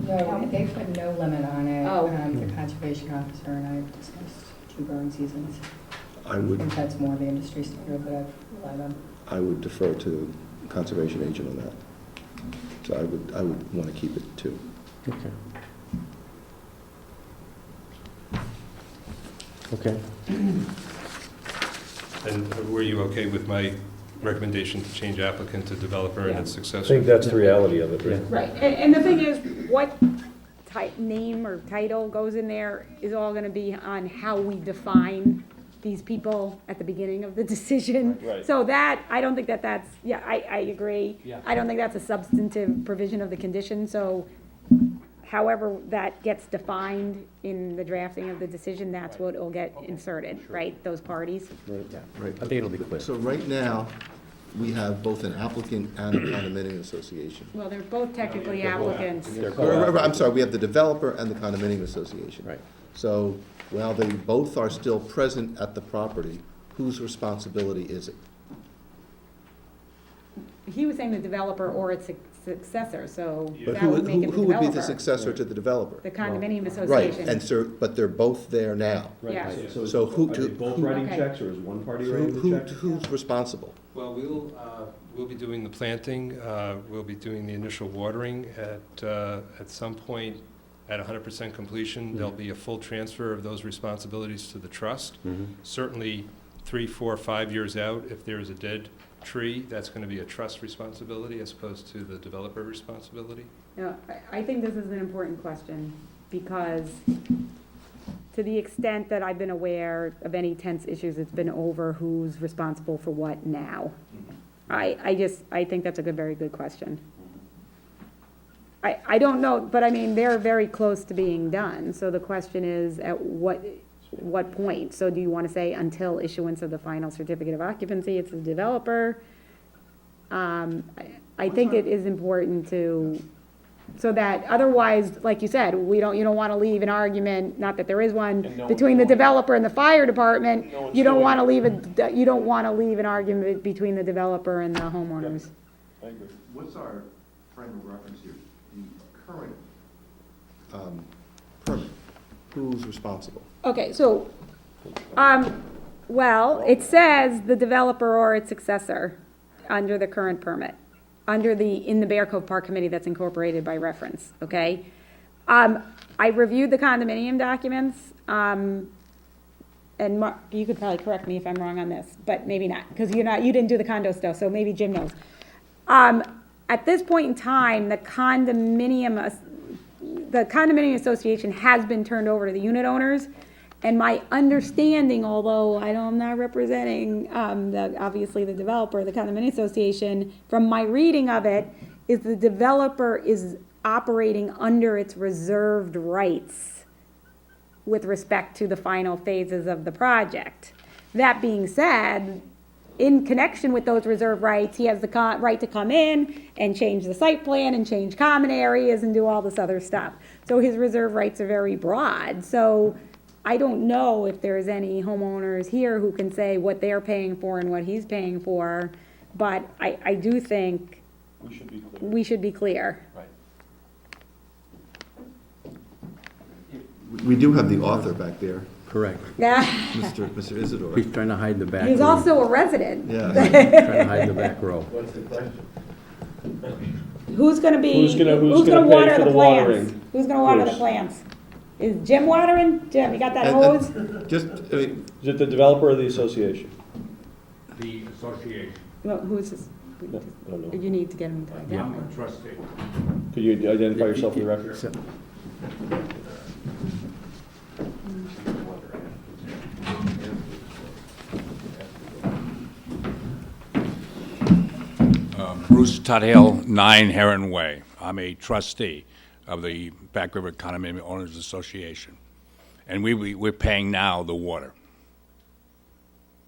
S3: No, they put no limit on it.
S6: Oh.
S3: The conservation officer and I discussed 2 growing seasons.
S2: I
S3: I
S2: would,
S3: think that's more the industry standard that I've relied on.
S2: I would defer to the conservation agent on that. So I would want to keep it 2.
S4: Okay. Okay.
S9: and were you okay with my recommendation to change applicant to developer and its
S4: I
S9: successor?
S4: think that's the reality of it, right?
S6: Right, and the thing is, what name or title goes in there is all gonna be on how we define these people at the beginning of the decision.
S4: Right.
S6: So that, I don't think that's, yeah, I agree.
S4: Yeah.
S6: I don't think that's a substantive provision of the condition, so however that gets defined in the drafting of the decision, that's what will get inserted, right, those parties?
S4: Right.
S2: Right.
S1: I think it'll be clear.
S2: So right now, we have both an applicant and a condominium association.
S6: Well, they're both technically applicants.
S2: I'm sorry, we have the developer and the condominium association.
S1: Right.
S2: So while they both are still present at the property, whose responsibility is it?
S6: He was saying the developer or its successor, so
S2: But
S6: that
S2: who
S6: would make it the
S2: who would be the
S6: developer.
S2: successor to the developer?
S6: The condominium
S2: Right,
S6: association.
S2: and so, but they're both there now.
S6: Yeah.
S2: So who-
S4: Are they both
S2: who-
S4: writing
S6: Okay.
S4: checks, or is one party
S2: Who-
S4: writing the
S2: who-
S4: check?
S2: Who's responsible?
S9: Well, we'll be doing the planting, we'll be doing the initial watering at some point. At 100% completion, there'll be a full transfer of those responsibilities to the trust. Certainly, 3, 4, 5 years out, if there is a dead tree, that's going to be a trust responsibility as opposed to the developer responsibility.
S6: No, I think this is an important question, because to the extent that I've been aware of any tense issues, it's been over who's responsible for what now. I think that's a very good question. I don't know, but I mean, they're very close to being done, so the question is, at what point? So do you want to say until issuance of the final certificate of occupancy, it's the developer? I think it is important to, so that otherwise, like you said, you don't want to leave an argument, not that there is one,
S4: And no
S6: between the
S4: one's-
S6: developer and the fire department.
S4: No one's
S6: You don't
S4: doing
S6: want
S4: it.
S6: to leave an argument between the developer and the homeowners.
S4: I agree.
S2: What's our frame of reference here? The current permit, who's responsible?
S6: Okay, so, well, it says the developer or its successor under the current permit, in the Bear Cove Park Committee that's incorporated by reference, okay? I reviewed the condominium documents, and Mark, you could probably correct me if I'm wrong on this, but maybe not, because you didn't do the condo stuff, so maybe Jim knows. At this point in time, the condominium association has been turned over to the unit owners, And my understanding, although I'm not representing, obviously the developer, the condominium association, from my reading of it, is the developer is operating under its reserved rights with respect to the final phases of the project. That being said, in connection with those reserve rights, he has the right to come in and change the site plan and change common areas and do all this other stuff. So his reserve rights are very broad. So I don't know if there's any homeowners here who can say what they're paying for and what he's paying for, but I do think
S8: We should be clear.
S6: we should be clear.
S8: Right.
S2: We do have the author back there,
S1: Correct.
S6: Yeah,
S2: Mr. Isidore.
S1: He's trying to hide in the back.
S6: he's
S1: room.
S6: also a resident.
S2: Yeah.
S1: Trying to hide in the back row.
S4: What's the question?
S6: Who's gonna be,
S8: Who's gonna pay
S6: water
S8: for
S6: the
S8: the
S6: plants?
S8: watering?
S6: Who's gonna water the
S8: Bruce.
S6: plants? Is Jim watering? Jim, you got that
S2: And-
S6: hose?
S2: Just, I mean,
S8: Is it the developer or the association?
S11: The association.
S6: No, who's this?
S8: No, I don't know.
S6: You need to get him to identify.
S11: I'm a trustee.
S8: Could you identify yourself for the record?
S1: So-
S13: Bruce Tuthill, 9 Heron Way. I'm a trustee of the Back River Condominium Owners Association. And we're paying now the water.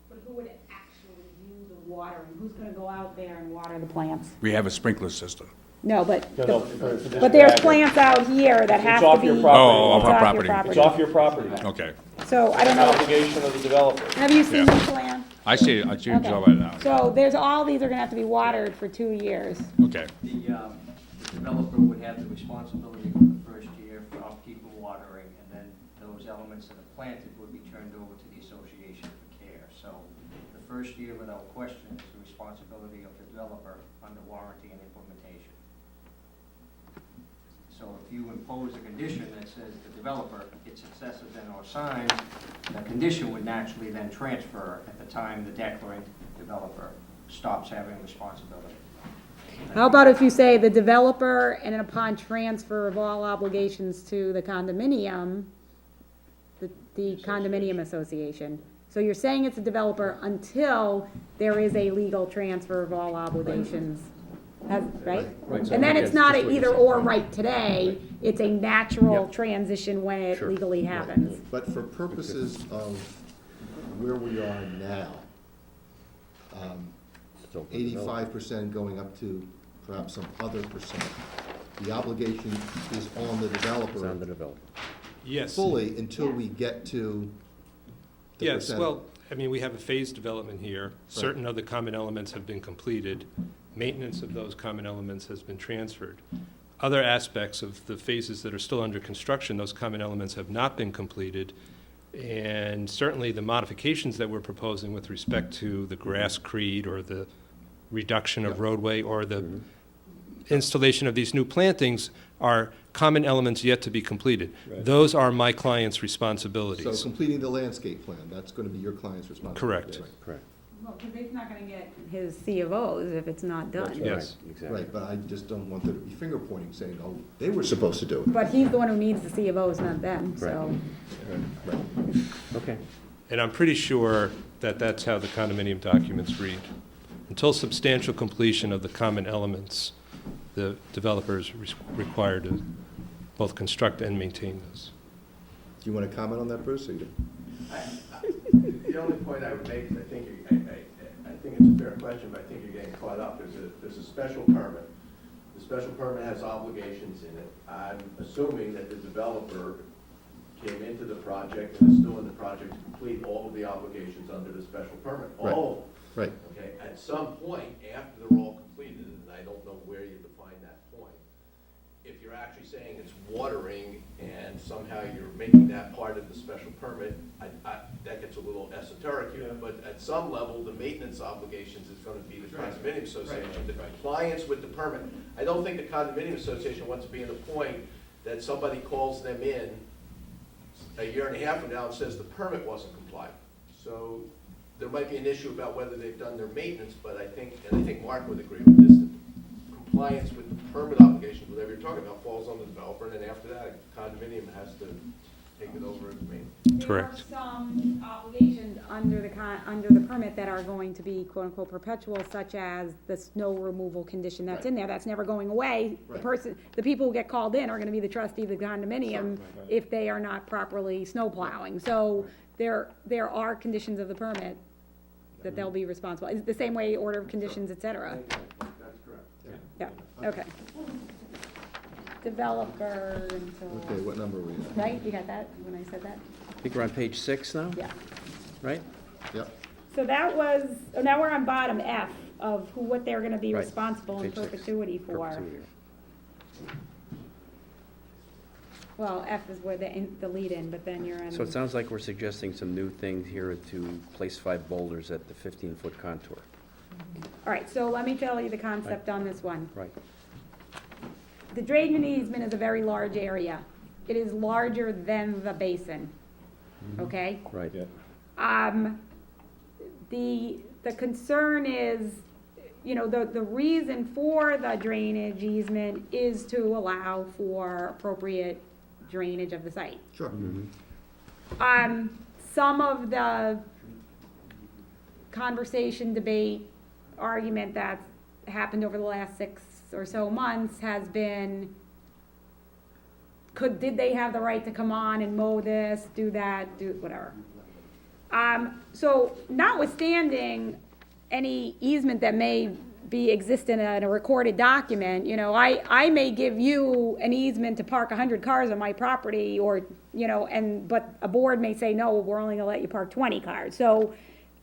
S6: But who would actually do the watering? Who's gonna go out there and water the plants?
S13: We have a sprinkler system.
S6: No, but,
S8: No, for this
S6: but there's
S8: matter.
S6: plants out here that
S8: It's
S6: have to
S8: off
S6: be.
S8: your property.
S13: Oh, off our
S6: It's
S13: property.
S8: It's off your property.
S13: Okay.
S6: So I don't
S8: It's an
S6: know,
S8: obligation of the developer.
S6: have you seen
S13: Yeah.
S6: the plan?
S13: I see it
S6: Okay.
S13: all right now.
S6: So there's, all these are gonna have to be watered for 2 years.
S13: Okay.
S10: The developer would have the responsibility for the first year for upkeep and watering, and then those elements that are planted would be turned over to the association for care. So the first year, without question, is the responsibility of the developer under warranty and implementation. So if you impose a condition that says the developer gets successive then or signs, the condition would naturally then transfer at the time the declarant developer stops having responsibility.
S6: How about if you say the developer and then upon transfer of all obligations to the condominium, the condominium association? So you're saying it's a developer until there is a legal transfer of all obligations, right?
S1: Right, so
S6: And then
S1: I
S6: it's
S1: guess
S6: not
S1: that's
S6: an
S1: what you're
S6: either
S1: saying.
S6: or right today, it's a natural
S1: Yep.
S6: transition when it
S1: Sure.
S6: legally happens.
S2: but for purposes of where we are now,
S1: Still
S2: 85% going up to perhaps some other percent, the obligation is on the
S1: It's
S2: developer
S1: on the developer.
S9: Yes.
S2: fully until we get to the
S9: Yes,
S2: percent.
S9: well, I mean, we have a phased development here. Certain of the common elements have been completed. Maintenance of those common elements has been transferred. Other aspects of the phases that are still under construction, those common elements have not been completed. And certainly the modifications that we're proposing with respect to the grass creed or the reduction of roadway or the installation of these new plantings are common elements yet to be completed.
S2: Right.
S9: Those are my client's
S2: So
S9: responsibilities.
S2: completing the landscape plan, that's going to be your client's responsibility.
S9: Correct.
S2: Right.
S1: Correct.
S6: Well, because he's not gonna get his C of Os if it's not done.
S1: That's
S9: Yes.
S1: right, exactly.
S2: Right, but I just don't want there to be finger pointing saying, oh, they were supposed to do it.
S6: But he's the one who needs the C of Os, not them, so.
S1: Okay.
S9: And I'm pretty sure that that's how the condominium documents read. Until substantial completion of the common elements, the developer is required to both construct and maintain those.
S2: Do you want to comment on that, Bruce? Or you-
S14: The only point I would make is I think it's a fair question, but I think you're getting caught up. There's a special permit. The special permit has obligations in it. I'm assuming that the developer came into the project and is still in the project to complete all of the obligations under the special permit.
S2: Right.
S14: All of them.
S2: Right.
S14: Okay, at some point, after they're all completed, and I don't know where you define that point, if you're actually saying it's watering and somehow you're making that part of the special permit, that gets a little esoteric here, but at some level, the maintenance obligations is gonna be the condominium association, the compliance with the permit. I don't think the condominium association wants to be in a point that somebody calls them in a year and a half from now and says the permit wasn't complied. So there might be an issue about whether they've done their maintenance, but I think Mark would agree with this, that compliance with the permit obligations, whatever you're talking about, falls on the developer, and then after that, condominium has to take it over you mean.
S9: Correct.
S6: There are some obligations under the permit that are going to be quote-unquote perpetual, such as the snow removal condition that's in there, that's never going away. The people who get called in are gonna be the trustee of the condominium if they are not properly snow plowing. So there are conditions of the permit that they'll be responsible. It's the same way order of conditions, et cetera.
S12: That's correct.
S6: Yeah, okay. Developer until,
S2: Okay, what number are we at?
S6: right, you got that, when I said that?
S1: I think we're on page 6 now,
S6: Yeah.
S1: right?
S2: Yep.
S6: So that was, now we're on bottom F of what they're gonna be
S1: Right.
S6: responsible in
S1: Page 6.
S6: perpetuity for.
S1: Perpetuity.
S6: Well, F is where the lead in, but then you're on.
S1: So it sounds like we're suggesting some new things here to place 5 boulders at the 15-foot contour.
S6: All right, so let me tell you the concept on this one.
S1: Right.
S6: The drainage easement is a very large area. It is larger than the basin, okay?
S1: Right.
S6: The concern is, you know, the reason for the drainage easement is to allow for appropriate drainage of the site.
S2: Sure.
S6: Some of the conversation, debate, argument that's happened over the last 6 or so months has been, did they have the right to come on and mow this, do that, do whatever? So notwithstanding any easement that may be existent in a recorded document, you know, I may give you an easement to park 100 cars on my property, or, you know, but a board may say, no, we're only gonna let you park 20 cars. So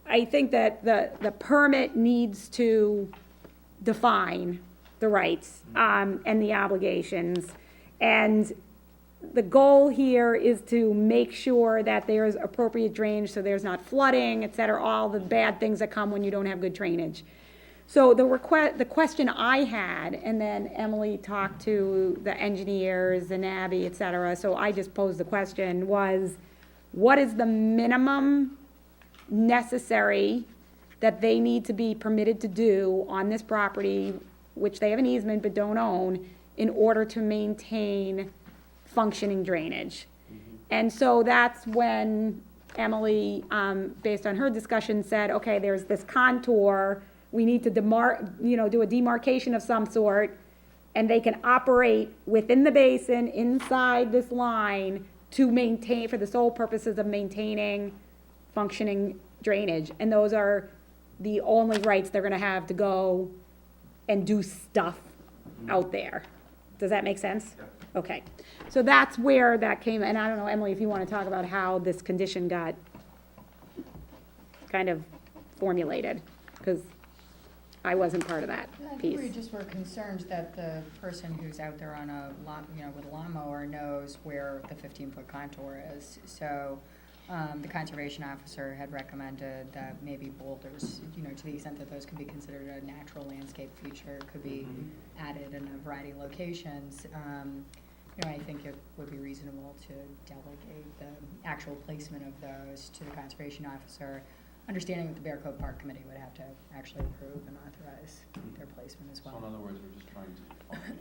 S6: I think that the permit needs to define the rights, and the obligations. And the goal here is to make sure that there's appropriate drainage, so there's not flooding, et cetera, all the bad things that come when you don't have good drainage. So the question I had, and then Emily talked to the engineers and Abby, et cetera, so I just posed the question, was what is the minimum necessary that they need to be permitted to do on this property, which they have an easement but don't own, in order to maintain functioning drainage? And so that's when Emily, based on her discussion, said, okay, there's this contour, we need to do a demarcation of some sort, and they can operate within the basin, inside this line, to maintain, for the sole purposes of maintaining functioning drainage. And those are the only rights they're gonna have to go and do stuff out there. Does that make sense? Okay, so that's where that came, and I don't know, Emily, if you want to talk about how this condition got kind of formulated, because I wasn't part of that
S3: I think we
S6: piece.
S3: just were concerned that the person who's out there on a lawn, you know, with a lawnmower knows where the 15-foot contour is. So the conservation officer had recommended that maybe boulders, you know, to the extent that those could be considered a natural landscape feature, could be added in a variety of locations. You know, I think it would be reasonable to delegate the actual placement of those to the conservation officer, understanding that the Bear Cove Park Committee would have to actually approve and authorize their placement as well.
S11: So in other words, we're just trying to define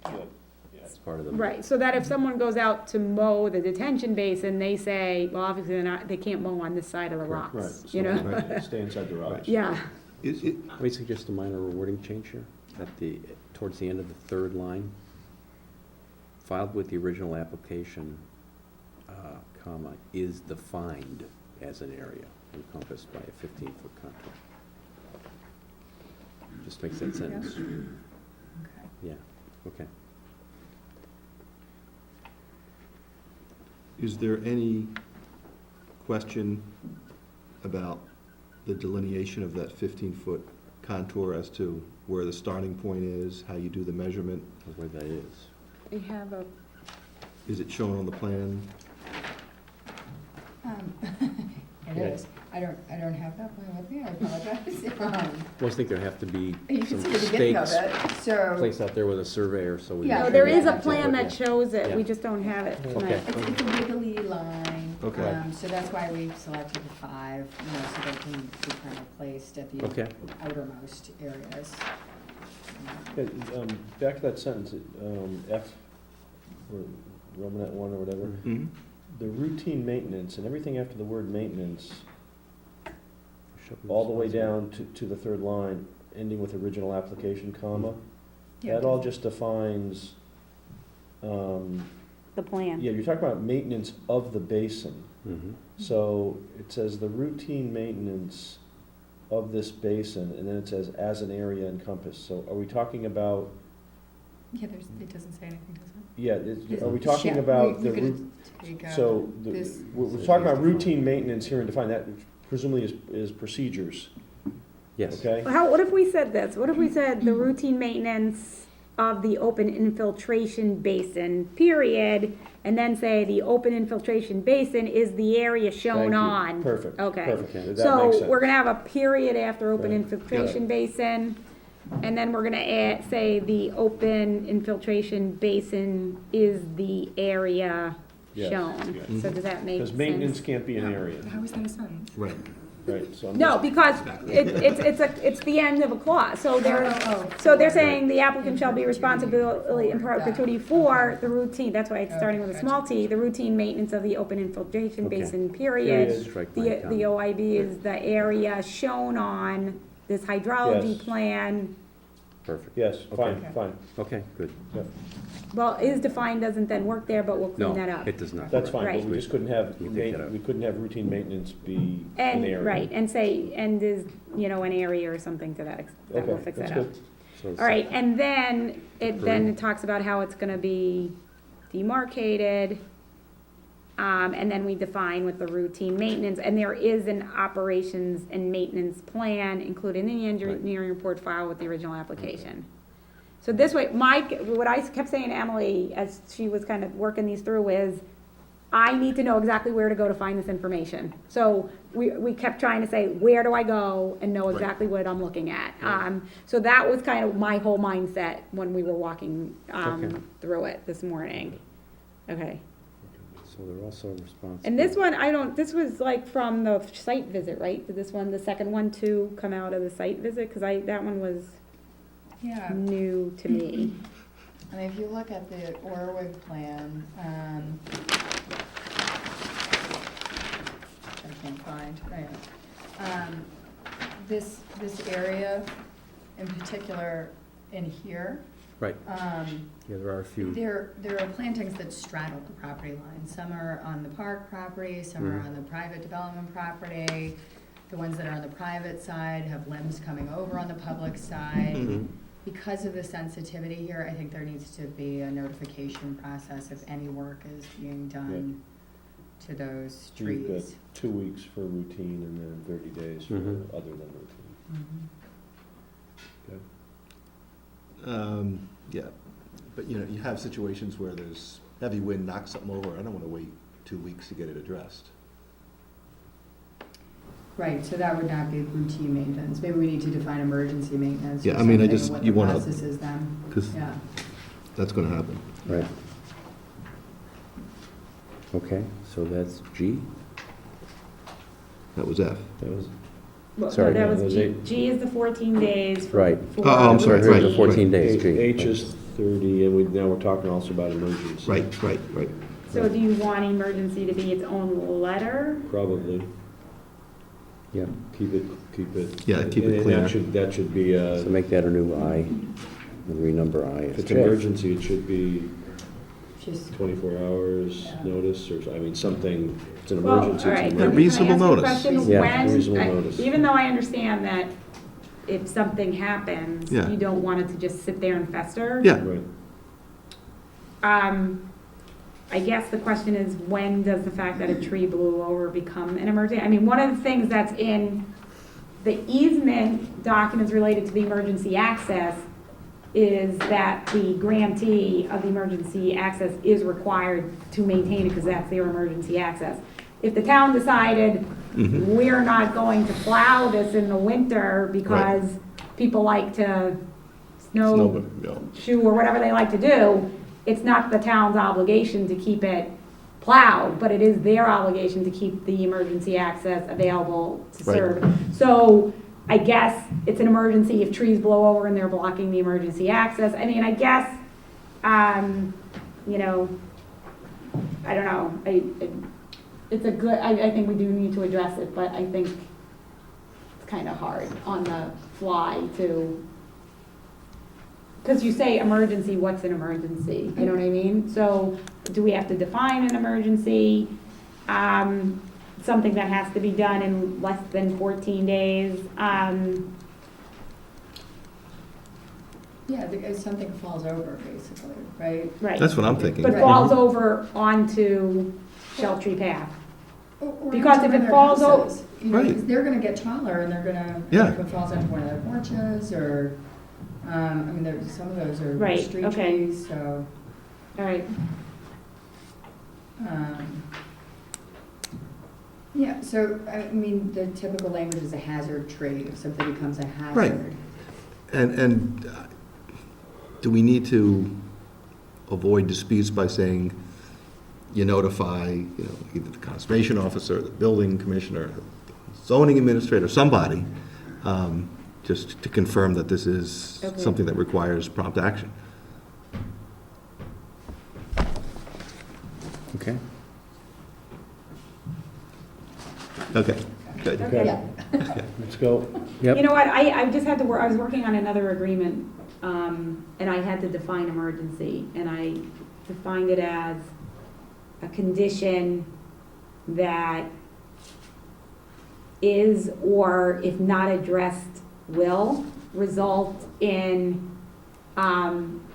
S11: that area.
S1: That's part of the.
S6: Right, so that if someone goes out to mow the detention basin, they say, well, obviously they can't mow on this side of the rocks, you know?
S8: Stay inside the rocks.
S6: Yeah,
S1: Let me suggest a minor wording change here, towards the end of the third line, filed with the original application, comma, is defined as an area encompassed by a 15-foot contour. Just makes that sentence.
S3: Okay.
S1: Yeah, okay.
S2: Is there any question about the delineation of that 15-foot contour as to where the starting point is, how you do the measurement?
S1: Or where that is.
S6: they have a,
S2: Is it shown on the plan?
S3: It is. I don't have that plan with me, I apologize.
S1: Well, I think there have to be
S3: You can
S1: some
S3: see the beginning of
S1: stakes
S3: it, so.
S1: placed out there with a surveyor, so we.
S3: Yeah.
S1: make
S6: no,
S1: sure
S6: there
S1: we
S6: is a
S1: have to
S6: plan
S1: put-
S6: that
S1: yeah.
S6: shows it, we
S1: Yeah.
S6: just don't have it tonight.
S1: Okay.
S3: It's a wiggly line.
S2: Okay.
S3: So that's why we selected the 5, you know, so they can be kind of placed at the
S1: Okay.
S3: outermost areas.
S8: Back to that sentence, F, or Romanet 1 or whatever.
S2: Mm-hmm.
S8: the routine maintenance, and everything after the word maintenance, all the way down to the third line, ending with original application, comma, that all just defines,
S6: The plan.
S8: yeah, you're talking about maintenance of the basin.
S1: Mhm.
S8: So it says the routine maintenance of this basin, and then it says as an area encompassed. So are we talking about,
S3: Yeah, it doesn't say anything, does it?
S8: yeah, are we talking about the root? So, we're talking about routine maintenance here and define that presumably is procedures,
S1: Yes.
S8: okay?
S6: What if we said this? What if we said the routine maintenance of the open infiltration basin, period, and then say the open infiltration basin is the area
S8: Thank
S6: shown
S8: you.
S6: on?
S8: Perfect,
S6: Okay.
S8: perfect. That makes
S6: So
S8: sense.
S6: we're gonna have a period after open
S8: Right.
S6: infiltration basin, and then we're gonna say the open infiltration basin is the area
S8: Yes,
S6: shown.
S8: yes.
S6: So does that make sense?
S8: Because maintenance can't be an area,
S3: How is that a sentence?
S2: Right.
S8: right? So I'm
S6: No,
S8: just-
S6: because it's the end of a clause, so
S3: Oh.
S6: they're saying the applicant shall be responsibility in perpetuity for the routine, that's why it's starting with a small t, the routine maintenance of the open infiltration
S1: Okay.
S6: basin, period.
S1: Strike
S6: The
S1: blank comma.
S6: OIB is the area shown on this hydrology
S8: Yes.
S6: plan.
S1: Perfect.
S8: Yes, fine,
S3: Okay.
S8: fine.
S1: Okay, good.
S6: Well, is defined doesn't then work there, but we'll clean that
S1: No,
S6: up.
S1: it does not.
S8: That's fine, but
S6: Right.
S8: we just couldn't have,
S1: You take that out.
S8: we couldn't have routine maintenance be an area.
S6: And, right, and say, and is, an area or something to that extent, we'll
S8: Okay,
S6: fix
S8: that's
S6: that up.
S8: good.
S1: So it's-
S6: All right, and then it talks about how it's gonna be demarcated. And then we define with the routine maintenance, and there is an operations and maintenance plan included in the engineering report file with the original application. So this way, what I kept saying to Emily as she was kind of working these through is, I need to know exactly where to go to find this information. So we kept trying to say, where do I go and know exactly what I'm looking at? So that was kind of my whole mindset when we were walking
S1: Okay.
S6: through it this morning. Okay.
S1: So they're also responsible.
S6: And this one, this was like from the site visit, right? Did this one, the second one too, come out of the site visit? Because that one was
S3: Yeah,
S6: new to me.
S3: and if you look at the Orwig plan, I can't find, this area in particular in here,
S1: Right, yeah, there are a few.
S3: there are plantings that straddle the property line. Some are on the park property, some are on the private development property. The ones that are on the private side have limbs coming over on the public side. Because of the sensitivity here, I think there needs to be a notification process if any work is being done to those
S8: We've got
S3: trees.
S8: 2 weeks for routine and then 30 days for other than routine.
S2: Yeah, but you have situations where there's heavy wind knocks something over, I don't want to wait 2 weeks to get it addressed.
S3: Right, so that would not be routine maintenance. Maybe we need to define emergency maintenance or
S2: Yeah, I mean, I
S3: something,
S2: just-
S3: what
S2: you
S3: the
S2: wanna-
S3: process is then.
S2: Because
S3: Yeah.
S2: that's going to happen.
S1: Right. Okay, so that's G?
S2: That was F.
S8: That was,
S6: Well,
S1: Sorry,
S6: that
S8: no,
S6: was
S8: those
S6: G.
S8: eight-
S6: G is the 14 days.
S1: Right.
S6: for
S2: I'm sorry,
S1: So here's the
S2: right,
S1: 14 days, G.
S8: H is 30, and now we're talking also about emergency.
S2: Right.
S6: So do you want emergency to be its own letter?
S8: Probably,
S1: Yeah,
S8: keep it.
S2: Yeah, keep it
S8: and
S2: clear.
S8: That should be,
S1: so make that a new I, and renumber I
S8: if
S1: as
S8: it's
S1: J.
S8: emergency, it should be
S3: Just
S8: 24 hours
S3: Yeah.
S8: notice, or, I mean, something, it's an
S6: Well,
S8: emergency.
S6: all
S8: it's
S6: right,
S8: an
S6: can I
S8: emergency.
S2: Reasonable
S6: ask you a
S2: notice.
S6: question?
S1: Yeah.
S6: When-
S8: Reasonable notice.
S6: Even though I understand that if something happens,
S2: Yeah.
S6: you don't want it to just sit there and fester.
S2: Yeah,
S8: Right.
S6: I guess the question is, when does the fact that a tree blew over become an emergency? I mean, one of the things that's in the easement documents related to the emergency access is that the grantee of the emergency access is required to maintain it because that's their emergency access. If the town decided we're not going to plow this in the winter because people like to snowshoe or whatever they like to do, it's not the town's obligation to keep it plowed, but it is their obligation to keep the emergency access available to
S2: Right.
S6: serve. So I guess it's an emergency if trees blow over and they're blocking the emergency access. I mean, I guess, I don't know, it's a good, I think we do need to address it, but I think it's kind of hard on the fly to, because you say emergency, what's an emergency? You know what I mean? So do we have to define an emergency? Something that has to be done in less than 14 days?
S3: Yeah, if something falls over, basically, right?
S6: Right.
S2: That's what I'm thinking.
S6: But falls over onto Sheltree Path.
S3: Or
S6: Because
S3: into
S6: if
S3: one
S6: it
S3: of their
S6: falls
S3: houses, you know,
S2: Right.
S3: 'cause they're gonna get taller and they're gonna,
S2: Yeah.
S3: if it falls onto one of their porches, or, I mean, there's, some of those are
S6: Right,
S3: street
S6: okay.
S3: trees, so,
S6: All right.
S3: yeah, so, I mean, the typical language is a hazard tree, if something becomes a hazard.
S2: Right. And do we need to avoid disputes by saying you notify, you know, either the conservation officer, the building commissioner, zoning administrator, somebody, just to confirm that this is
S6: Okay.
S2: something that requires prompt action?
S1: Okay.
S2: Okay, good.
S6: Okay.
S3: Yeah.
S4: Let's go.
S1: Yep.
S6: You know what, I just had to work, I was working on another agreement, and I had to define emergency, and I defined it as a condition that is, or if not addressed, will result in,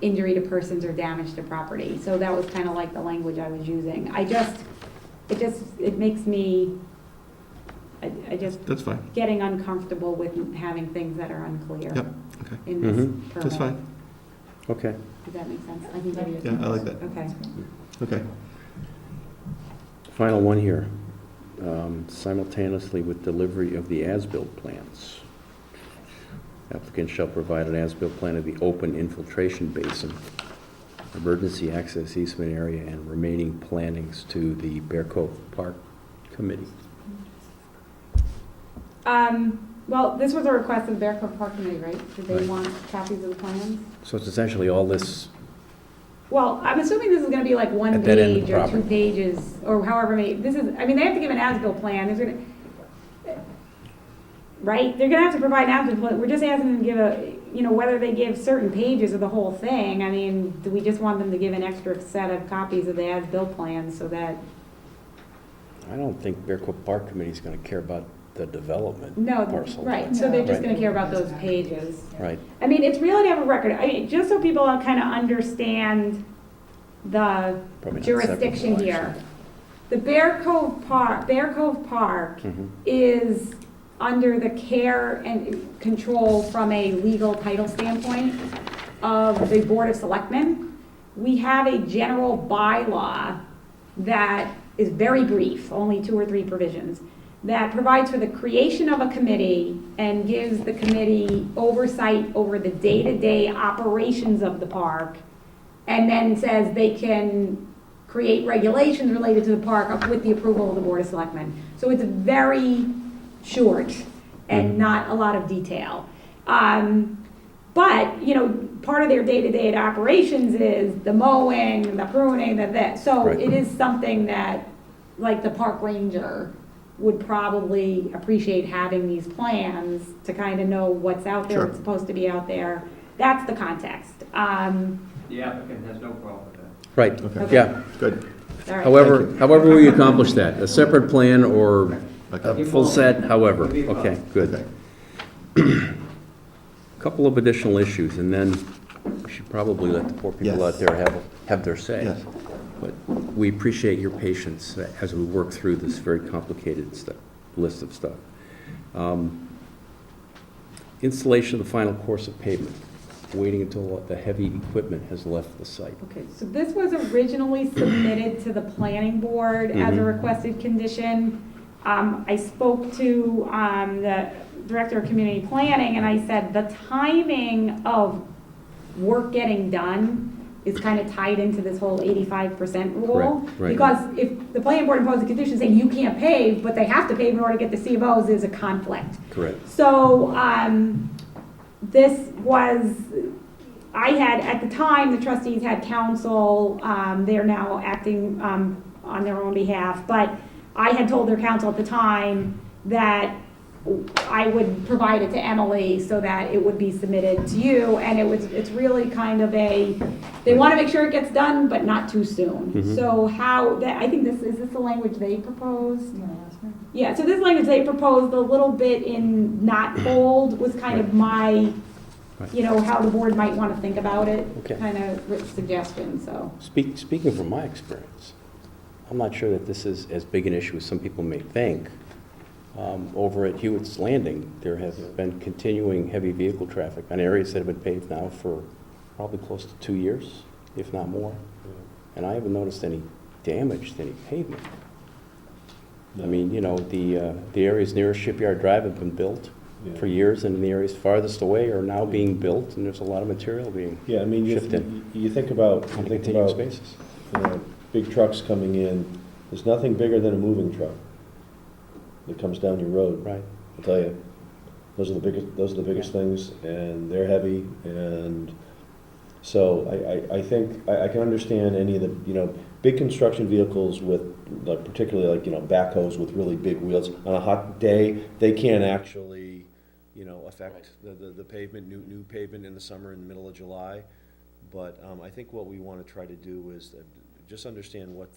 S6: injury to persons or damage to property. So that was kind of like the language I was using. It makes me, I just
S2: That's fine.
S6: getting uncomfortable with having things that are unclear
S2: Yep, okay.
S6: in this
S1: Mhm.
S6: permit.
S2: That's fine.
S1: Okay.
S6: Does that make sense? I can give you a
S2: Yeah, I like that.
S6: Okay.
S2: Okay.
S1: Final one here. Simultaneously with delivery of the as-built plans. Applicant shall provide an as-built plan of the open infiltration basin, emergency access easement area, and remaining plantings to the Bear Cove Park Committee.
S6: Well, this was a request of the Bear Cove Park Committee, right? Did they
S1: Right.
S6: want copies of the plans?
S1: So it's essentially all this,
S6: Well, I'm assuming this is gonna be like one
S1: At that end of
S6: page
S1: the
S6: or 2
S1: property.
S6: pages, or however many, this is, I mean, they have to give an as-built plan, there's gonna, right? They're gonna have to provide an as-built plan, we're just asking them to give a, you know, whether they give certain pages of the whole thing, I mean, do we just want them to give an extra set of copies of the as-built plans so that,
S1: I don't think Bear Cove Park Committee's gonna care about the development
S6: no,
S1: parcel.
S6: right, so they're just
S1: Right.
S6: gonna care about those pages.
S1: Right.
S6: I mean, it's really to have a record, I mean, just so people kind of understand the
S1: Probably not
S6: jurisdiction
S1: separate,
S6: here. The Bear Cove Park
S1: Mhm.
S6: is under the care and control from a legal title standpoint of the Board of Selectmen. We have a general bylaw that is very brief, only 2 or 3 provisions, that provides for the creation of a committee and gives the committee oversight over the day-to-day operations of the park, and then says they can create regulations related to the park with the approval of the Board of Selectmen. So it's very short and not a lot of detail. But, you know, part of their day-to-day operations is the mowing, the pruning, that. So
S1: Right.
S6: it is something that, like, the park ranger would probably appreciate having these plans to kind of know what's out there,
S2: Sure.
S6: what's supposed to be out there. That's the context.
S10: The applicant has no problem with that.
S1: Right,
S2: Okay.
S1: yeah.
S2: Good.
S6: All right.
S1: However we accomplish that, a separate plan or a
S2: Okay.
S1: full set, however. Okay, good. Couple of additional issues, and then we should probably let the poor people out
S2: Yes.
S1: there have their say.
S2: Yes.
S1: But we appreciate your patience as we work through this very complicated list of stuff. Installation of the final course of pavement, waiting until the heavy equipment has left the site.
S6: Okay, so this was originally submitted to the planning board as a
S1: Mhm.
S6: requested condition. I spoke to the director of community planning, and I said the timing of work getting done is kind of tied into this whole 85% rule.
S1: Correct, right.
S6: Because if the planning board imposes a condition saying you can't pave, but they have to pave in order to get the CFOs, there's a conflict.
S1: Correct.
S6: So, this was, I had, at the time, the trustees had counsel, they're now acting on their own behalf, but I had told their counsel at the time that I would provide it to Emily so that it would be submitted to you, and it's really kind of they want to make sure it gets done, but not too soon.
S1: Mhm.
S6: So I think is this the language they proposed? Yeah, so this language they proposed, a little bit in not bold, was kind of my, how the board might want to think about it,
S1: Okay.
S6: kind of suggestion, so.
S1: Speaking from my experience, I'm not sure that this is as big an issue as some people may think. Over at Hewitt's Landing, there has been continuing heavy vehicle traffic on areas that have been paved now for probably close to 2 years, if not more. And I haven't noticed any damage to any pavement. I mean, the areas near Shipyard Drive have been built for years, and the areas farthest away are now being built, and there's a lot of material being
S4: Yeah, I mean,
S1: shifted
S4: you think about,
S1: on continuous basis.
S4: big trucks coming in, there's nothing bigger than a moving truck that comes down your road.
S1: Right.
S4: I'll tell you, those are the biggest things, and they're heavy, and so I think, I can understand any of the, big construction vehicles with, like, particularly like, backhoes with really big wheels. On a hot day, they can't actually, affect the pavement, new pavement in the summer, in the middle of July. But I think what we want to try to do is just understand what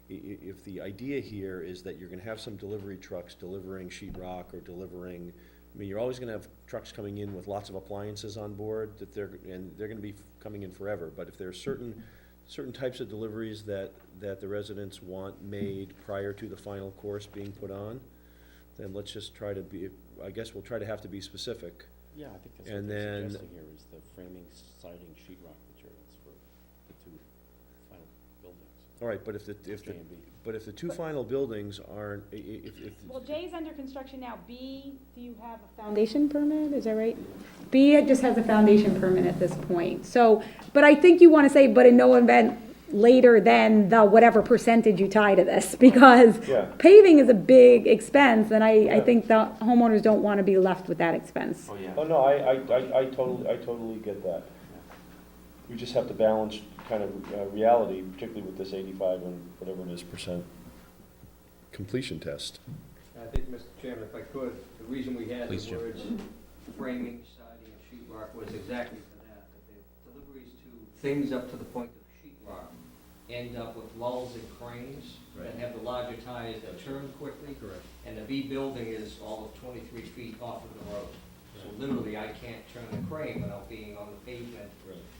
S4: if the idea here is that you're going to have some delivery trucks delivering sheetrock or delivering, you're always going to have trucks coming in with lots of appliances on board that they're going to be coming in forever. But if there are certain types of deliveries that the residents want made prior to the final course being put on, then let's just try to be, I guess we'll try to have to be specific.
S1: Yeah, I think that's
S4: And
S1: what they're
S4: then-
S1: suggesting here is the framing, siding, sheetrock materials for the 2 final buildings.
S4: All right, but if the 2 final buildings aren't,
S6: Well, J is under construction now. B, do you have a foundation permit? Is that right? B just has a foundation permit at this point. So, but I think you want to say, but in no event later than the whatever percentage you tie to this, because
S4: Yeah.
S6: paving is a big expense, and I
S4: Yeah.
S6: think the homeowners don't want to be left with that expense.
S1: Oh, yeah.
S4: Oh, no, I totally get that. We just have to balance kind of reality, particularly with this 85 and whatever it is % completion test.
S10: I think, Mr. Chairman, if I could, the reason we had
S1: Please,
S10: the
S1: Jim.
S10: words framing, siding, and sheetrock was exactly for that the deliveries to things up to the point of sheetrock end up with lulls and cranes that have the larger tires that turn quickly.
S4: Correct.
S10: And the B building is all of 23 feet off of the road. So literally, I can't turn the crane without being on the pavement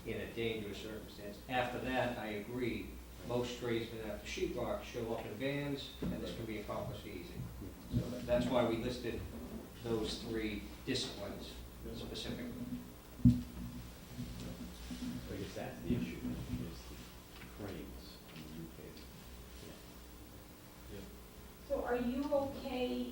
S10: in a dangerous circumstance. After that, I agree, most tradesmen after sheetrock show up in vans, and this can be accomplished easy. So that's why we listed those 3 disciplines specifically.
S1: I guess that's the issue, is the cranes in the UK.
S6: So are you okay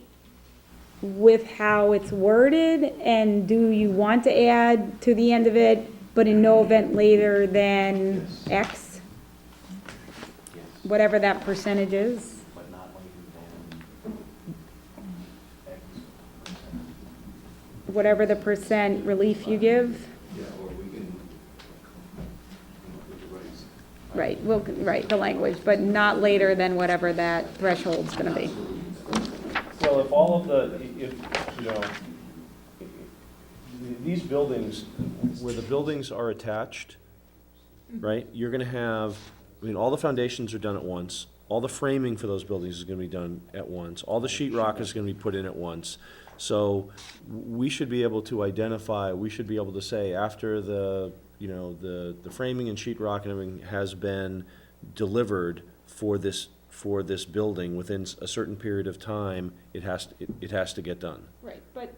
S6: with how it's worded, and do you want to add to the end of it, but in no event later than X,
S1: Yes,
S6: whatever that percentage is?
S1: but not later than X percent.
S6: Whatever the percent relief you give?
S14: Yeah, or we can,
S6: Right, well, right, the language, but not later than whatever that threshold's gonna be.
S4: Well, if all of these buildings, where the buildings are attached, right, you're gonna have, all the foundations are done at once, all the framing for those buildings is gonna be done at once, all the sheetrock is gonna be put in at once. So we should be able to identify, we should be able to say, after the framing and sheetrock and everything has been delivered for this building within a certain period of time, it has to get done.
S6: Right, but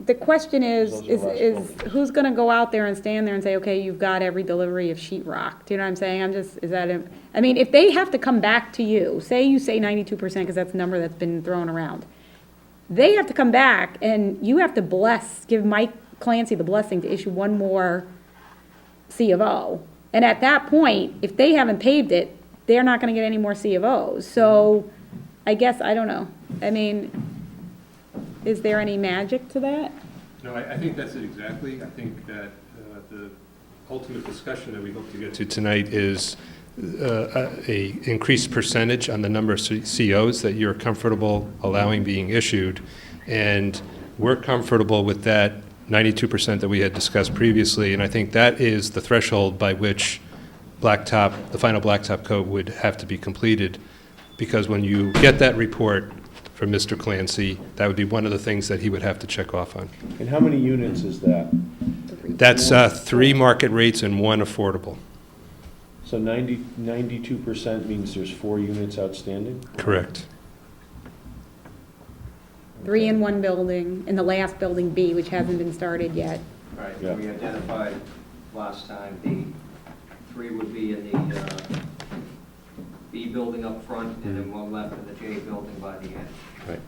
S6: the question is
S4: Those are
S6: is who's gonna go out there and stand there and say, okay, you've got every delivery of sheetrock? Do you know what I'm saying? If they have to come back to you, say you say 92%, because that's the number that's been thrown around. They have to come back and you have to give Mike Clancy the blessing to issue one more C of O. And at that point, if they haven't paved it, they're not gonna get any more C of Os. So I guess, I don't know. Is there any magic to that?
S11: No, I think that's it exactly. I think that
S9: the ultimate discussion that we hope to get to tonight is a increased percentage on the number of COs that you're comfortable allowing being issued. And we're comfortable with that 92% that we had discussed previously, and I think that is the threshold by which blacktop, the final blacktop coat would have to be completed, because when you get that report from Mr. Clancy, that would be one of the things that he would have to check off on.
S8: And how many units is that?
S9: That's 3 market rates and 1 affordable.
S8: So 92% means there's 4 units outstanding?
S9: Correct.
S6: 3 in one building, and the last building B, which hasn't been started yet.
S10: Right,
S8: Yeah.
S10: we identified last time, the 3 would be in the B building up front, and then 1 left in the J building by the end.
S8: Right.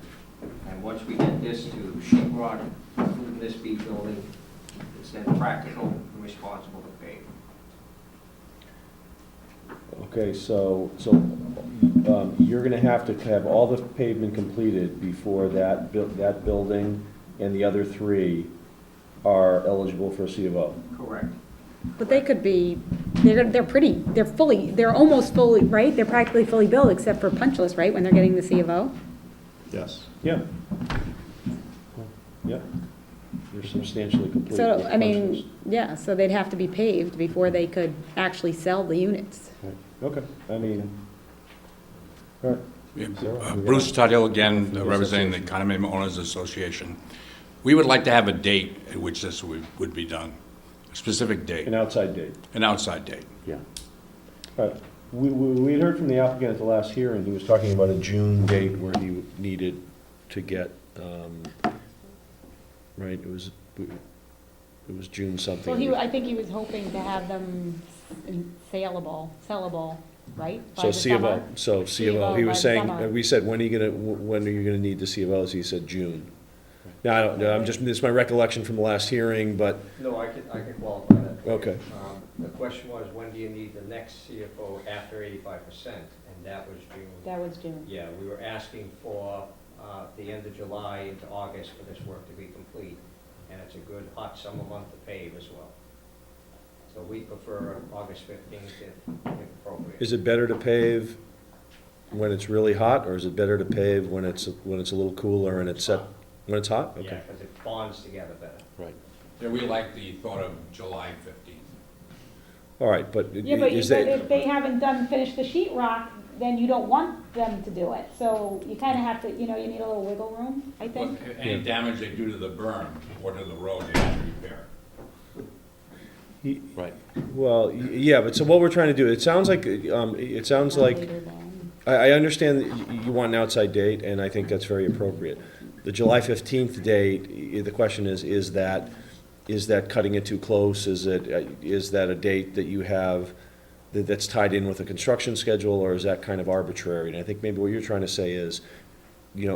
S10: And once we get this to sheet rock, including this B building, it's then practical and responsible to pay.
S8: Okay, so you're gonna have to have all the pavement completed before that building and the other 3 are eligible for a C of O.
S10: Correct.
S6: But they could be, they're almost fully, right? They're practically fully built except for punch list, right, when they're getting the C of O?
S2: Yes.
S8: Yeah. Yeah. You're substantially complete.
S6: So,
S8: with
S6: I mean,
S8: punch list.
S6: yeah, so they'd have to be paved before they could actually sell the units.
S8: Right. Okay, I mean, all right.
S13: Bruce Tuttle, again,
S8: From the
S13: representing the
S8: association.
S13: Condominium Owners Association. We would like to have a date at which this would be done, a specific date,
S8: An outside date.
S13: an outside date.
S8: Yeah. All right. We had heard from the applicant at the last hearing, he was talking about a June date where he needed to get, right, it was June something.
S6: Well, I think he was hoping to have them sellable, right? By
S8: So
S6: the
S8: C of O,
S6: summer?
S8: so C of O, he
S6: by
S8: was
S6: the
S8: saying,
S6: summer.
S8: we said, when are you gonna need the C of Os? He said June. Now, I don't know, this is my recollection from the last hearing, but,
S10: No, I could qualify that. for you.
S8: Okay.
S10: The question was, when do you need the next CFO after 85%? And that was June.
S6: That was June.
S10: Yeah, we were asking for the end of July into August for this work to be complete. And it's a good hot summer month to pave as well. So we prefer August 15th if appropriate.
S8: is it better to pave when it's really hot, or is it better to pave when it's a little cooler and it's set, when it's hot?
S10: Yeah,
S8: Okay.
S10: because it bonds together better.
S8: Right.
S13: Yeah, we like the thought of July 15th.
S8: All right, but
S6: Yeah, but
S8: is
S6: but
S8: that,
S6: if they haven't finished the sheet rock, then you don't want them to do it. So you kind of have to, you need a little wiggle room, I think.
S13: Any damage they do to the berm or to the road, they have to repair.
S1: Right.
S8: well, yeah, but so what we're trying to do, it sounds like,
S6: Later than-
S8: I understand that you want an outside date, and I think that's very appropriate. The July 15th date, the question is that cutting it too close? Is that a date that you have that's tied in with a construction schedule, or is that kind of arbitrary? And I think maybe what you're trying to say is,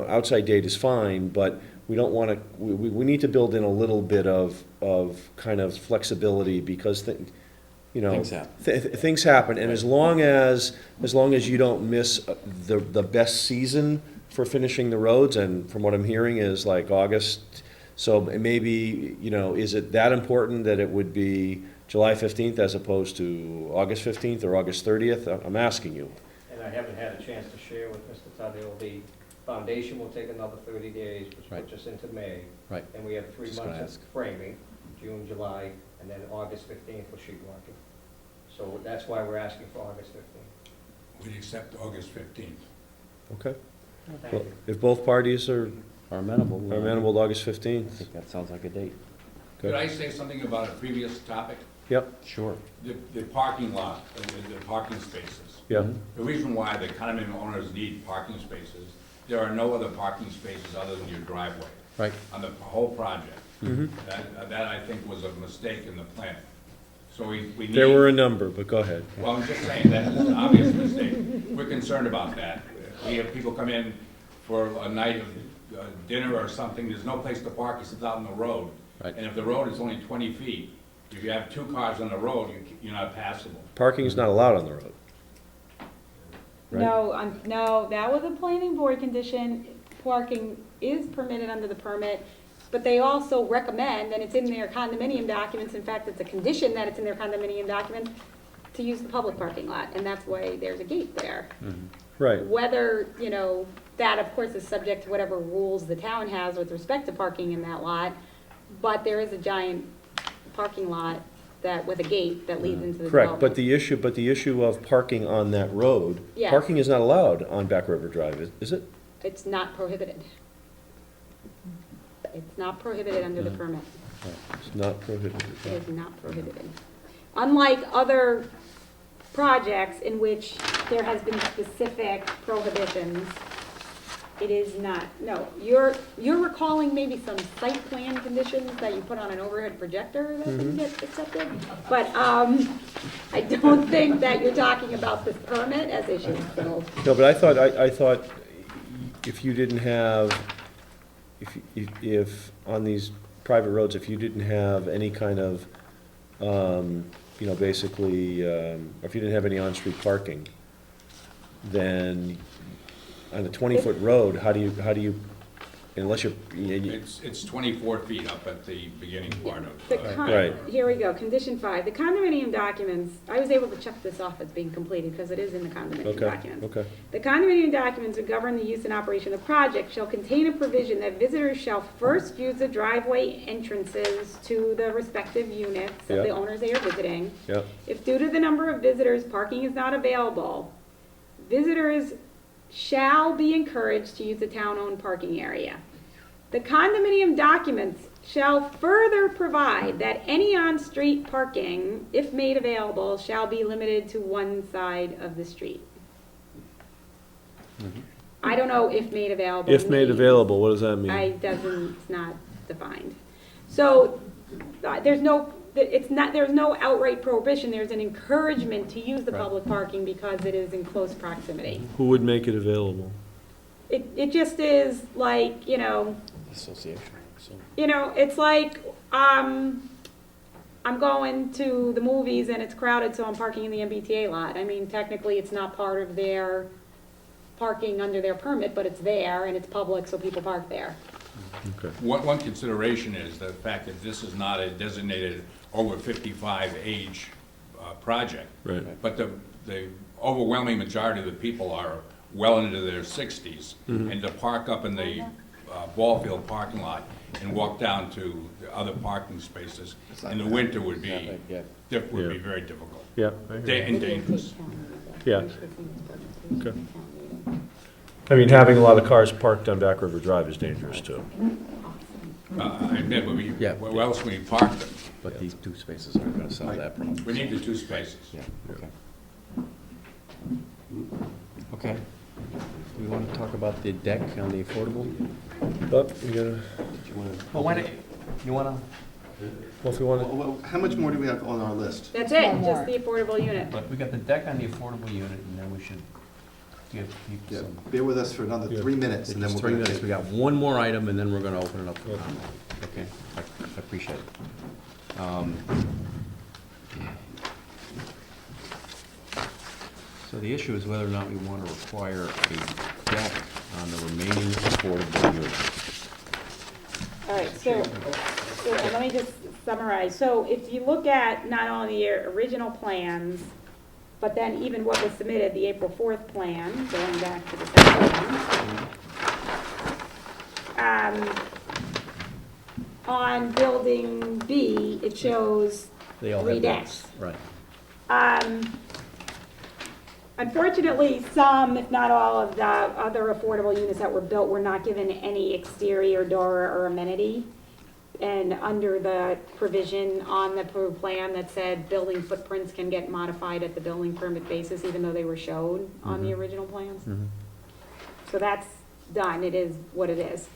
S8: outside date is fine, but we don't want to, we need to build in a little bit of kind of flexibility, because
S1: Things happen.
S8: things happen, and as long as you don't miss the best season for finishing the roads, and from what I'm hearing is like August, so maybe, is it that important that it would be July 15th as opposed to August 15th or August 30th? I'm asking you.
S10: And I haven't had a chance to share with Mr. Tadeo, the foundation will take another 30 days, which
S1: Right.
S10: puts us into May.
S1: Right.
S10: And we have 3
S1: Just gonna
S10: months of framing, June, July, and then August 15th for sheet rocking. So that's why we're asking for August 15th.
S13: We'd accept August 15th.
S8: Okay.
S10: Thank
S8: Well,
S10: you.
S8: if both parties are
S1: Amenable.
S8: amenable to August
S1: I
S8: 15th.
S1: think that sounds like a date.
S13: Could I say something about a previous topic?
S8: Yep,
S1: Sure.
S13: The parking lot, the parking spaces.
S8: yep.
S13: The reason why the condominium owners need parking spaces, there are no other parking spaces other than your driveway
S1: Right.
S13: on the whole project.
S8: Mhm.
S13: That I think was a mistake in the plan. So we need.
S8: There were a number, but go ahead.
S13: Well, I'm just saying, that is an obvious mistake. We're concerned about that. We have people come in for a night of dinner or something, there's no place to park, it's out on the road.
S1: Right.
S13: And if the road is only 20 feet, if you have 2 cars on the road, you're not passable.
S8: Parking's not allowed on the road. Right?
S6: No, that was a planning board condition. Parking is permitted under the permit, but they also recommend, and it's in their condominium documents, in fact, it's a condition that it's in their condominium documents, to use the public parking lot, and that's why there's a gate there.
S8: Right.
S6: Whether, you know, that of course is subject to whatever rules the town has with respect to parking in that lot, but there is a giant parking lot that, with a gate that leads into the
S8: Correct, but
S6: development.
S8: the issue of parking on that road,
S6: Yes.
S8: parking is not allowed on Back River Drive, is it?
S6: It's not prohibited. It's not prohibited under the permit.
S8: It's not prohibited.
S6: It is not prohibited. Unlike other projects in which there has been specific prohibitions, it is not. No, you're recalling maybe some site plan conditions that you put on an overhead projector that didn't get accepted? But, I don't think that you're talking about this permit as issued, so.
S8: No, but I thought if you didn't have, if on these private roads, if you didn't have any kind of, you know, basically, if you didn't have any on-street parking, then on a 20-foot road, how do you, unless you're,
S13: It's 24 feet up at the beginning part of.
S8: Right.
S6: Here we go, condition 5, the condominium documents, I was able to check this off as being completed, because it is in the condominium
S8: Okay,
S6: documents.
S8: okay.
S6: The condominium documents that govern the use and operation of the project shall contain a provision that visitors shall first use the driveway entrances to the respective units of
S8: Yeah.
S6: the owners they are visiting.
S8: Yep.
S6: If due to the number of visitors, parking is not available, visitors shall be encouraged to use the town-owned parking area. The condominium documents shall further provide that any on-street parking, if made available, shall be limited to one side of the street. I don't know if made available
S8: If made
S6: means.
S8: available, what does that mean?
S6: It's not defined. So, there's no outright prohibition, there's an encouragement to use the public parking because it is in close proximity.
S8: Who would make it available?
S6: It just is like, you know,
S2: Association.
S6: you know, it's like, I'm going to the movies and it's crowded, so I'm parking in the MBTA lot. I mean, technically, it's not part of their parking under their permit, but it's there and it's public, so people park there.
S8: Okay.
S13: One consideration is the fact that this is not a designated over 55 age project.
S8: Right.
S13: But the overwhelming majority of the people are well into their 60s. And to park up in the ball field parking lot and walk down to the other parking spaces in the winter would be very difficult.
S8: Yeah.
S13: And dangerous.
S8: Yeah. Okay. I mean, having a lot of cars parked on Back River Drive is dangerous too.
S13: I admit, but
S1: Yeah.
S13: where else can we park them?
S1: But these 2 spaces aren't gonna solve that problem.
S13: We need the 2 spaces.
S1: Yeah, okay. Okay. Do we want to talk about the deck on the affordable?
S8: But you gotta,
S2: Well, why don't, you wanna,
S8: well, if you want to,
S2: how much more do we have on our list?
S6: That's it, just the affordable unit.
S15: But we got the deck on the affordable unit, and then we should give people
S2: Yeah,
S15: some.
S2: bear with us for another 3 minutes, and then
S1: Just
S2: we're
S1: 3
S2: gonna
S1: minutes,
S2: take.
S1: we got one more item, and then we're gonna open it up for comment. Okay, I appreciate it. So the issue is whether or not we want to require a deck on the remaining affordable units.
S6: All right, so let me just summarize. So if you look at not only your original plans, but then even what was submitted, the April 4th plan, going back to the second one. On building B, it shows
S1: They all
S6: 3
S1: have
S6: decks.
S1: Right.
S6: Unfortunately, some, if not all, of the other affordable units that were built were not given any exterior door or amenity. And under the provision on the approved plan that said building footprints can get modified at the building permit basis, even though they were showed on the original plans. So that's done, it is what it is.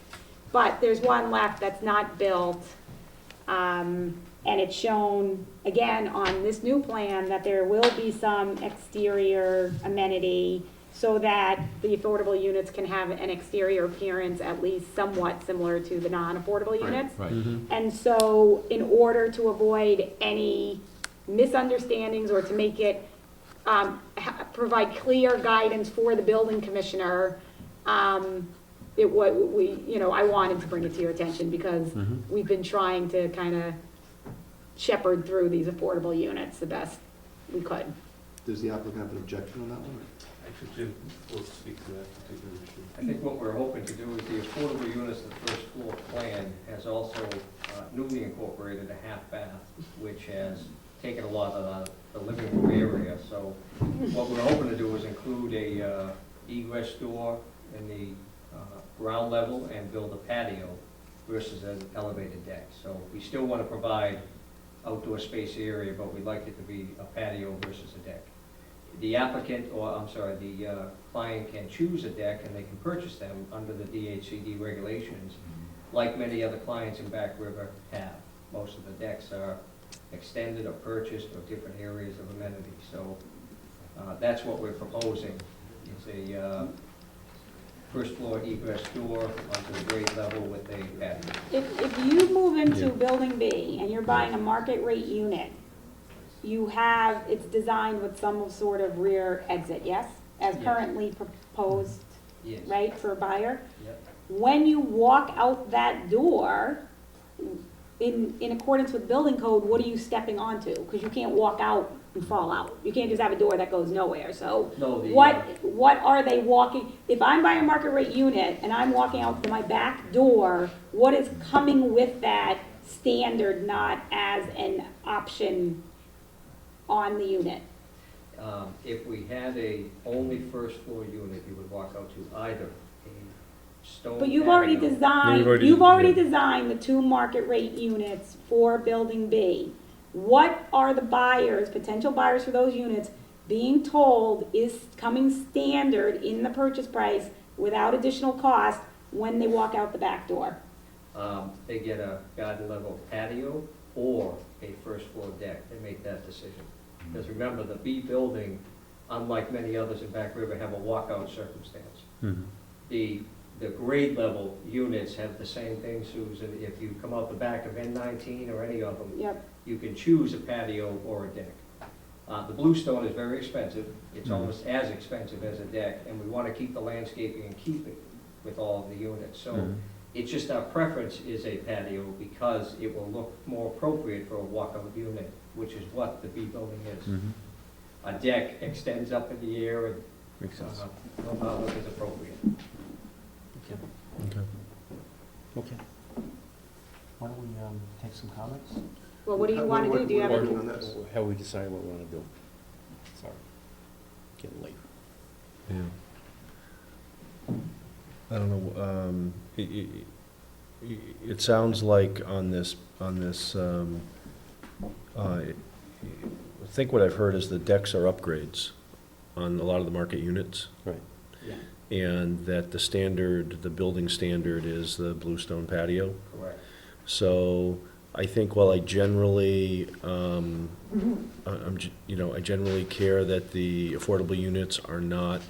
S6: But there's one left that's not built, and it's shown, again, on this new plan, that there will be some exterior amenity so that the affordable units can have an exterior appearance at least somewhat similar to the non-affordable units.
S1: Right.
S6: And so, in order to avoid any misunderstandings or to make it, provide clear guidance for the building commissioner, I wanted to bring it to your attention because we've been trying to kind of shepherd through these affordable units the best we could.
S2: Does the applicant have an objection on that one?
S4: Actually, Jim will speak to that particular issue.
S10: I think what we're hoping to do is the affordable units, the first floor plan has also newly incorporated a half bath, which has taken a lot of the living room area. So what we're hoping to do is include a egress door in the ground level and build a patio versus an elevated deck. So we still want to provide outdoor space area, but we'd like it to be a patio versus a deck. The applicant, or I'm sorry, the client can choose a deck and they can purchase them under the DHCD regulations, like many other clients in Back River have. Most of the decks are extended or purchased or different areas of amenity. So that's what we're proposing. It's a first floor egress door onto the grade level with a patio.
S6: If you move into Building B and you're buying a market rate unit, it's designed with some sort of rear exit, yes? As
S10: Yes.
S6: currently proposed,
S10: Yes.
S6: right, for a buyer?
S10: Yep.
S6: When you walk out that door, in accordance with building code, what are you stepping onto? Because you can't walk out and fall out. You can't just have a door that goes nowhere. So
S10: No, the,
S6: what are they walking? If I'm buying a market rate unit and I'm walking out to my back door, what is coming with that standard, not as an option on the unit?
S10: If we had a only first floor unit, you would walk out to either a stone
S6: But you've already
S10: patio.
S6: designed, you've already designed the 2 market rate units for Building B. What are the buyers, potential buyers for those units, being told is coming standard in the purchase price without additional cost when they walk out the back door?
S10: They get a garden level patio or a first floor deck. They make that decision. Because remember, the B building, unlike many others in Back River, have a walkout circumstance. The grade level units have the same thing, Susan. If you come out the back of N19 or any of them,
S6: Yep.
S10: you can choose a patio or a deck. The bluestone is very expensive. It's almost as expensive as a deck, and we want to keep the landscaping and keep it with all of the units. So it's just our preference is a patio because it will look more appropriate for a walkout unit, which is what the B building is. A deck extends up in the air and
S1: Makes sense.
S10: will not look as appropriate.
S15: Okay. Why don't we take some comments?
S6: Well, what do you want to do? Do you have
S2: Working
S6: a,
S2: on this.
S1: How we decide what we want to do. Sorry. Getting late.
S8: Yeah. I don't know, it sounds like on this, I think what I've heard is the decks are upgrades on a lot of the market units.
S1: Right.
S8: And that the standard, the building standard is the bluestone patio.
S10: Correct.
S8: So I think while I generally, I generally care that the affordable units are not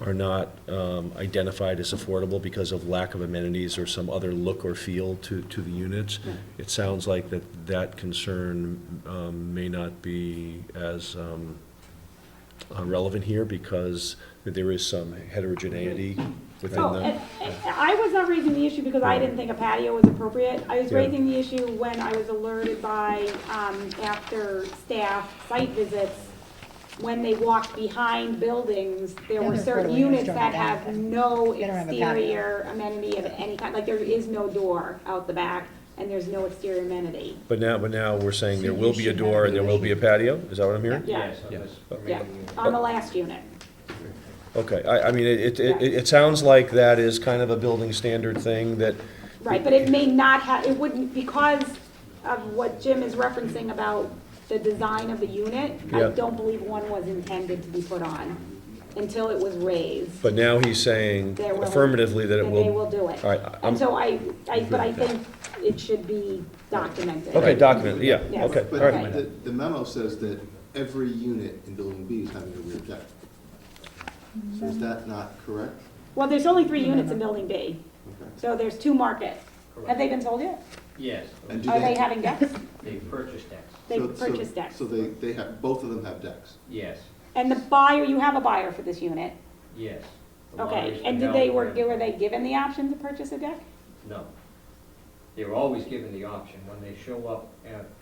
S8: identified as affordable because of lack of amenities or some other look or feel to the units. It sounds like that concern may not be as relevant here because there is some heterogeneity within
S6: so,
S8: the.
S6: I was not raising the issue because I didn't think a patio was appropriate. I was
S8: Yeah.
S6: raising the issue when I was alerted by, after staff site visits, when they walked behind buildings, there were certain units that have no exterior amenity of any kind, like there is no door out the back and there's no exterior amenity.
S8: But now we're saying there will be a door and there will be a patio? Is that what I'm hearing?
S6: Yeah.
S10: Yes, on this
S6: Yeah,
S10: remaining unit.
S6: on the last unit.
S8: Okay, I mean, it sounds like that is kind of a building standard thing that,
S6: Right, but it may not have, it wouldn't, because of what Jim is referencing about the design of the unit, I
S8: Yeah.
S6: don't believe one was intended to be put on until it was raised.
S8: but now he's saying
S6: They're willing-
S8: affirmatively that it
S6: And
S8: will.
S6: they will do it.
S8: All right,
S6: And so but I think it should be documented.
S8: Okay, documented, yeah,
S6: Yes.
S8: okay, all
S2: But
S8: right.
S2: the memo says that every unit in Building B is having a rear deck. So is that not correct?
S6: Well, there's only 3 units in Building B,
S2: Okay.
S6: so there's 2 market. Have they been sold yet?
S10: Yes,
S2: And do
S6: Are they having decks?
S10: they purchased decks.
S6: They
S2: so-
S6: purchased decks.
S2: So they have, both of them have decks.
S10: Yes,
S6: And the buyer, you have a buyer for this unit.
S10: yes. The lot
S6: Okay,
S10: has
S6: and
S10: been
S6: were
S10: held for-
S6: they given the option to purchase a deck?
S10: No. They were always given the option. When they show up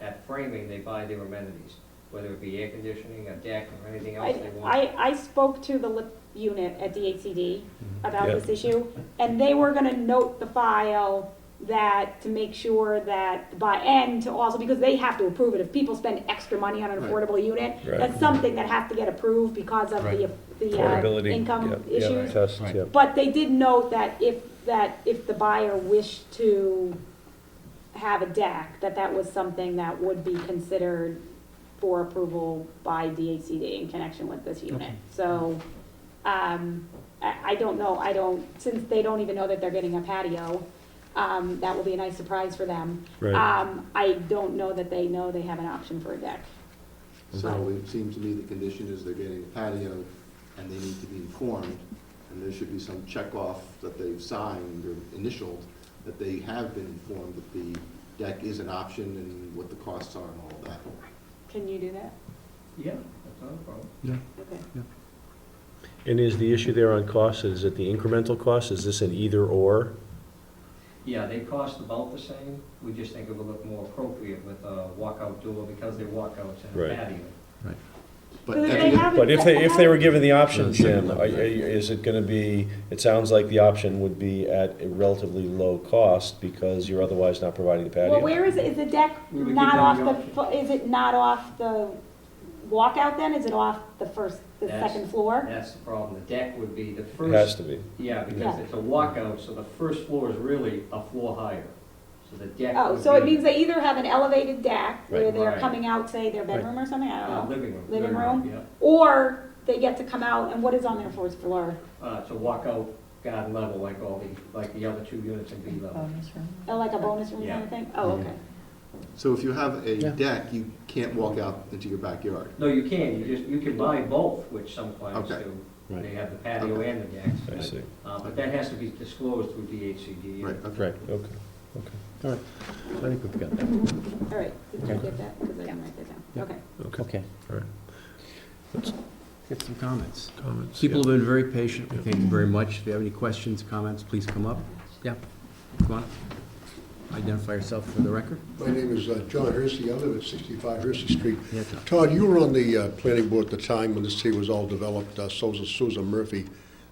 S10: at framing, they buy their amenities, whether it be air conditioning, a deck, or anything else they want.
S6: I spoke to the lip unit at DHCD about
S8: Yeah.
S6: this issue, and they were gonna note the file that, to make sure that, and to also, because they have to approve it, if people spend extra money on an
S2: Right.
S6: affordable unit,
S8: Right.
S6: that's something that has to get approved because of
S1: Right.
S6: the
S8: Affordability,
S6: income
S8: yeah,
S6: issues.
S8: tests,
S1: Right.
S8: yeah.
S6: But they did note that if the buyer wished to have a deck, that was something that would be considered for approval by DHCD in connection with this unit.
S15: Okay.
S6: So, I don't know, since they don't even know that they're getting a patio, that will be a nice surprise for them.
S8: Right.
S6: I don't know that they know they have an option for a deck.
S2: So it seems to me the condition is they're getting a patio and they need to be informed, and there should be some checkoff that they've signed or initialed that they have been informed that the deck is an option and what the costs are and all of that.
S6: Can you do that?
S10: Yeah, that's not a problem.
S6: Okay.
S8: And is the issue there on cost, is it the incremental cost? Is this an either or?
S10: Yeah, they cost about the same. We just think it would look more appropriate with a walkout door because they're walkouts and a
S8: Right.
S10: patio.
S2: But
S6: So
S2: every-
S6: they haven't-
S8: But if they were given the option,
S1: No, second
S8: Jim,
S1: level.
S8: is it gonna be, it sounds like the option would be at a relatively low cost because you're otherwise not providing the patio?
S6: Well, where is it, is the deck
S10: We would
S6: not
S10: give
S6: off
S10: them
S6: the,
S10: the option.
S6: is it not off the walkout then? Is it off the
S10: That's-
S6: second floor?
S10: That's the problem. The deck would be the
S8: It has
S10: first,
S8: to be.
S10: yeah, because
S6: Yeah.
S10: it's a walkout, so the first floor is really a floor higher. So the deck
S6: Oh,
S10: would
S6: so it
S10: be,
S6: means they either have an elevated deck where
S8: Right.
S6: they're
S10: Right.
S6: coming out, say, their bedroom or something, I don't know.
S10: living room.
S6: Living room?
S10: Yeah.
S6: Or they get to come out, and what is on their first floor?
S10: It's a walkout garden level like like the other two units in B level.
S6: Like a bonus room
S10: Yeah.
S6: kind of thing? Oh, okay.
S2: So if you have a
S15: Yeah.
S2: deck, you can't walk out into your backyard.
S10: No, you can, you can buy both, which some clients
S2: Okay.
S10: do.
S15: Right.
S10: They have the patio
S2: Okay.
S10: and the decks.
S8: I see.
S10: But that has to be disclosed through DHCD.
S2: Right, okay.
S15: Right,
S8: Okay.
S15: all right. I think we've got that.
S6: All right, did you
S15: Okay.
S6: get that? Because I didn't write that down.
S15: Yeah.
S6: Okay.
S15: Okay.
S8: All right. Let's
S1: Get some comments.
S8: comments.
S1: People
S8: yeah.
S1: have been very patient. We thank you very much. If you have any questions, comments, please come up. Yeah, come on. Identify yourself for the record.
S16: My name is John Hersey. I live at 65 Hersey Street.
S1: Yeah, Tom.
S16: Todd, you were on the planning board at the time when this here was all developed, so was Susan Murphy.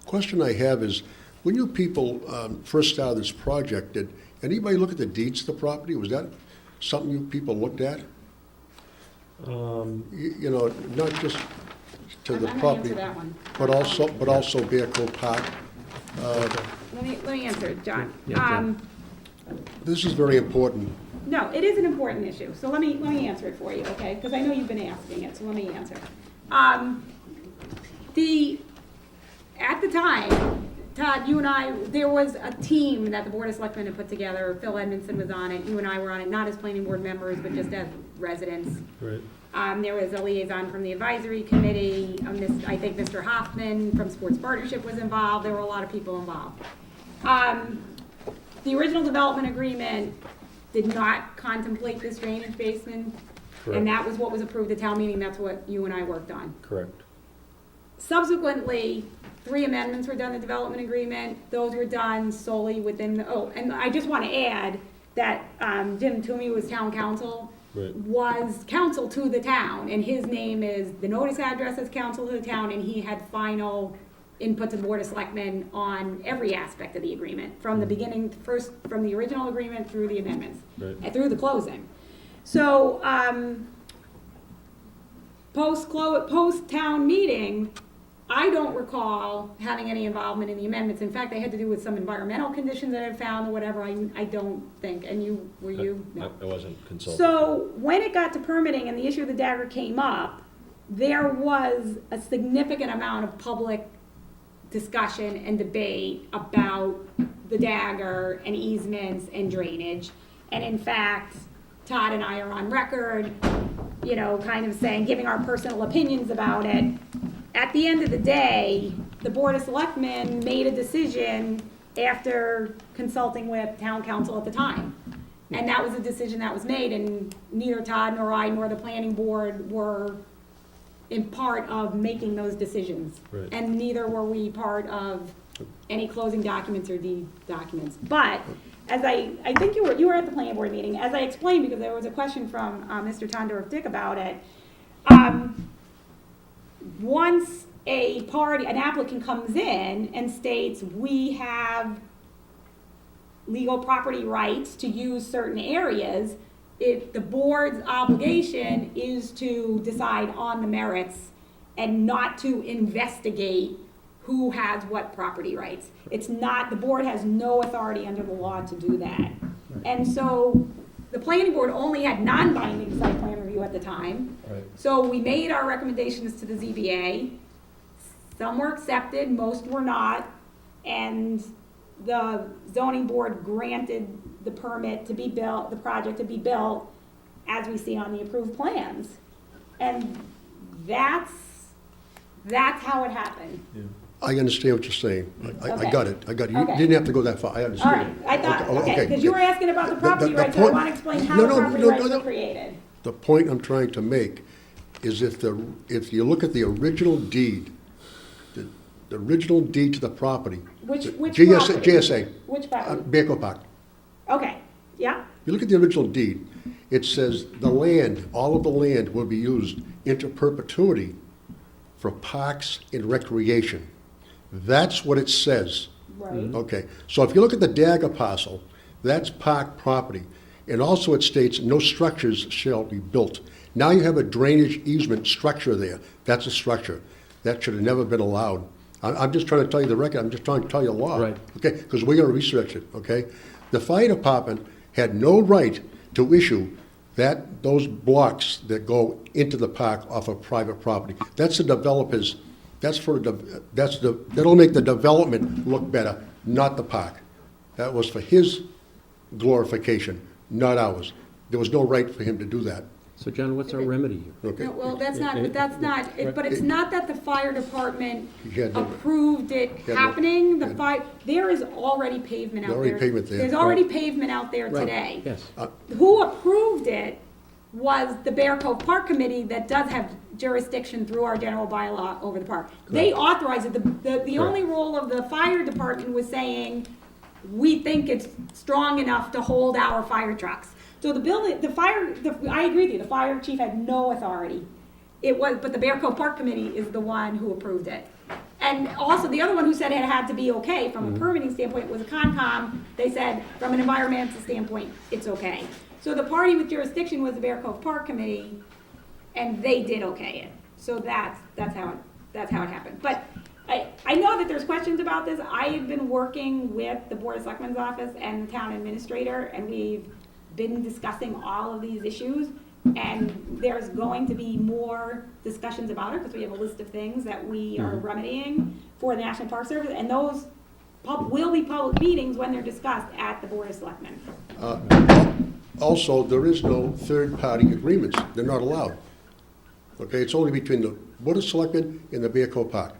S16: Question I have is, when you people first started this project, did anybody look at the deeds to the property? Was that something you people looked at? You know, not just to
S6: I'm
S16: the
S6: gonna
S16: property,
S6: answer that one.
S16: but also Bear Cove Park.
S6: Let me answer it, John.
S1: Yeah, John.
S16: This is very important.
S6: No, it is an important issue, so let me answer it for you, okay? Because I know you've been asking it, so let me answer. At the time, Todd, you and I, there was a team that the Board of Selectmen had put together. Phil Edmondson was on it, you and I were on it, not as planning board members, but just as residents.
S8: Right.
S6: There was a liaison from the advisory committee, I think Mr. Hoffman from Sports Partnership was involved, there were a lot of people involved. The original development agreement did not contemplate this drainage basin,
S8: Correct.
S6: and that was what was approved at town meeting, that's what you and I worked on.
S8: Correct.
S6: Subsequently, 3 amendments were done to the development agreement, those were done solely within and I just want to add that Jim Toomey was town council,
S8: Right.
S6: was counsel to the town, and his name is, the notice address is counsel to the town, and he had final input to the Board of Selectmen on every aspect of the agreement, from the beginning, first, from the original agreement through the amendments,
S8: Right.
S6: and through the closing. So, post-town meeting, I don't recall having any involvement in the amendments. In fact, they had to do with some environmental conditions that I found or whatever, I don't think, and were you? No.
S8: I wasn't consulted.
S6: So when it got to permitting and the issue of the dagger came up, there was a significant amount of public discussion and debate about the dagger and easements and drainage. And in fact, Todd and I are on record, you know, kind of saying, giving our personal opinions about it. At the end of the day, the Board of Selectmen made a decision after consulting with town council at the time. And that was a decision that was made, and neither Todd nor I nor the planning board were in part of making those decisions.
S8: Right.
S6: And neither were we part of any closing documents or deed documents. But, as I think you were at the planning board meeting, as I explained, because there was a question from Mr. Tondorf Dick about it, once an applicant comes in and states, we have legal property rights to use certain areas, the board's obligation is to decide on the merits and not to investigate who has what property rights. It's not, the board has no authority under the law to do that. And so the planning board only had non-binding site plan review at the time.
S8: Right.
S6: So we made our recommendations to the ZBA. Some were accepted, most were not, and the zoning board granted the permit to be built, the project to be built, as we see on the approved plans. And that's how it happened.
S16: I understand what you're saying. I
S6: Okay.
S16: got it. You
S6: Okay.
S16: didn't have to go that far. I
S6: All
S16: understand.
S6: right, I thought,
S16: Okay,
S6: okay, because you were asking about the property
S16: The
S6: rights, so I
S16: point-
S6: want to explain how
S16: No,
S6: the
S16: no,
S6: property
S16: no,
S6: rights
S16: no,
S6: were
S16: no.
S6: created.
S16: The point I'm trying to make is if you look at the original deed, the original deed to the property.
S6: Which
S16: GSA,
S6: property?
S16: GSA,
S6: Which property?
S16: Bear Park.
S6: Okay, yeah,
S16: You look at the original deed, it says the land, all of the land will be used into perpetuity for parks and recreation. That's what it says.
S6: right.
S16: Okay, so if you look at the Dagger parcel, that's park property. And also it states, no structures shall be built. Now you have a drainage easement structure there. That's a structure. That should have never been allowed. I'm just trying to tell you the record, I'm just trying to tell you law.
S1: Right.
S16: Okay, because we're gonna research it, okay? The fire department had no right to issue those blocks that go into the park off of private property. That's the developers, that'll make the development look better, not the park. That was for his glorification, not ours. There was no right for him to do that,
S1: So John, what's our remedy here?
S16: okay?
S6: No, well, but it's not that the fire department
S16: He had no-
S6: approved it
S16: had no-
S6: happening,
S16: had-
S6: there is already pavement out there.
S16: Already pavement there.
S6: There's already pavement out there
S16: Right.
S6: today.
S1: Yes.
S6: Who approved it was the Bear Cove Park Committee that does have jurisdiction through our general bylaw over the park. They authorized it, the only role of the fire department was saying, we think it's strong enough to hold our fire trucks. So I agree with you, the fire chief had no authority. But the Bear Cove Park Committee is the one who approved it. And also, the other one who said it had to be okay from a permitting standpoint was a Concom. They said, from an environmental standpoint, it's okay. So the party with jurisdiction was the Bear Cove Park Committee, and they did okay it. So that's how it happened. But I know that there's questions about this. I have been working with the Board of Selectmen's office and the town administrator, and we've been discussing all of these issues. And there's going to be more discussions about it, because we have a list of things that we are remedying for the National Park Service, and those will be public meetings when they're discussed at the Board of Selectmen.
S16: Also, there is no third-party agreements. They're not allowed. Okay, it's only between the Board of Selectmen and the Bear Cove Park.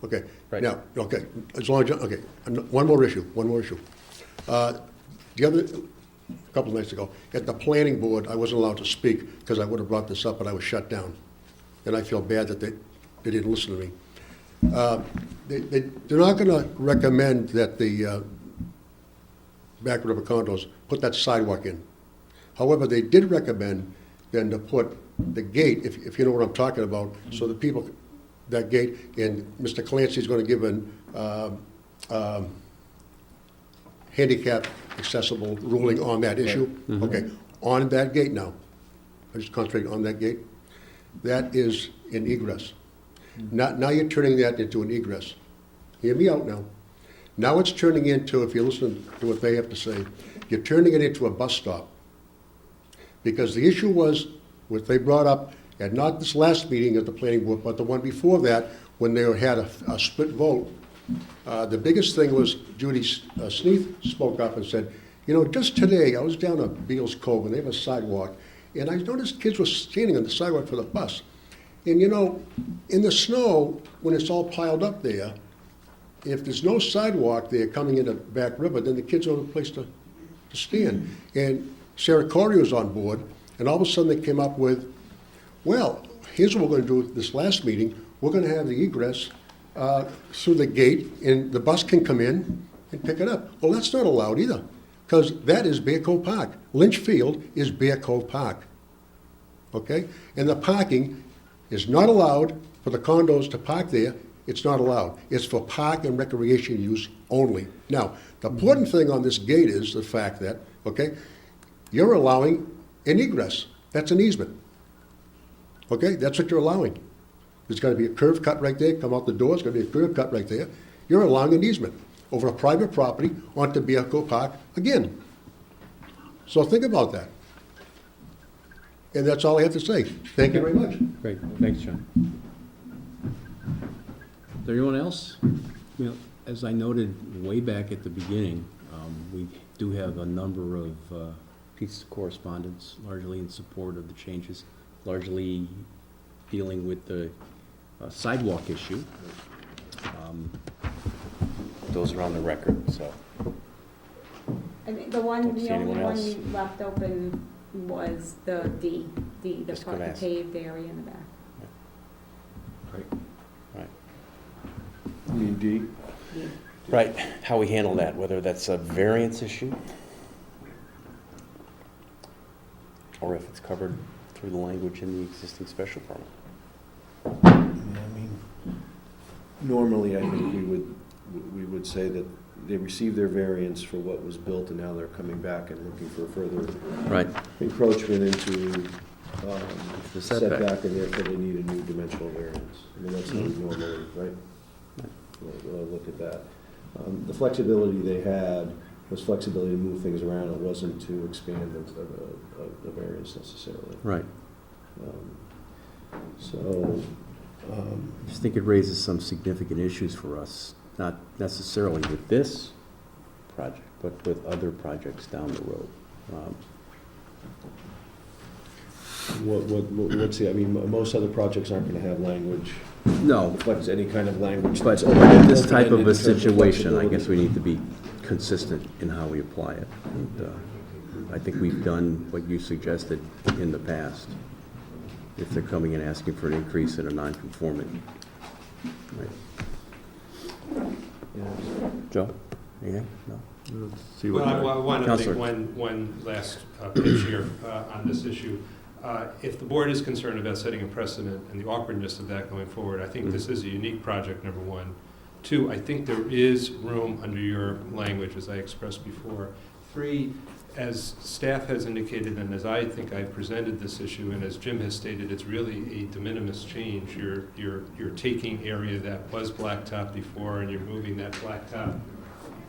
S16: Okay,
S1: Right.
S16: now, okay, as long as, okay, one more issue. The other, a couple of nights ago, at the planning board, I wasn't allowed to speak because I would have brought this up, but I was shut down. And I feel bad that they didn't listen to me. They're not gonna recommend that the Back River condos put that sidewalk in. However, they did recommend then to put the gate, if you know what I'm talking about, so the people, that gate, and Mr. Clancy's gonna give an handicap accessible ruling on that issue. Okay, on that gate now, I just concentrate on that gate, that is an egress. Now you're turning that into an egress. Hear me out now. Now it's turning into, if you listen to what they have to say, you're turning it into a bus stop. Because the issue was, what they brought up, and not this last meeting of the planning board, but the one before that, when they had a split vote, the biggest thing was Judy Sneath spoke up and said, you know, just today, I was down at Beals Cove, and they have a sidewalk, and I noticed kids were standing on the sidewalk for the bus. And you know, in the snow, when it's all piled up there, if there's no sidewalk there coming into Back River, then the kids don't have a place to stand. And Sarah Corey was on board, and all of a sudden they came up with, well, here's what we're gonna do this last meeting. We're gonna have the egress through the gate, and the bus can come in and pick it up. Well, that's not allowed either, because that is Bear Cove Park. Lynch Field is Bear Cove Park, okay? And the parking is not allowed for the condos to park there. It's not allowed. It's for park and recreation use only. Now, the important thing on this gate is the fact that, okay, you're allowing an egress. That's an easement. Okay, that's what you're allowing. There's got to be a curve cut right there, come out the door, there's going to be a curve cut right there. You're allowing an easement over a private property onto Bear Cove Park again. So think about that. And that's all I have to say. Thank you very much.
S1: Great, thanks, John. Is there anyone else?
S17: You know, as I noted way back at the beginning, we do have a number of pieces of correspondence, largely in support of the changes, largely dealing with the sidewalk issue.
S1: Those are on the record, so.
S6: I think
S1: Don't see
S6: the only
S1: anyone
S6: one
S1: else.
S6: we left open was the
S1: Just
S6: part,
S1: gonna
S6: the
S1: ask.
S6: paved area in the back.
S1: Great. Right.
S8: You mean D?
S6: Yeah.
S1: Right, how we handle that, whether that's a variance issue or if it's covered through the language in the existing special permit.
S8: Yeah, I mean, normally, I think we would say that they received their variance for what was built, and now they're coming back and looking for further
S1: Right.
S8: encroachment into
S1: The setback.
S8: and therefore they need a new dimensional variance. I mean, that's how we normally, right? When I look at that. The flexibility they had was flexibility to move things around. It wasn't to expand the variance necessarily.
S1: Right.
S8: So,
S1: I just think it raises some significant issues for us, not necessarily with this project, but with other projects down the road.
S8: let's see, I mean, most other projects aren't gonna have language,
S1: No,
S8: reflects any kind of language.
S1: but
S8: that's
S1: in this type of
S8: open-ended
S1: a
S8: in terms of
S1: situation, I guess
S8: flexibility.
S1: we need to be consistent in how we apply it. And I think we've done what you suggested in the past, if they're coming and asking for an increase in a non-conforming. Right. Joe, anything? No? See what-
S9: Well, I want to
S1: Counselor.
S9: make one last pitch here on this issue. If the board is concerned about setting a precedent and the awkwardness of that going forward, I think this is a unique project, number one. Two, I think there is room under your language, as I expressed before. Three, as staff has indicated, and as I think I've presented this issue, and as Jim has stated, it's really a de minimis change. You're taking area that was blacktop before, and you're moving that blacktop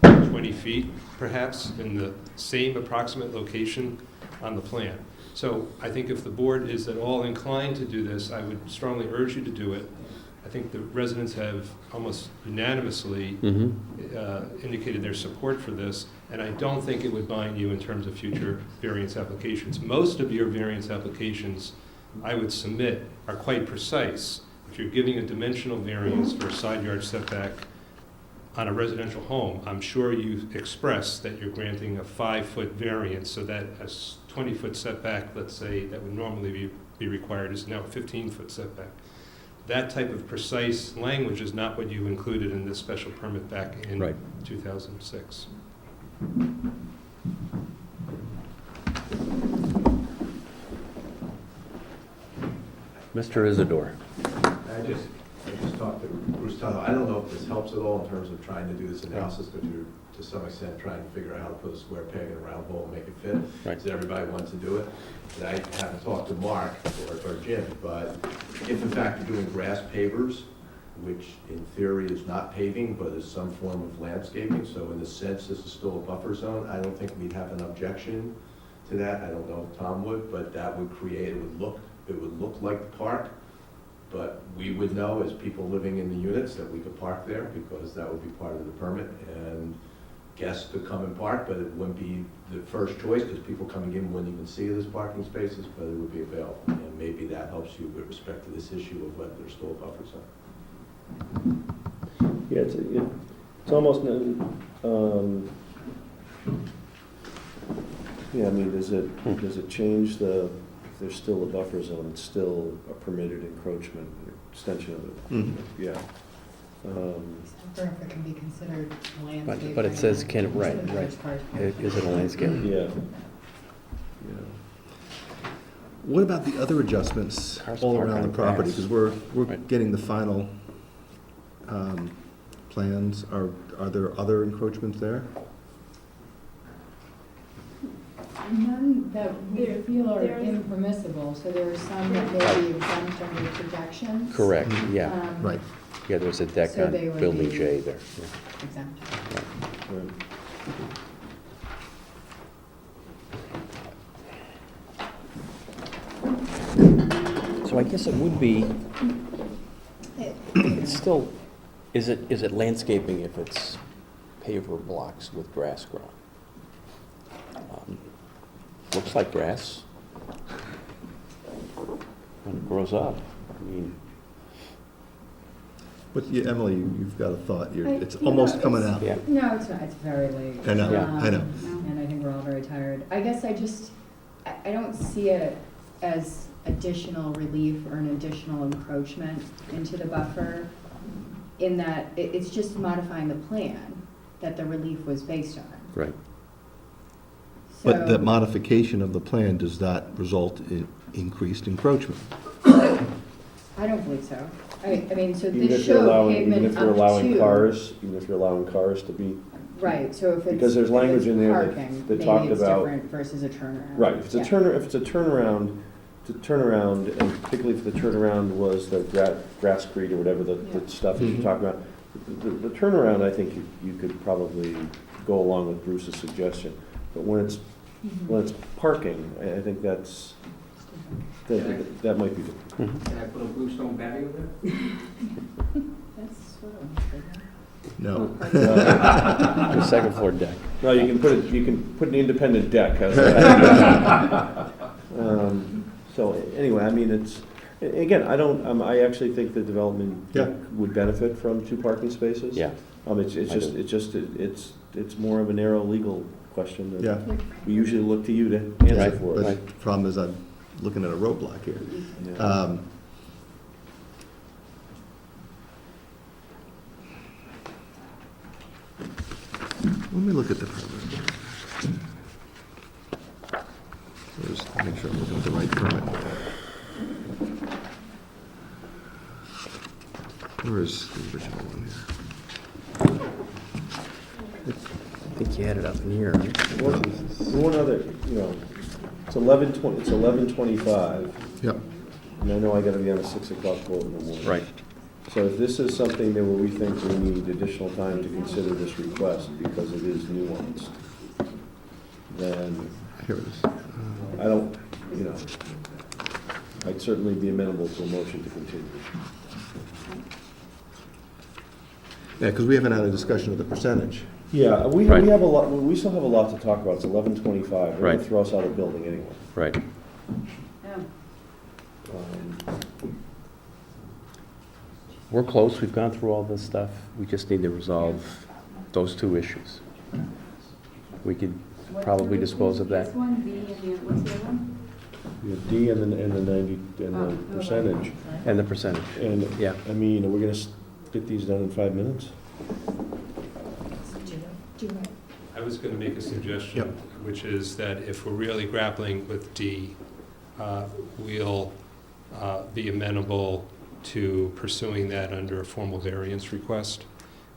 S9: 20 feet, perhaps, in the same approximate location on the plan. So I think if the board is at all inclined to do this, I would strongly urge you to do it. I think the residents have almost unanimously indicated their support for this, and I don't think it would bind you in terms of future variance applications. Most of your variance applications, I would submit, are quite precise. If you're giving a dimensional variance for a side yard setback on a residential home, I'm sure you express that you're granting a 5-foot variance, so that a 20-foot setback, let's say, that would normally be required is now a 15-foot setback. That type of precise language is not what you included in this special permit back in 2006.
S1: Mr. Isidore.
S14: I just talked to Bruce Tuttle. I don't know if this helps at all in terms of trying to do this analysis, but you're to some extent trying to figure out how to put a square peg in a round hole and make it fit.
S1: Right.
S14: Because everybody wants to do it. And I haven't talked to Mark or Jim, but if in fact you're doing grass pavers, which in theory is not paving, but is some form of landscaping, so in a sense this is still a buffer zone, I don't think we'd have an objection to that. I don't know if Tom would, but that would create, it would look like the park. But we would know as people living in the units that we could park there because that would be part of the permit. And guests could come and park, but it wouldn't be the first choice because people coming in wouldn't even see it as parking spaces, but it would be available. And maybe that helps you with respect to this issue of whether there's still a buffer zone.
S8: Yeah, it's almost, yeah, I mean, does it change if there's still a buffer zone, it's still a permitted encroachment, extension of it? Yeah.
S3: Or if it can be considered landscape.
S1: But it says can, right. Is it a landscape?
S8: Yeah.
S2: What about the other adjustments
S1: Cars
S2: all
S1: parked
S2: around the
S1: on
S2: property?
S1: grass.
S2: Because we're
S1: Right.
S2: getting the final plans. Are there other encroachments there?
S3: None that we feel are
S6: there's-
S3: impermissible, so there are some that may be exempt under projections.
S1: Correct, yeah.
S2: Right.
S1: Yeah, there's a deck
S3: So
S1: on
S3: they would
S1: Building
S3: be-
S1: J there. Yeah.
S3: Exempt.
S1: So I guess it would be, it's still, is it landscaping if it's paver blocks with grass growing? Looks like grass when it grows up. I mean,
S2: But Emily, you've got a thought. It's
S3: You
S2: almost
S3: know,
S2: coming
S3: it's-
S2: out.
S1: yeah.
S3: No, it's not, it's very late.
S2: I know,
S1: Yeah.
S2: I know.
S3: And I think we're all very tired. I guess I don't see it as additional relief or an additional encroachment into the buffer, in that it's just modifying the plan that the relief was based on.
S1: right.
S2: But
S3: So-
S2: the modification of the plan does not result in increased encroachment.
S3: I don't believe so. I mean, so
S8: Even
S3: this
S8: if you're
S3: showed
S8: allowing, even
S3: pavement
S8: if you're
S3: up
S8: allowing
S3: to.
S8: cars, even if you're allowing cars to be,
S3: Right, so if it's.
S8: Because there's
S3: if
S8: language
S3: it's
S8: in there that-
S3: parking,
S8: that talked
S3: maybe it's
S8: about-
S3: different versus a turnaround.
S8: right, if it's a
S3: Yeah.
S8: turnaround, and particularly if the turnaround was the grasscrete or whatever the
S3: Yeah.
S8: stuff that you're talking about, the turnaround, I think you could probably go along with Bruce's suggestion. But when it's parking, I think that might be different.
S10: Can I put a bluestone patio there?
S3: That's what I'm thinking.
S2: No.
S1: The second floor deck.
S8: No, you can put an independent deck. How's that? So anyway, I mean, again, I actually think the development
S2: Yeah.
S8: would benefit from 2 parking spaces.
S1: Yeah.
S8: It's more of a narrow legal question
S2: Yeah.
S8: that we usually look to you to answer
S1: Right,
S8: for us.
S2: But the problem is I'm looking at a roadblock here.
S8: Yeah.
S2: Let me look at the permit. Just make sure I'm looking at the right permit. Where is the original one here?
S1: I think you had it up in here, right?
S8: One other, it's 11:25.
S2: Yep.
S8: And I know I gotta be on a 6 o'clock boat in the morning.
S1: Right.
S8: So if this is something that where we think we need additional time to consider this request because it is nuanced, then
S2: Here it is.
S8: I don't, I'd certainly be amenable to a motion to continue.
S2: Yeah, because we haven't had a discussion of the percentage.
S8: Yeah, we
S1: Right.
S8: have a lot, we still have a lot to talk about. It's 11:25. They're
S1: Right.
S8: gonna throw us out of the building anyway.
S1: Right. We're close, we've gone through all this stuff, we just need to resolve those 2 issues. We could probably dispose of that.
S6: This one, B, and what's the other one?
S8: You have D and the 90, and
S6: Oh,
S8: the percentage.
S1: And the percentage.
S8: And,
S1: Yeah.
S8: I mean, are we gonna get these done in 5 minutes?
S3: Do it.
S9: I was going to make a suggestion,
S2: Yep.
S9: which is that if we're really grappling with D, we'll be amenable to pursuing that under a formal variance request,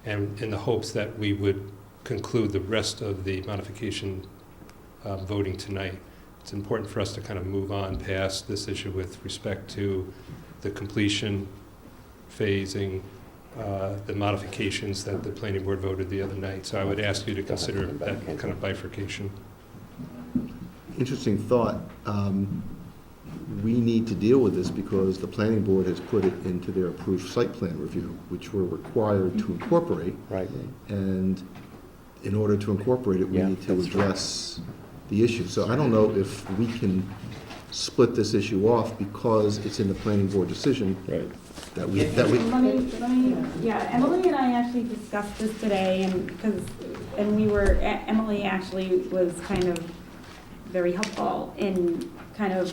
S9: and in the hopes that we would conclude the rest of the modification voting tonight. It's important for us to kind of move on past this issue with respect to the completion, phasing, the modifications that the planning board voted the other night. So I would ask you to consider that kind of bifurcation.
S2: Interesting thought. We need to deal with this because the planning board has put it into their approved site plan review, which we're required to incorporate.
S1: Right.
S2: And in order to incorporate it, we
S1: Yeah,
S2: need to
S1: that's right.
S2: address the issue. So I don't know if we can split this issue off because it's in the planning board decision.
S8: Right.
S2: Let me,
S6: Yeah, Emily and I actually discussed this today, and Emily actually was kind of very helpful in kind of,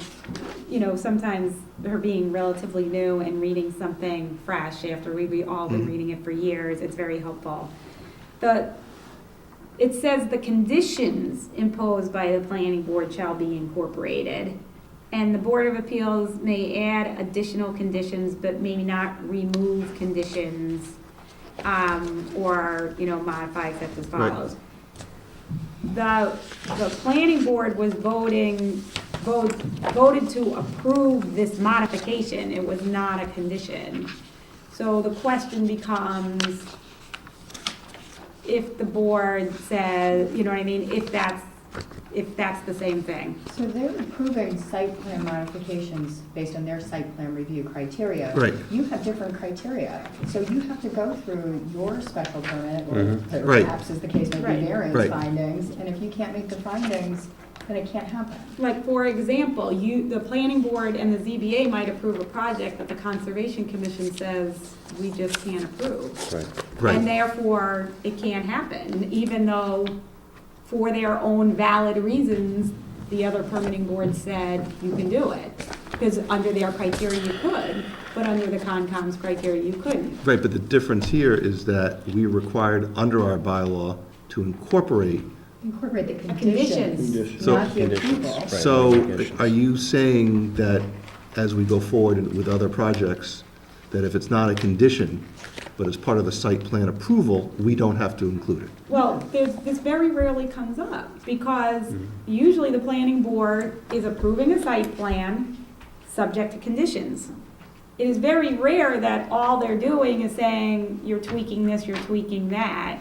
S6: sometimes her being relatively new and reading something fresh after we've all been reading it for years, it's very helpful. It says the conditions imposed by the planning board shall be incorporated. And the Board of Appeals may add additional conditions, but may not remove conditions, or, modify except as follows. The planning board was voted to approve this modification. It was not a condition. So the question becomes, if the board says, if that's the same thing.
S3: So they're approving site plan modifications based on their site plan review criteria.
S2: Right.
S3: You have different criteria, so you have to go through your special permit, or
S2: Right.
S3: perhaps as the case may
S6: Right.
S3: be, variance
S2: Right.
S3: findings, and if you can't meet the findings, then it can't happen.
S6: Like, for example, the planning board and the ZBA might approve a project that the Conservation Commission says we just can't approve.
S1: Right.
S2: Right.
S6: And therefore, it can't happen, even though for their own valid reasons, the other permitting board said you can do it. Because under their criteria you could, but under the Concom's criteria you couldn't.
S2: Right, but the difference here is that we required under our bylaw to incorporate.
S3: Incorporate the
S6: conditions.
S3: conditions,
S2: So-
S3: not the approval.
S2: So are you saying that as we go forward with other projects, that if it's not a condition, but as part of the site plan approval, we don't have to include it?
S6: Well, this very rarely comes up, because usually the planning board is approving a site plan subject to conditions. It is very rare that all they're doing is saying, you're tweaking this, you're tweaking that.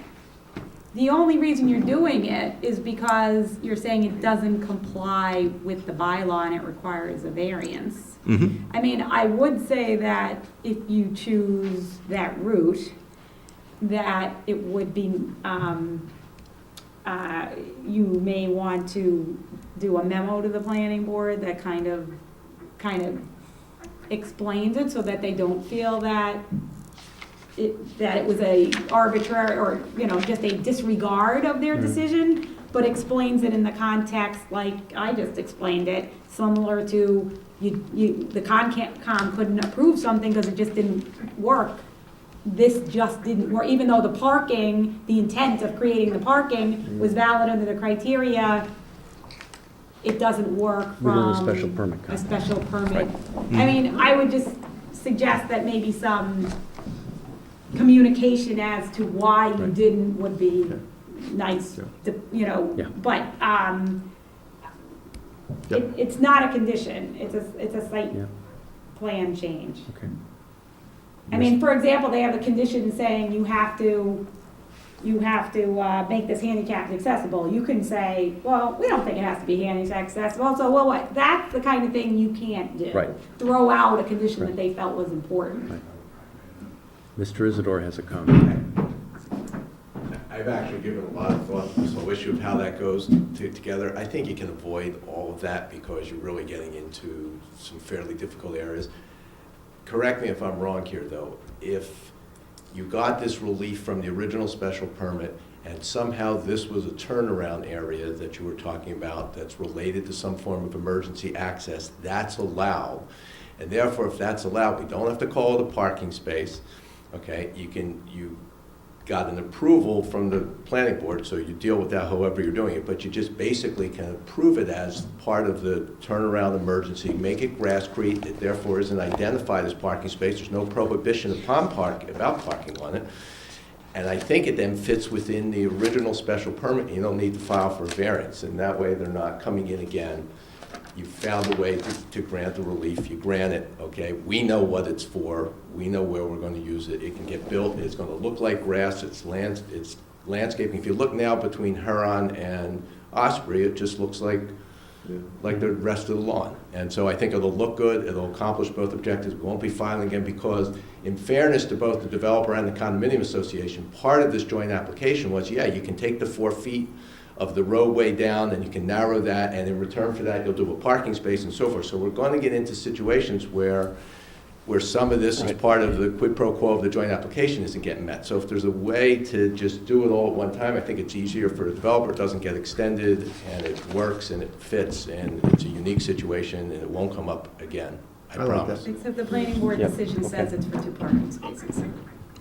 S6: The only reason you're doing it is because you're saying it doesn't comply with the bylaw and it requires a variance. I mean, I would say that if you choose that route, that it would be, you may want to do a memo to the planning board that kind of explains it, so that they don't feel that it was a arbitrary, or, just a disregard of their decision, but explains it in the context like I just explained it, similar to the Concom couldn't approve something because it just didn't work. This just didn't work, even though the intent of creating the parking was valid under the criteria, it doesn't work from
S17: Within a special permit.
S6: a special permit. I mean, I would just suggest that maybe some communication as to why you didn't would be nice,
S17: Yeah.
S6: but, it's not a condition, it's a site
S17: Yeah.
S6: plan change.
S17: Okay.
S6: I mean, for example, they have a condition saying you have to make this handicapped accessible. You can say, well, we don't think it has to be handicapped accessible, so, well, what, that's the kind of thing you can't do.
S17: Right.
S6: Throw out a condition that they felt was important.
S17: Right. Mr. Isidore has a comment.
S14: I've actually given a lot of thought to this whole issue of how that goes together. I think you can avoid all of that because you're really getting into some fairly difficult areas. Correct me if I'm wrong here, though. If you got this relief from the original special permit and somehow this was a turnaround area that you were talking about that's related to some form of emergency access, that's allowed. And therefore, if that's allowed, we don't have to call it a parking space. Okay, you got an approval from the planning board, so you deal with that however you're doing it, but you just basically can approve it as part of the turnaround emergency, make it grasscrete, it therefore isn't identified as parking space, there's no prohibition about parking on it, and I think it then fits within the original special permit, you don't need to file for a variance, and that way they're not coming in again. You found a way to grant the relief, you grant it, okay? We know what it's for, we know where we're gonna use it, it can get built, it's gonna look like grass, it's landscaping. If you look now between Huron and Osprey, it just looks like the rest of the lawn. And so I think it'll look good, it'll accomplish both objectives, we won't be filing again because in fairness to both the developer and the condominium association, part of this joint application was, yeah, you can take the 4 feet of the roadway down, and you can narrow that, and in return for that, you'll do a parking space and so forth. So we're going to get into situations where where some of this is
S17: Right.
S14: part of the quid pro quo of the joint application isn't getting met. So if there's a way to just do it all at one time, I think it's easier for the developer, it doesn't get extended, and it works, and it fits, and it's a unique situation, and it won't come up again, I
S2: I like
S14: promise.
S2: that.
S6: Except the planning board
S17: Yep,
S6: decision
S17: okay.
S6: says it's for 2 parking spaces.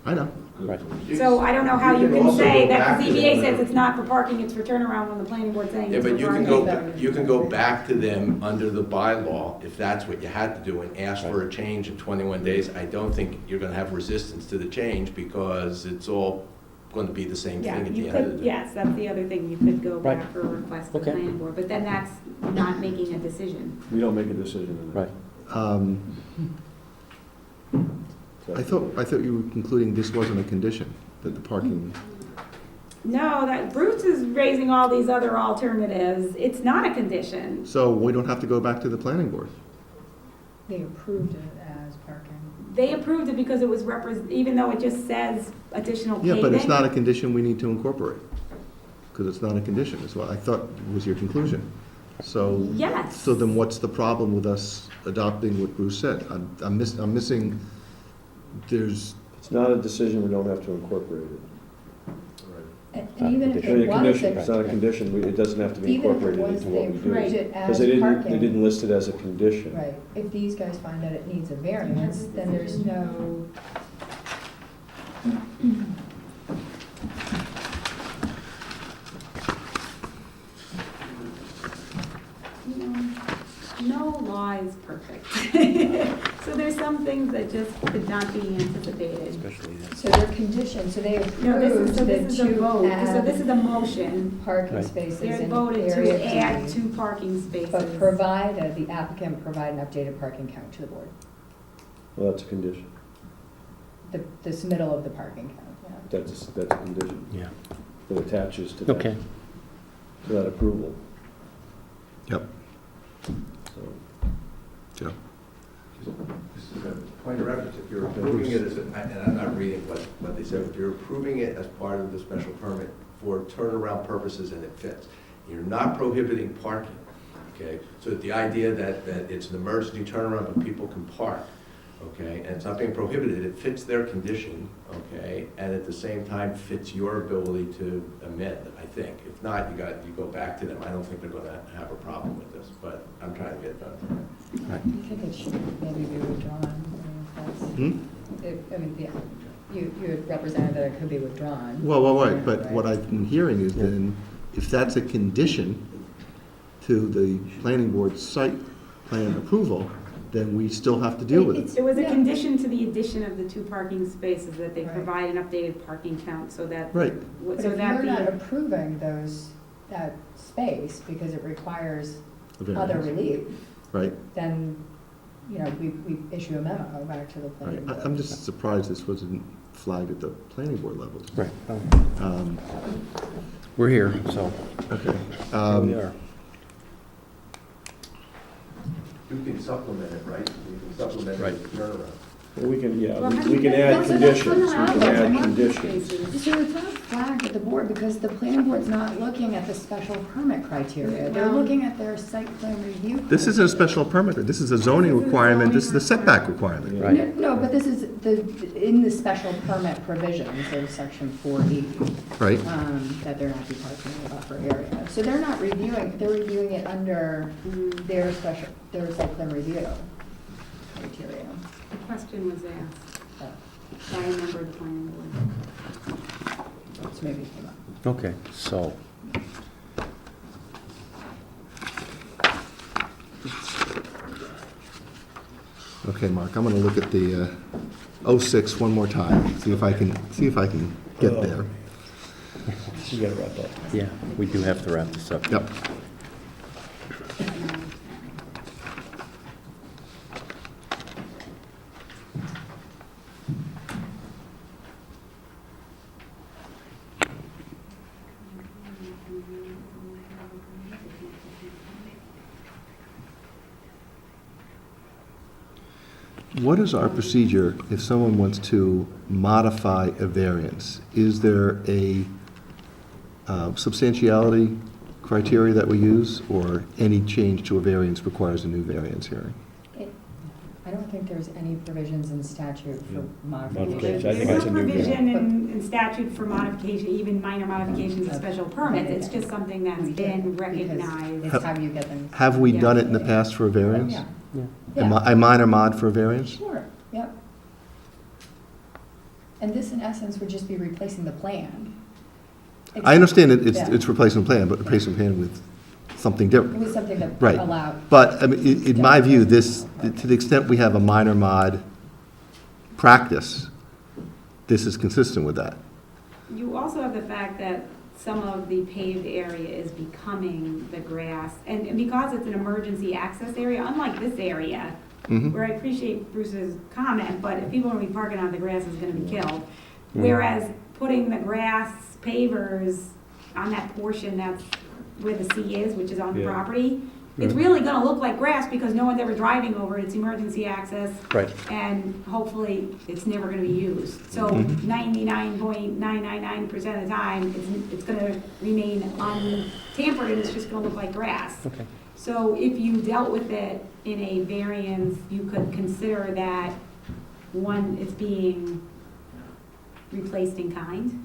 S2: I know.
S17: Right.
S6: So I don't know how you
S14: can
S6: can
S14: also
S6: say
S14: go
S6: that
S14: back
S6: the
S14: to
S6: ZBA
S14: them.
S6: says it's not for parking, it's for turnaround, when the planning board's saying
S14: Yeah,
S6: it's for
S14: but
S6: parking.
S14: you can go back to them under the bylaw, if that's what you had to do, and ask for a change in 21 days. I don't think you're gonna have resistance to the change, because it's all gonna be the same
S6: Yeah,
S14: thing at
S6: you
S14: the end of
S6: could,
S14: the day.
S6: yes, that's the other thing, you could go
S17: Right.
S6: back or request the
S17: Okay.
S6: planning board, but then that's not making a decision.
S8: We don't make a decision on that.
S17: Right.
S2: I thought you were concluding this wasn't a condition, that the parking,
S6: No, that Bruce is raising all these other alternatives, it's not a condition.
S2: so we don't have to go back to the planning board.
S3: They approved it as parking.
S6: They approved it because it was even though it just says additional
S2: Yeah,
S6: paving.
S2: but it's not a condition we need to incorporate, because it's not a condition, is what I thought was your conclusion. So.
S6: Yes.
S2: So then what's the problem with us adopting what Bruce said? I'm missing, there's,
S8: It's not a decision, we don't have to incorporate it.
S3: And even if
S8: It's
S3: it
S8: a
S3: was,
S8: condition, it's not a condition, it doesn't have to be
S3: even if it
S8: incorporated
S3: was,
S8: into
S3: they
S8: what we do.
S3: approved it
S8: Because
S3: as
S8: they
S3: parking.
S8: didn't list it as a condition.
S3: Right, if these guys find that it needs a variance, then there's no,
S6: No law is perfect. So there's some things that just could not be anticipated.
S17: Especially that.
S3: so they're conditioned, so they
S6: No,
S3: approved
S6: so
S3: the
S6: this is a
S3: two
S6: vote, so this is a motion.
S3: parking
S17: Right.
S3: spaces
S6: They
S3: in
S6: voted to
S3: area
S6: add
S3: D,
S6: 2 parking spaces.
S3: but the applicant provide an updated parking count to the board.
S8: Well, that's a condition.
S3: The submittal of the parking count, yeah.
S8: That's a condition
S17: Yeah.
S8: that attaches to that.
S17: Okay.
S8: To that approval.
S2: yep,
S8: So,
S2: Joe.
S14: Just a point of reference, if you're approving it as, and I'm not reading what they said, if you're approving it as part of the special permit for turnaround purposes and it fits, you're not prohibiting parking, okay? So the idea that it's an emergency turnaround but people can park, okay, and it's not being prohibited, it fits their condition, okay, and at the same time fits your ability to amend, I think. If not, you go back to them. I don't think they're gonna have a problem with this, but I'm trying to get it done.
S3: I think it should maybe be withdrawn, I mean, you had represented that it could be withdrawn.
S2: Well, but what I've been hearing is then, if that's a condition to the planning board's site plan approval, then we still have to deal with it.
S6: It was a
S3: Yeah.
S6: condition to the addition of the 2 parking spaces, that they
S3: Right.
S6: provide an updated parking count, so that.
S2: Right.
S3: But
S6: So
S3: if
S6: that
S3: you're not
S6: the,
S3: approving that space because it requires
S2: A
S3: other
S2: variance.
S3: relief,
S2: Right,
S3: then, we issue a memo back to the
S2: right.
S3: planning board.
S2: I'm just surprised this wasn't flagged at the planning board level.
S17: Right.
S2: Um,
S17: We're here, so
S2: Okay.
S17: here we are.
S14: You can supplement it, right? You can supplement it with turnaround.
S8: well, we can, yeah,
S6: Well,
S8: we can add
S3: So that's
S8: conditions, we can add
S3: turnaround.
S8: conditions.
S3: So it's not flagged at the board because the planning board's not looking at the special permit criteria. They're
S6: Well-
S3: looking at their site plan review.
S2: This isn't a special permit, this is a zoning requirement, this is a setback requirement.
S17: Right.
S3: No, but this is in the special permit provisions of section 4E,
S2: Right,
S3: that they're not be parking in the buffer area. So they're not reviewing, they're reviewing it under their site plan review criteria.
S6: the question was asked by a member of the planning board.
S3: So maybe it came up.
S17: Okay, so.
S2: okay, Mark, I'm gonna look at the 06 one more time, see if I can get there.
S8: You gotta wrap up.
S17: Yeah, we do have to wrap this up.
S2: Yep. What is our procedure if someone wants to modify a variance? Is there a substantiality criteria that we use, or any change to a variance requires a new variance hearing?
S3: I don't think there's any provisions in statute for
S8: Modifications.
S3: modifications.
S8: I think
S6: There's
S8: that's
S6: no
S8: a new
S6: provision in statute for modification, even minor modifications of
S3: Okay.
S6: special permits. It's just something that's been recognized.
S3: It's how you get them.
S2: Have we
S6: Yeah.
S2: done it in the past for a variance?
S3: Yeah.
S2: A minor mod for a variance?
S3: Sure, yep. And this, in essence, would just be replacing the plan.
S2: I understand
S3: Yeah.
S2: it's replacement plan, but replacement plan with something
S3: It
S2: different.
S3: was something that
S2: Right.
S3: allowed.
S2: But, I mean, in my view, this, to the extent we have a minor mod practice, this is consistent with that.
S6: You also have the fact that some of the paved area is becoming the grass, and because it's an emergency access area, unlike this area,
S2: Mhm.
S6: where I appreciate Bruce's comment, but if people are gonna be parking on the grass, is gonna be killed. Whereas putting the grass pavers on that portion that's where the C is, which is on the
S8: Yeah.
S6: property, it's really gonna look like grass because no one's ever driving over it, it's emergency access.
S2: Right.
S6: And hopefully, it's never gonna be used. So 99.999% of the time, it's gonna remain untampered and it's just gonna look like grass.
S17: Okay.
S6: So if you dealt with it in a variance, you could consider that, one, it's being replaced in kind.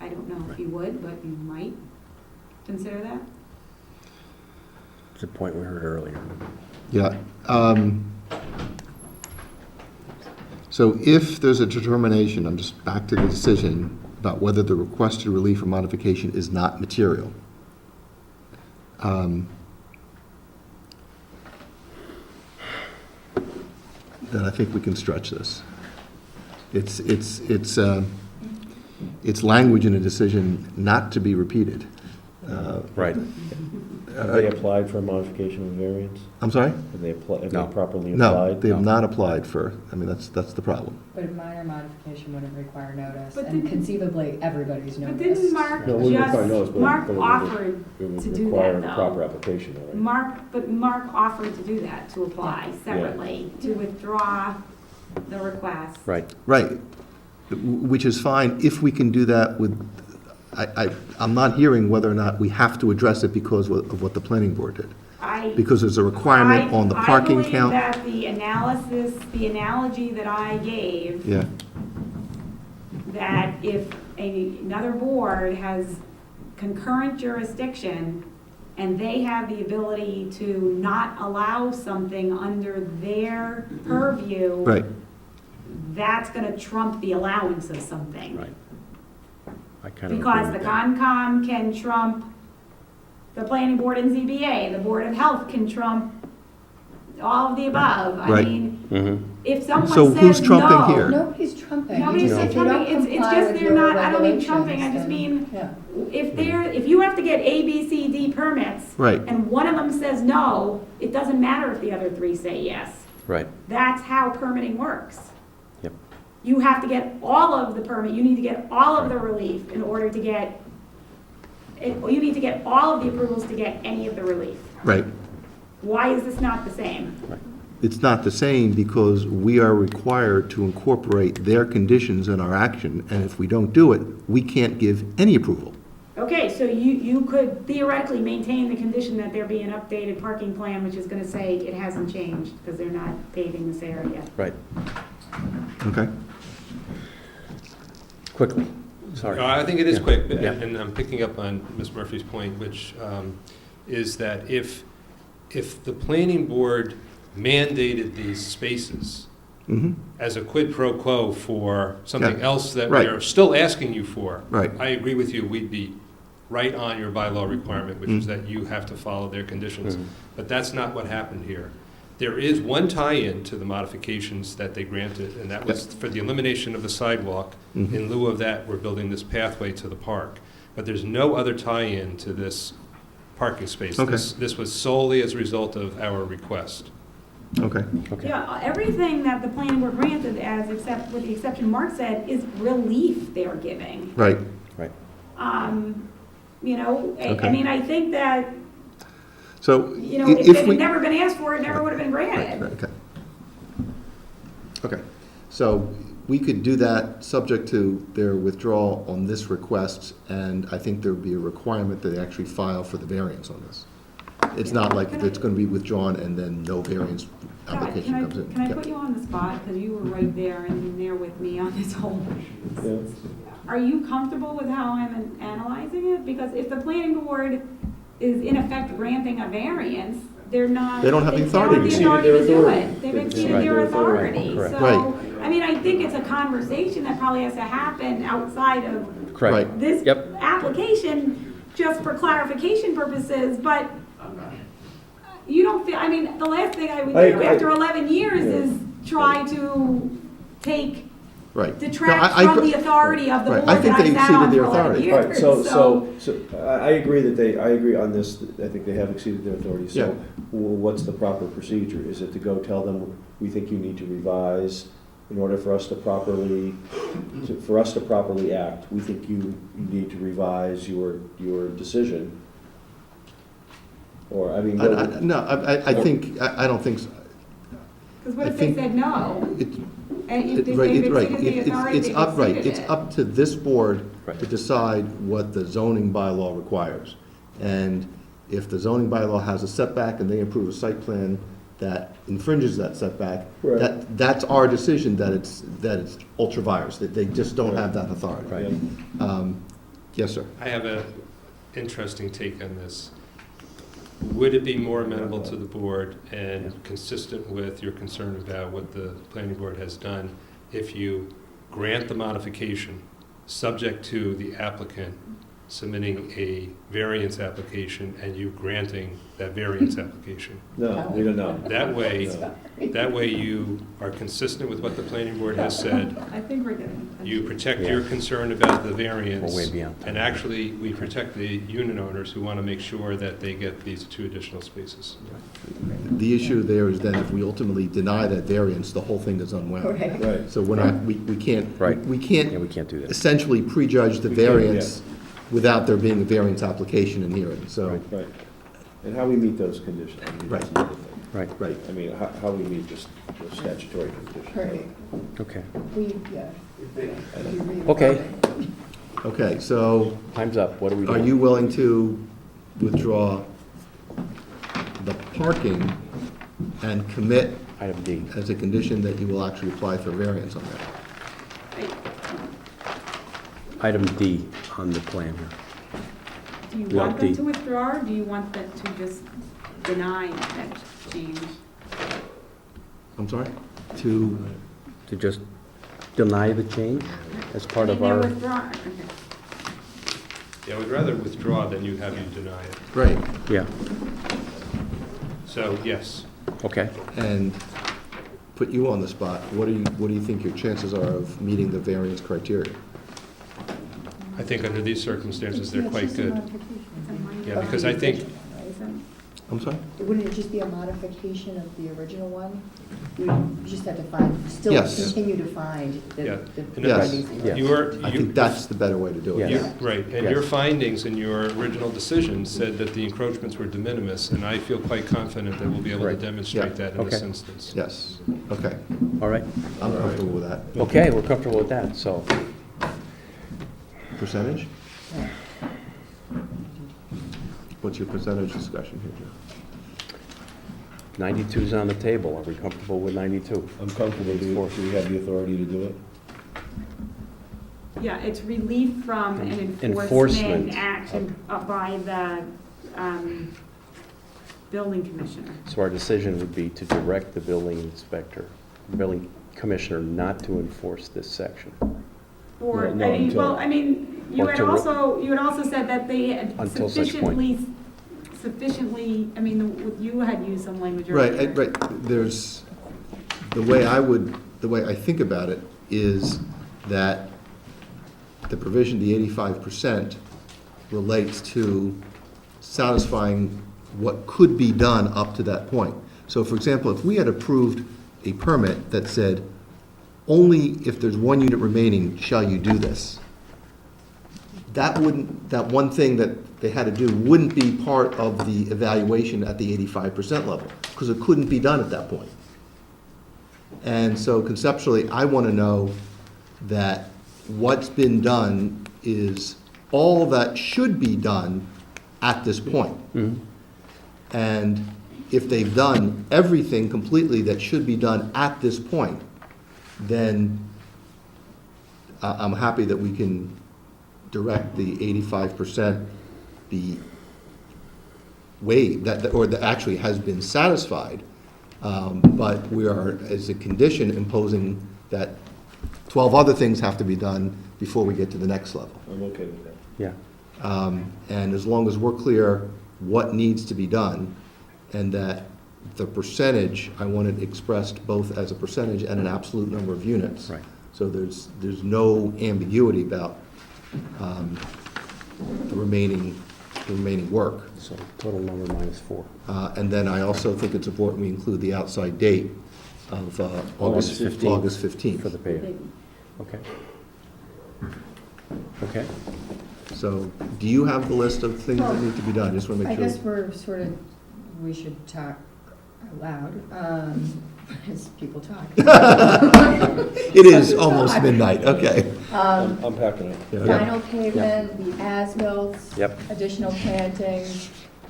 S6: I don't know if you would, but you might consider that.
S17: It's a point we heard earlier.
S2: Yeah. So if there's a determination, I'm just back to the decision about whether the requested relief or modification is not material. Then I think we can stretch this. It's language in a decision not to be repeated.
S17: Right.
S8: Have they applied for a modification of variance?
S2: I'm sorry?
S8: Have they
S17: No.
S8: properly
S2: No,
S8: applied?
S2: they have not applied for, I mean, that's the problem.
S3: But a minor modification wouldn't require notice,
S6: But
S3: and
S6: didn't-
S3: conceivably, everybody's
S6: But
S3: noticed.
S6: didn't Mark
S8: No, it wouldn't require notice,
S6: just,
S8: but
S6: Mark
S8: but
S6: offered
S8: it would
S6: to do
S8: require
S6: that,
S8: proper
S6: though.
S8: application, all right?
S6: Mark offered to do that, to apply separately, to withdraw the request.
S17: Right.
S2: Right, which is fine if we can do that with, I'm not hearing whether or not we have to address it because of what the planning board did. Because there's a requirement on the parking count.
S6: I believe that the analogy that I gave,
S2: Yeah,
S6: that if another board has concurrent jurisdiction and they have the ability to not allow something under their purview,
S2: right,
S6: that's gonna trump the allowance of something.
S17: Right. I kind of agree
S6: Because the
S17: with that.
S6: Concom can trump the planning board and ZBA, the Board of Health can trump all of the above. I
S2: Right.
S6: mean,
S17: Mhm.
S6: if someone says
S2: So
S6: no.
S2: who's trumping here?
S3: Nobody's trumping.
S6: Nobody's
S3: You just- if you don't
S6: trumping, it's
S3: comply
S6: just
S3: with
S6: they're
S3: your
S6: not, I don't mean trumping, I
S3: regulations,
S6: just
S3: then-
S6: mean,
S3: Yeah.
S6: if you have to get A, B, C, D permits,
S2: right,
S6: and one of them says no, it doesn't matter if the other three say yes.
S17: Right.
S6: That's how permitting works.
S17: Yep.
S6: You have to get all of the permit, you need to get all of the relief in order to get, you need to get all of the approvals to get any of the relief.
S2: right.
S6: Why is this not the same?
S2: It's not the same because we are required to incorporate their conditions in our action, and if we don't do it, we can't give any approval.
S6: Okay, so you could theoretically maintain the condition that there be an updated parking plan, which is gonna say it hasn't changed, because they're not paving this area.
S17: Right.
S2: Okay?
S17: Quickly. Sorry.
S9: I think it is
S17: Yeah.
S9: quick,
S17: Yeah.
S9: and I'm picking up on Ms. Murphy's point, which is that if the planning board mandated these spaces
S2: Mm-hmm,
S9: as a quid pro quo for something
S2: Yeah.
S9: else that
S2: Right.
S9: we're still asking you for,
S2: right,
S9: I agree with you, we'd be right on your bylaw requirement, which is that you have to follow their conditions.
S17: Mhm.
S9: But that's not what happened here. There is one tie-in to the modifications that they granted, and that was for the elimination of the sidewalk.
S2: mhm,
S9: In lieu of that, we're building this pathway to the park. But there's no other tie-in to this parking space.
S2: Okay.
S9: This was solely as a result of our request.
S2: okay,
S17: Okay.
S6: Yeah, everything that the planning board granted, with the exception Mark said, is relief they're giving.
S2: right.
S6: You know, I
S2: Okay.
S6: mean, I think that,
S2: So,
S6: you know, if it
S2: if
S6: had
S2: we.
S6: never been asked for, it never would have been granted.
S2: Okay. Okay, so we could do that subject to their withdrawal on this request, and I think there would be a requirement that they actually file for the variance on this. it's not like it's gonna be withdrawn and then no variance application comes in.
S6: Can I put you on the spot, because you were right there and there with me on this whole. Are you comfortable with how I'm analyzing it? Because if the planning board is in effect granting a variance, they're not.
S2: They don't have the authority to
S6: They
S2: do
S6: don't have
S2: it.
S6: the authority to do it. They've exceeded
S2: Right.
S6: their authority.
S17: Correct.
S6: So,
S2: Right.
S6: I mean, I think it's a conversation that probably has to happen outside of
S17: Correct.
S6: this
S17: Yep.
S6: application, just for clarification purposes, but you don't feel, I mean, the last thing I would do after 11 years is try to take,
S2: Right.
S6: detract
S2: No,
S6: from the authority of the
S2: right.
S6: board
S2: I think
S6: that
S2: they
S6: I sat
S2: exceeded
S6: on
S2: their
S6: for 11
S2: authority.
S6: years.
S2: Right,
S8: So I agree that I agree on this, I think they have exceeded their authority.
S2: Yeah.
S8: So what's the proper procedure? Is it to go tell them, we think you need to revise in order for us to properly act? We think you need to revise your decision? Or, I mean.
S2: No, I think, I don't think so.
S6: Because what
S2: I
S6: if they
S2: think
S6: said no?
S2: It-
S6: And if
S2: Right,
S6: they've
S2: right.
S6: exceeded the authority,
S2: It's
S6: they've
S2: up, right,
S6: exceeded
S2: it's
S6: it.
S2: up to this board
S17: Right.
S2: to decide what the zoning bylaw requires. And if the zoning bylaw has a setback and they approve a site plan that infringes that setback,
S8: Right.
S2: that's our decision that it's ultra vires, that they just don't have that authority.
S8: Right.
S2: Yes, sir.
S9: I have an interesting take on this. Would it be more amenable to the board and consistent with your concern about what the planning board has done if you grant the modification, subject to the applicant submitting a variance application and you granting that variance application?
S8: No, we don't know.
S9: That way you are consistent with what the planning board has said.
S6: I think we're good.
S9: You protect your concern about the variance.
S17: We're way beyond.
S9: And actually, we protect the unit owners who want to make sure that they get these 2 additional spaces.
S2: The issue there is then if we ultimately deny that variance, the whole thing is unwound.
S8: Right.
S2: So we're not, we can't,
S17: Right.
S2: we
S17: Yeah,
S2: can't
S17: we can't do that.
S2: essentially prejudge the
S8: We can't, yeah.
S2: variance without there being a variance application in hearing, so.
S8: Right. And how we meet those conditions, I mean, that's
S2: Right.
S8: another thing.
S17: Right,
S2: Right.
S8: I mean, how we meet just the statutory conditions.
S18: Right,
S17: okay.
S18: we, yeah.
S17: Okay,
S2: Okay, so
S17: time's up. What do we do?
S2: are you willing to withdraw the parking and commit
S17: Item D.
S2: as a condition that you will actually apply for variance on that?
S17: Item D on the plan here.
S6: Do you
S17: Yeah,
S6: want them
S17: D.
S6: to withdraw, or do you want them to just deny that change?
S2: I'm sorry? To,
S17: To just deny the change as part of
S6: They're
S17: our,
S6: withdrawn, okay.
S9: Yeah, I would rather withdraw than you have you deny it.
S2: right,
S17: yeah,
S9: So, yes.
S17: okay.
S2: and put you on the spot, what do you think your chances are of meeting the variance criteria?
S9: I think under these circumstances, they're quite good.
S6: It's a minor
S9: Yeah, because I think,
S6: modification,
S2: I'm sorry?
S18: Wouldn't it just be a modification of the original one? You just have to find, still
S2: Yes.
S18: continue to find the.
S9: Yeah.
S18: the
S9: And
S2: Yes.
S18: findings.
S17: Yeah.
S2: I think that's the better way to do it.
S17: Yeah.
S9: Right, and
S17: Yes.
S9: your findings in your original decision said that the encroachments were de minimis, and I feel quite confident that we'll be able to
S17: Right.
S9: demonstrate that in this
S17: Okay.
S9: instance.
S2: Yes, okay,
S17: All right.
S2: I'm comfortable with that.
S17: Okay, we're comfortable with that, so.
S2: Percentage? What's your percentage discussion here, Joe?
S17: 92's on the table. Are we comfortable with 92?
S8: I'm comfortable, do we have the authority to do it?
S6: Yeah, it's relief from an enforcement
S17: Enforcement.
S6: action by the building commissioner.
S17: So our decision would be to direct the building inspector, building commissioner not to enforce this section.
S6: Or,
S8: No,
S6: I mean,
S8: until-
S6: well, I mean, you
S17: Or
S6: had
S17: to re-
S6: also said that they had
S17: Until such point.
S6: sufficiently, I mean, you had used some language
S2: Right,
S6: earlier.
S2: right, there's, the way I think about it is that the provision, the 85%, relates to satisfying what could be done up to that point. So for example, if we had approved a permit that said, only if there's 1 unit remaining shall you do this, that one thing that they had to do wouldn't be part of the evaluation at the 85% level, because it couldn't be done at that point. And so conceptually, I want to know that what's been done is all that should be done at this point.
S17: Mhm.
S2: And if they've done everything completely that should be done at this point, then I'm happy that we can direct the 85% be waived, or that actually has been satisfied. But we are, as a condition, imposing that 12 other things have to be done before we get to the next level.
S8: I'm okay with that.
S17: Yeah.
S2: And as long as we're clear what needs to be done, and that the percentage, I want it expressed both as a percentage and an absolute number of units.
S17: Right.
S2: So there's no ambiguity about the remaining work.
S17: So total number -4.
S2: And then I also think it's important we include the outside date of August 15th.
S17: For the paving. Okay. Okay.
S2: So do you have the list of things that need to be done? I just want to
S3: I
S2: make sure.
S3: guess we should talk out loud, as people talk.
S2: It is almost midnight, okay.
S8: I'm packing it.
S2: Yeah.
S3: Final pavement, the as-bills.
S17: Yep.
S3: Additional planting,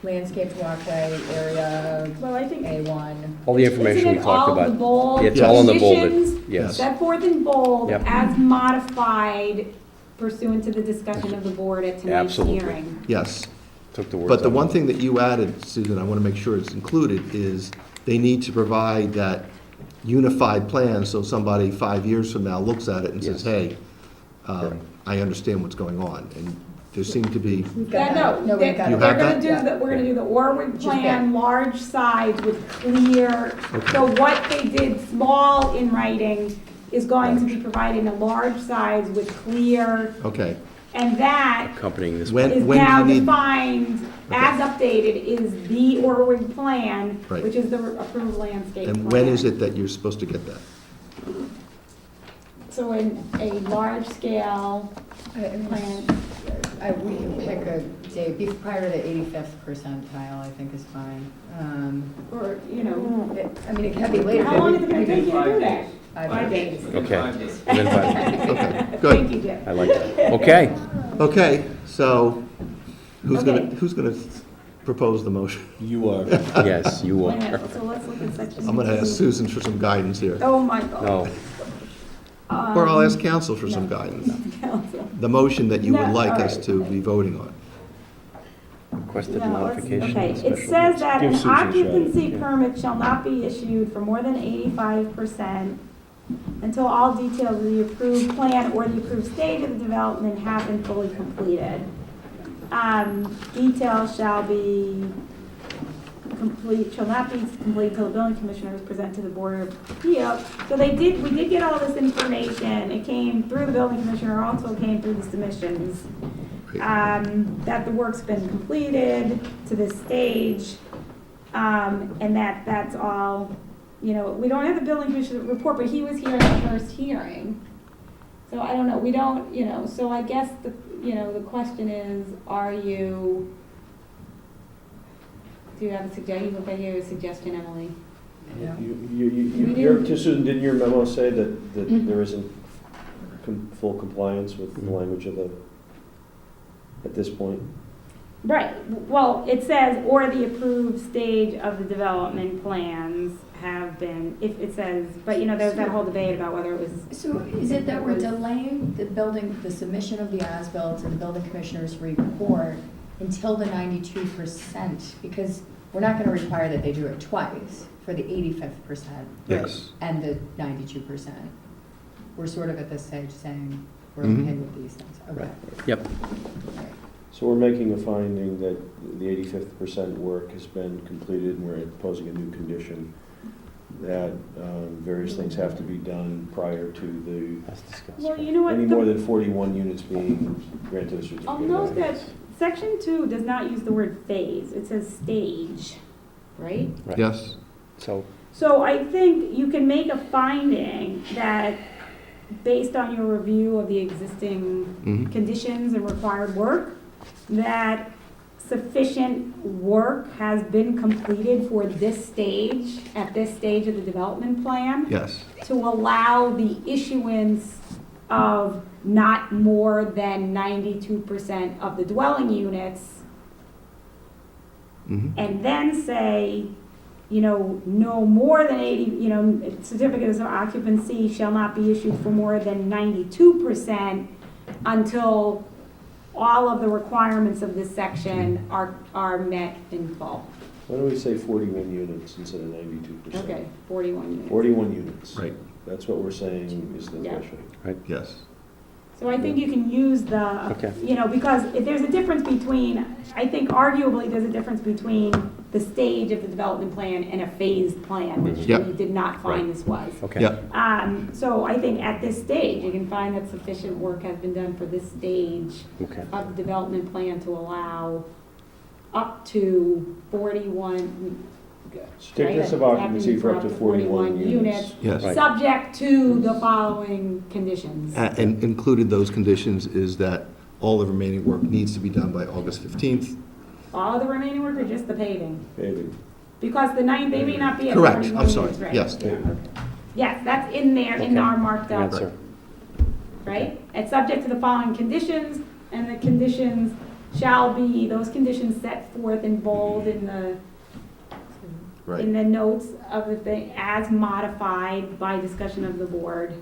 S3: landscaped walkway area,
S6: Well, I think.
S3: A1.
S17: All the information we
S6: Isn't it
S17: talked
S6: all the
S17: about.
S6: bold
S17: It's all in the bolded,
S6: conditions
S17: yes.
S6: set forth in bold
S17: Yep.
S6: as modified pursuant to the discussion of the board at tonight's
S17: Absolutely.
S6: hearing?
S2: Yes.
S17: Took the words
S2: But the
S17: out.
S2: one thing that you added, Susan, I want to make sure it's included, is they need to provide that unified plan, so somebody 5 years from now looks at it and says,
S17: Yes.
S2: hey, I understand what's going on. And there seem to be,
S3: We've
S6: Yeah,
S3: got
S6: no,
S3: that. No, we've got
S2: You
S3: it.
S6: they're
S2: have
S6: gonna
S2: that?
S6: do
S3: Yeah.
S6: the, we're gonna do the Orwood
S3: Which is
S6: plan, large sides with clear, so what they did small in writing is going to be provided in large sides with clear,
S2: okay.
S6: and that
S17: Accompanying this.
S2: When
S6: is
S2: do
S6: now
S2: you need?
S6: defined, as updated, is the Orwood plan,
S2: Right.
S6: which is the approved landscape plan.
S2: And when is it that you're supposed to get that?
S6: So in a large scale
S3: I-
S6: plan,
S3: we can pick a day, prior to the 85th percentile, I think is fine.
S6: or, you know,
S3: I mean, it can be later.
S6: how long is it gonna take you to do that?
S3: 5 days.
S17: Okay. Within 5 days.
S2: Okay, good.
S6: Thank you, Jim.
S17: I like that. Okay.
S2: Okay, so who's
S6: Okay.
S2: gonna propose the motion?
S8: You are.
S17: Yes, you
S6: Wait a
S17: are.
S6: minute, so let's look at section.
S2: I'm gonna ask
S6: 2.
S2: Susan for some guidance here.
S6: Oh, my God.
S17: No.
S2: Or I'll ask council for some guidance.
S6: Council.
S2: The motion that you would
S6: No,
S2: like
S6: all
S2: us
S6: right.
S2: to be voting on.
S17: Requested
S6: No, let's-
S17: modification.
S6: Okay,
S17: of
S6: it
S17: special
S6: says
S17: use.
S6: that
S8: Give
S6: an
S8: Susan a shot.
S6: occupancy
S17: Yeah.
S6: permit shall not be issued for more than 85% until all details of the approved plan or the approved stage of the development have been fully completed. Details shall be complete, shall not be complete until the building commissioner is present to the board of appeals. So we did get all this information. It came through the building commissioner, also came through the submissions. That the work's been completed to this stage, and that's all, you know, we don't have the building commissioner report, but he was here in the first hearing. So I don't know, we don't, you know, so I guess the question is, do you have a suggestion, you look like you have a suggestion, Emily?
S3: Yeah.
S8: Susan, didn't your memo say that
S3: Mhm.
S8: there isn't full compliance with the language of at this point?
S6: Right, well, it says, or the approved stage of the development plans have been, if it says, but there's that whole debate about whether it was.
S3: So is it that we're delaying the submission of the as-built and the building commissioner's report until the 92%? Because we're not gonna require that they do it twice for the 85th percent.
S2: Yes.
S3: And the 92%. We're sort of at this stage saying, we're
S2: Mhm.
S3: okay with these things, okay.
S17: Yep.
S8: So we're making a finding that the 85th percent work has been completed, and we're imposing a new condition that various things have to be done prior to
S17: As discussed.
S6: Well, you know what?
S8: any more than 41 units being granted a certificate.
S6: I'll
S8: of
S6: note that
S8: occupancy.
S6: section 2 does not use the word phase, it says stage, right?
S17: Right.
S2: Yes?
S17: So,
S6: So I think you can make a finding that, based on your review of the existing
S2: Mhm.
S6: conditions and required work, that sufficient work has been completed for this stage, at this stage of the development plan,
S2: Yes.
S6: to allow the issuance of not more than 92% of the dwelling units and then say, you know, no more than 80, you know, certificates of occupancy shall not be issued for more than 92% until all of the requirements of this section are met in full.
S8: Why don't we say 41 units instead of 92%?
S6: Okay, 41 units.
S8: 41 units.
S2: Right.
S8: That's what we're saying is the
S6: Yeah.
S8: threshold.
S2: Yes.
S6: So I think you can use the,
S17: Okay.
S6: you know, because if there's a difference between, I think arguably there's a difference between the stage of the development plan and a phased plan, which
S2: Yep.
S6: we did not find this was.
S17: Okay.
S2: Yeah.
S6: So I think at this stage, you can find that sufficient work has been done for this stage
S17: Okay.
S6: of the development plan to allow up to 41.
S8: Certificates of
S6: right?
S8: occupancy for up to 41 units.
S2: Yes.
S17: Right.
S6: Subject to the following conditions.
S2: And included those conditions is that all the remaining work needs to be done by August 15th.
S6: All of the remaining work or just the paving?
S8: Paving.
S6: Because they may not be at
S2: Correct,
S6: 41
S2: I'm sorry,
S6: units, right?
S2: yes.
S6: Yes, that's in there, in our marked up,
S17: Answer.
S6: right? It's subject to the following conditions, and the conditions shall be, those conditions set forth in bold in the
S2: Right.
S6: in the notes of the thing, as modified by discussion of the board.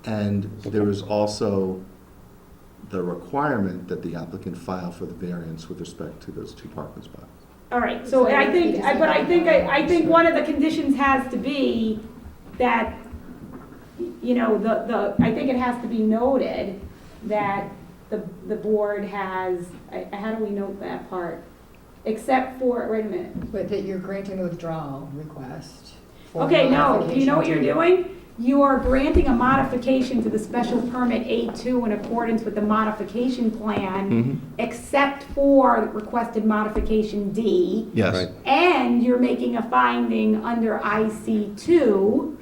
S2: And there is also the requirement that the applicant file for the variance with respect to those 2 parking spots.
S6: All right, so I think one of the conditions has to be that, you know, I think it has to be noted that the board has, how do we note that part? Except for, wait a minute.
S3: But that you're granting a withdrawal request. for
S6: Okay, no, you know what you're
S3: modification
S6: doing? You are granting a modification to the special permit A2 in accordance with the modification plan, except for requested modification D.
S2: Yes.
S17: Right.
S6: And you're making a finding under IC2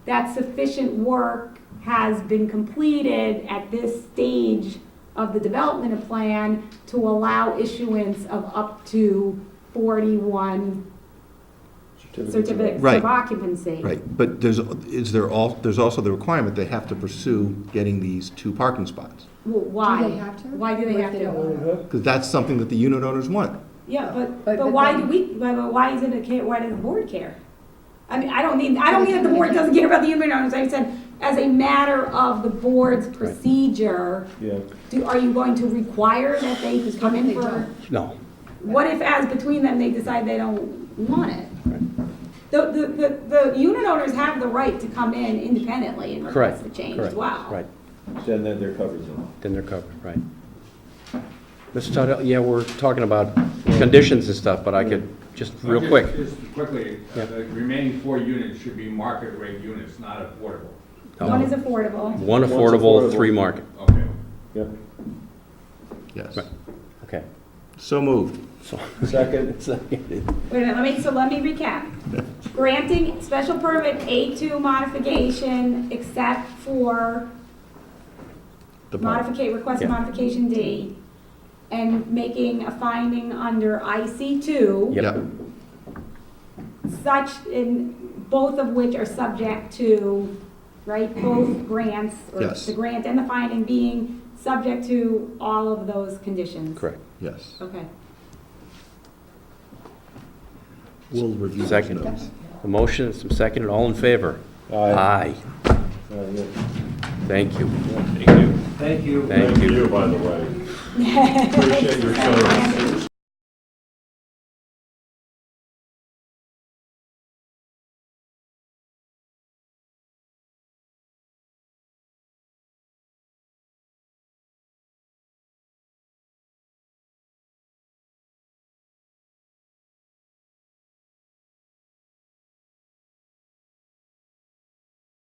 S6: that sufficient work has been completed at this stage of the development plan to allow issuance of up to 41 certificates
S2: Right.
S6: of occupancy.
S2: Right, but there's also the requirement they have to pursue getting these 2 parking spots.
S6: Well, why?
S3: Do they have to?
S6: Why do they
S3: What
S6: have
S3: if they
S6: to?
S3: don't want
S2: Because that's something that the unit owners want.
S6: Yeah,
S3: But
S6: but why
S3: then-
S6: do we, but why is it a care, why does the board care? I mean, I don't mean that the board doesn't care about the unit owners, I said, as a matter of the board's procedure,
S8: Yeah.
S6: are you going to require that they come in
S3: They
S6: for?
S3: don't.
S17: No.
S6: What if as between them, they decide they don't want it? The unit owners have the right to come in independently and request
S17: Correct.
S6: the change as
S17: Correct.
S6: well.
S17: Right.
S8: Then they're covered then.
S17: Then they're covered, right. Mr. Tadell, yeah, we're talking about conditions and stuff, but I could, just real quick.
S13: Just quickly,
S17: Yeah.
S13: the remaining 4 units should be market rate units, not affordable.
S6: One is affordable.
S17: One
S8: One's
S17: affordable,
S8: affordable.
S17: 3 market.
S13: Okay.
S8: Yep.
S2: Yes.
S17: Right. Okay.
S2: So moved.
S17: So,
S8: Second.
S6: Wait a minute, let me recap. Granting special permit A2 modification except for
S2: The park.
S6: request
S17: Yeah.
S6: modification D, and making a finding under IC2,
S17: Yep.
S2: Yep.
S6: such in, both of which are subject to, right, both grants, or
S2: Yes.
S6: the grant and the finding being subject to all of those conditions.
S17: correct.
S2: Yes.
S6: Okay.
S2: We'll review those
S17: Second.
S2: notes.
S17: A motion, some second, all in favor? Aye.
S8: Yeah.
S17: Thank you.
S8: Thank you.
S10: Thank you.
S17: Thank you.
S8: by the way. Appreciate your service.